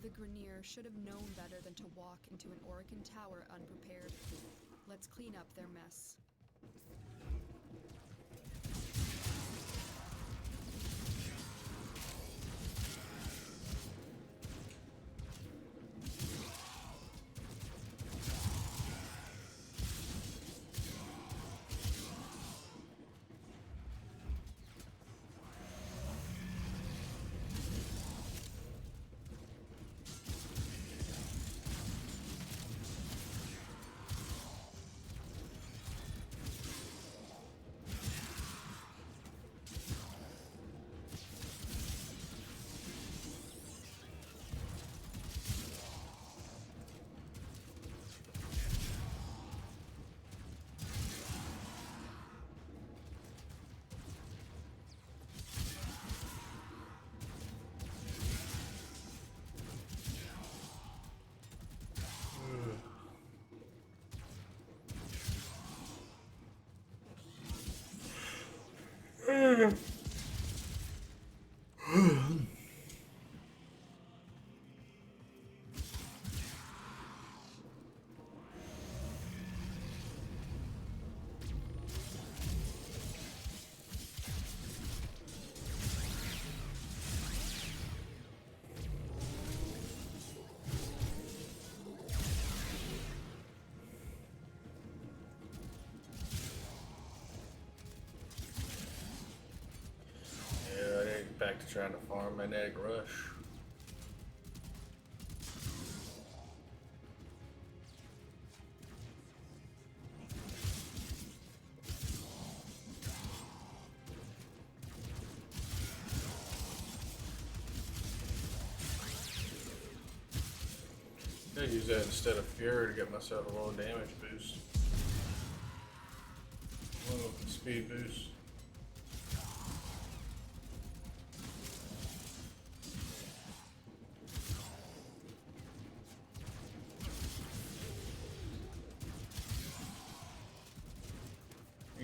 The Grenier should have known better than to walk into an Orokin tower unprepared. Let's clean up their mess. Back to trying to farm magnetic rush. I use that instead of Fury to get myself a little damage boost. A little speed boost.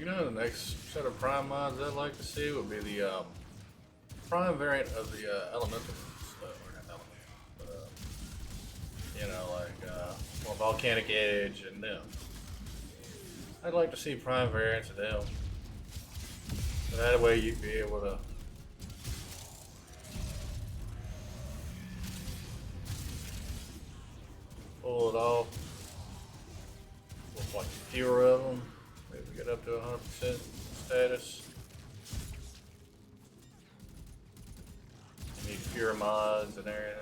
The next set of prime mods I'd like to see would be the prime variant of the elemental, or not elemental, but well, volcanic edge and them. I'd like to see prime variants of them. So that way you'd be able to pull it off with like fewer of them. Maybe get up to 100% status. You need fewer mods and everything.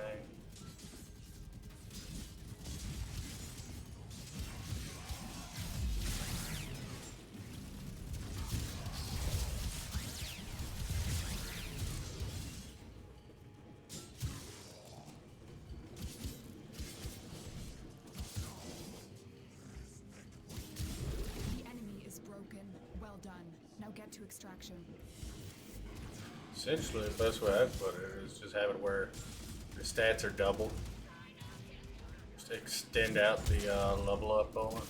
To extraction. Essentially, the best way I'd put it is just have it where the stats are doubled. Just extend out the level up on it.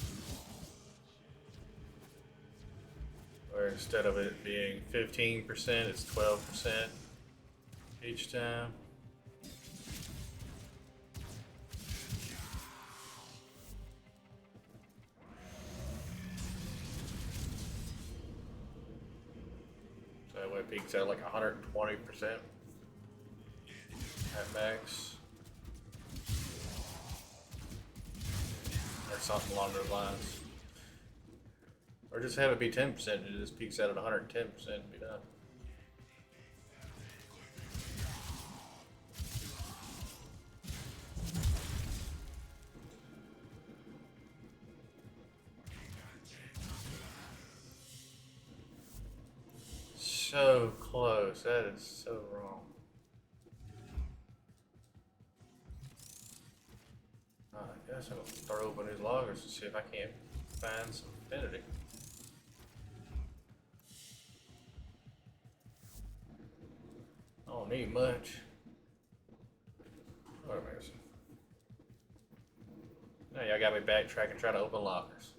Or instead of it being 15%, it's 12% each time. That way it peaks out like 120% at max. Or something along those lines. Or just have it be 10% and it just peaks out at 110% and be done. So close. That is so wrong. I guess I'm gonna throw open these loggers to see if I can't find some affinity. I don't need much. What am I missing? Now y'all got me backtracking trying to open lockers.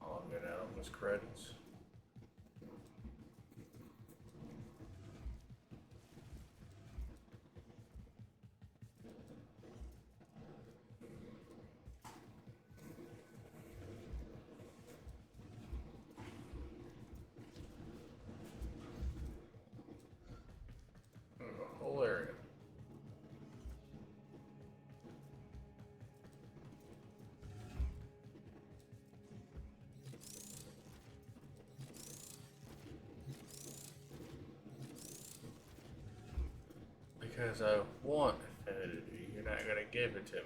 I'll get out on those credits. Whole area. Because I want affinity, you're not gonna give it to me.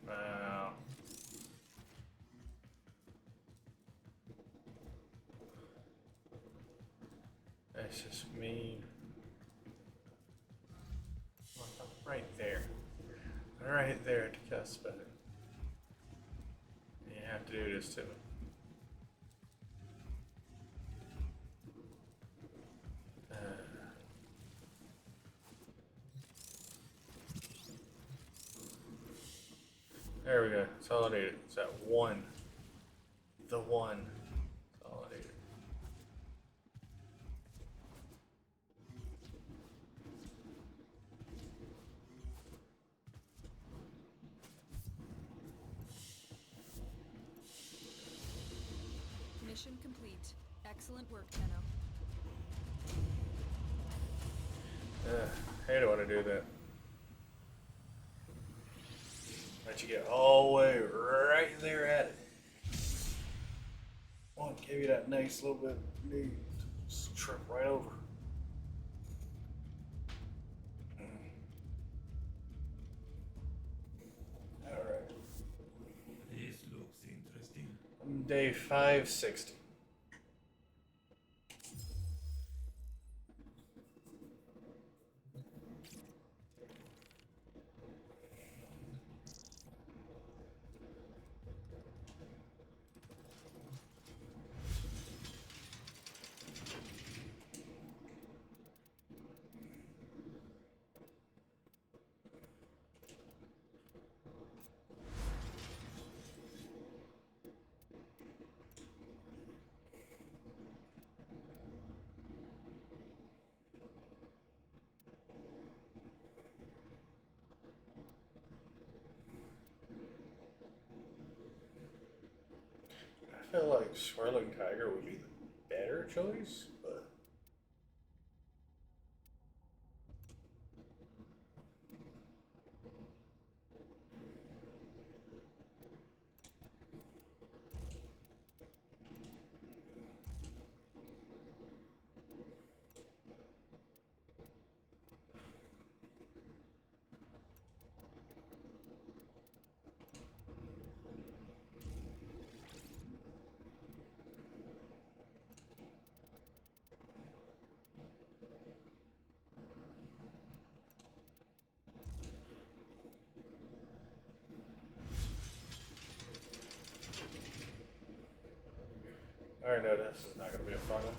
Wow. That's just mean. Right there. Right there at the cusp of it. You have to do this to me. There we go. That's all I needed. It's that one. The one. That's all I needed. Mission complete. Excellent work, Tenno. Hate it when I do that. let you get all the way right there at it. Want to give you that nice little bit need to trip right over. Alright. This looks interesting. Day 560. I feel like Swirling Tiger would be the better choice, but I already know this is not going to be a fun one.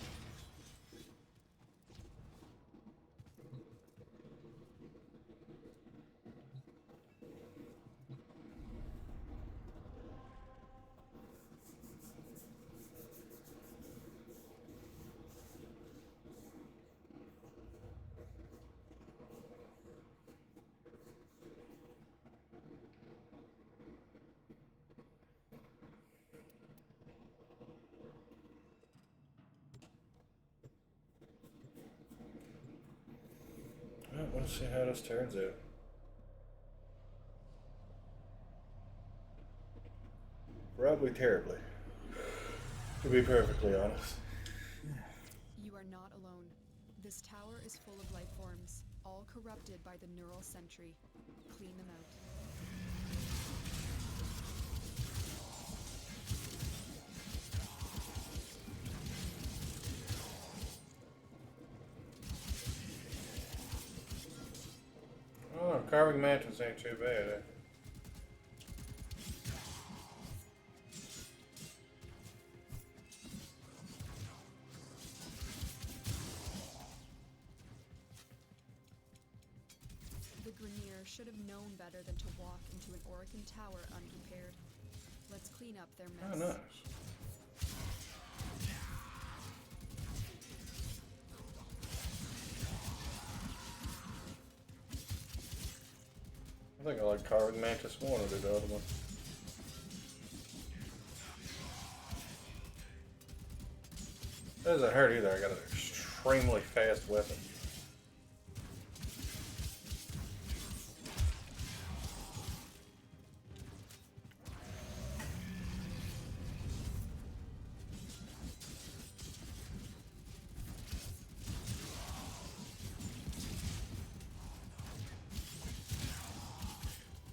Well, let's see how this turns out. Probably terribly, to be perfectly honest. You are not alone. This tower is full of life forms, all corrupted by the neural sentry. Clean them out. Oh, carving mantis ain't too bad. Eh? The Grenier should have known better than to walk into an Orican tower unprepared. Let's clean up their mess. Oh, nice. I think I like carving mantis more than the other one. That doesn't hurt either. I got an extremely fast weapon.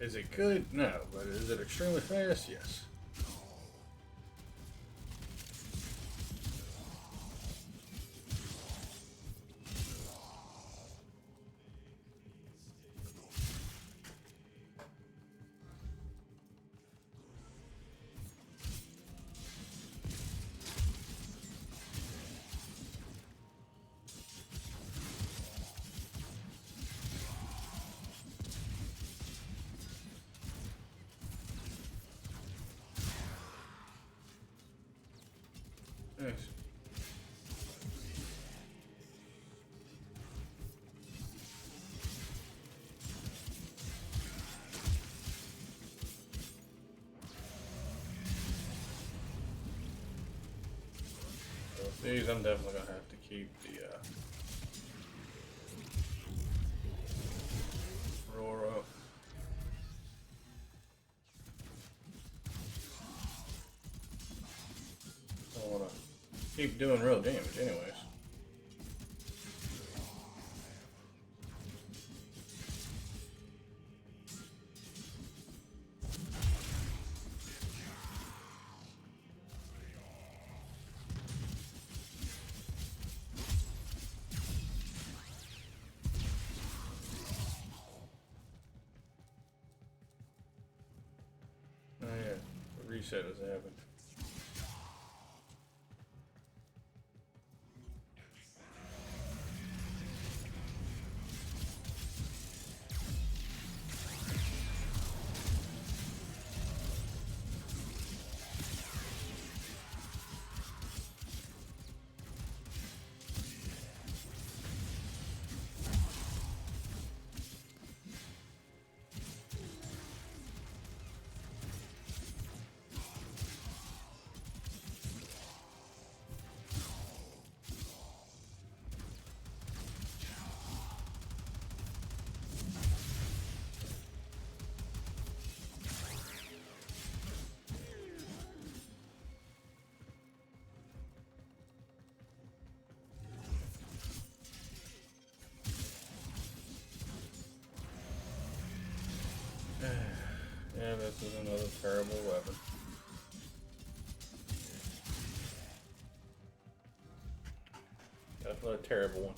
Is it good? No. But is it extremely fast? Yes. Nice. So these I'm definitely gonna have to keep the roar up. keep doing real damage, anyways. Oh yeah, the reset has happened. Yeah, this is another terrible weapon. Definitely a terrible one.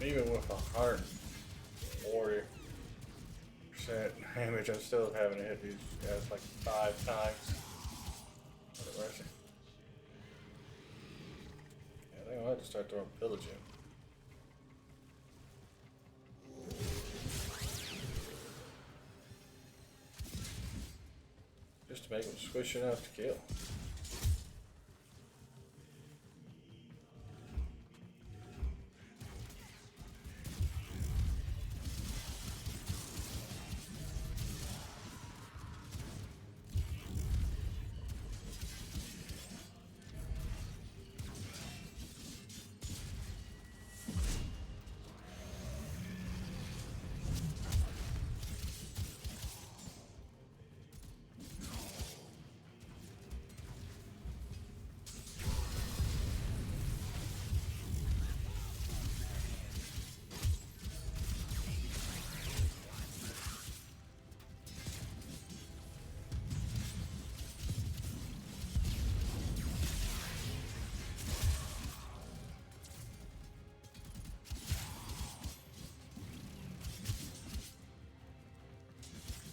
Even with 140% damage, I'm still having to hit these guys like 5 times. What was it? Yeah, I think I'll have to start throwing pillaging. Just to make them squish enough to kill.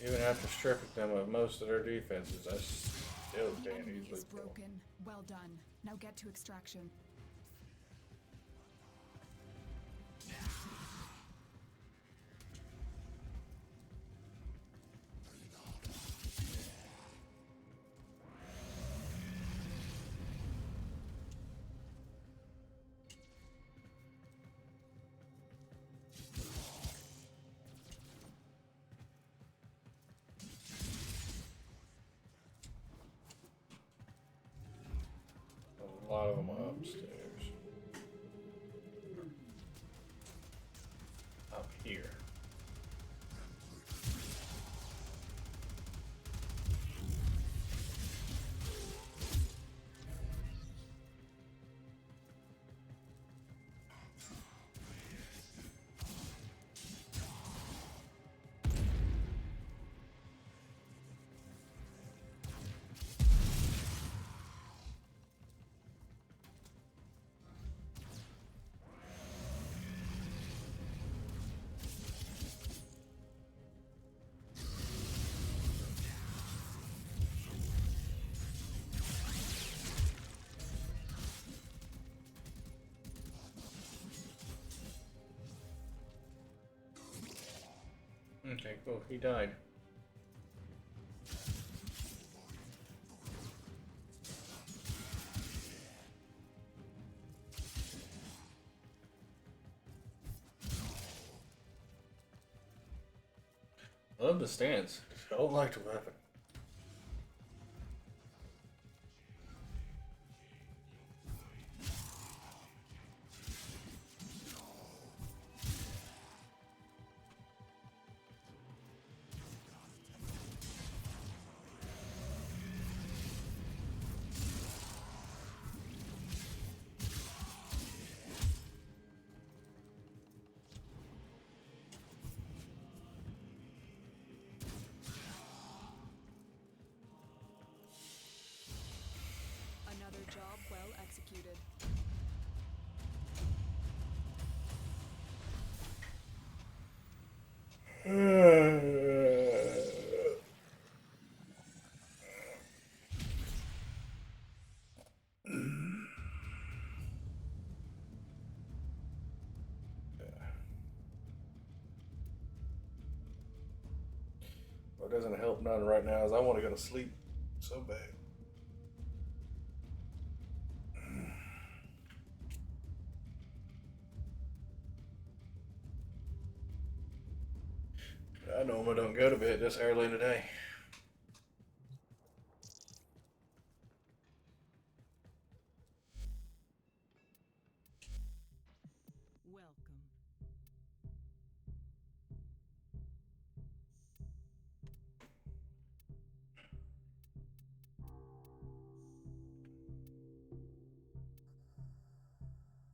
Even after stripping them of most of their defenses, I still The can't enemy easily is kill them. broken. Well done. Now get to extraction. A lot of them are upstairs. Up here. Okay, cool. He died. I love the stance. I don't like the weapon. Another job well executed. What doesn't help none right now is I want to go to sleep so bad. I normally don't go to bed this early in the day. Welcome.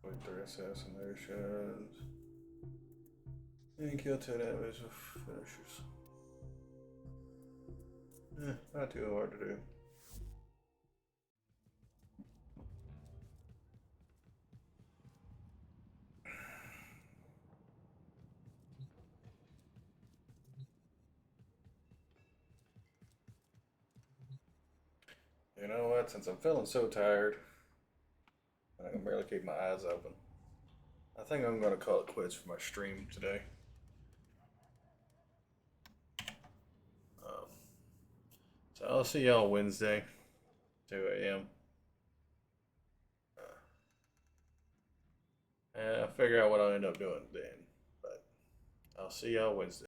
Wait, 3 assassinations. And kill 10 enemies with finishers. Not too hard to do. You know what? Since I'm feeling so tired, I can barely keep my eyes open. I think I'm gonna call it quits for my stream today. Um, so I'll see y'all Wednesday, 2 a.m. And I'll figure out what I'll end up doing then. But I'll see y'all Wednesday.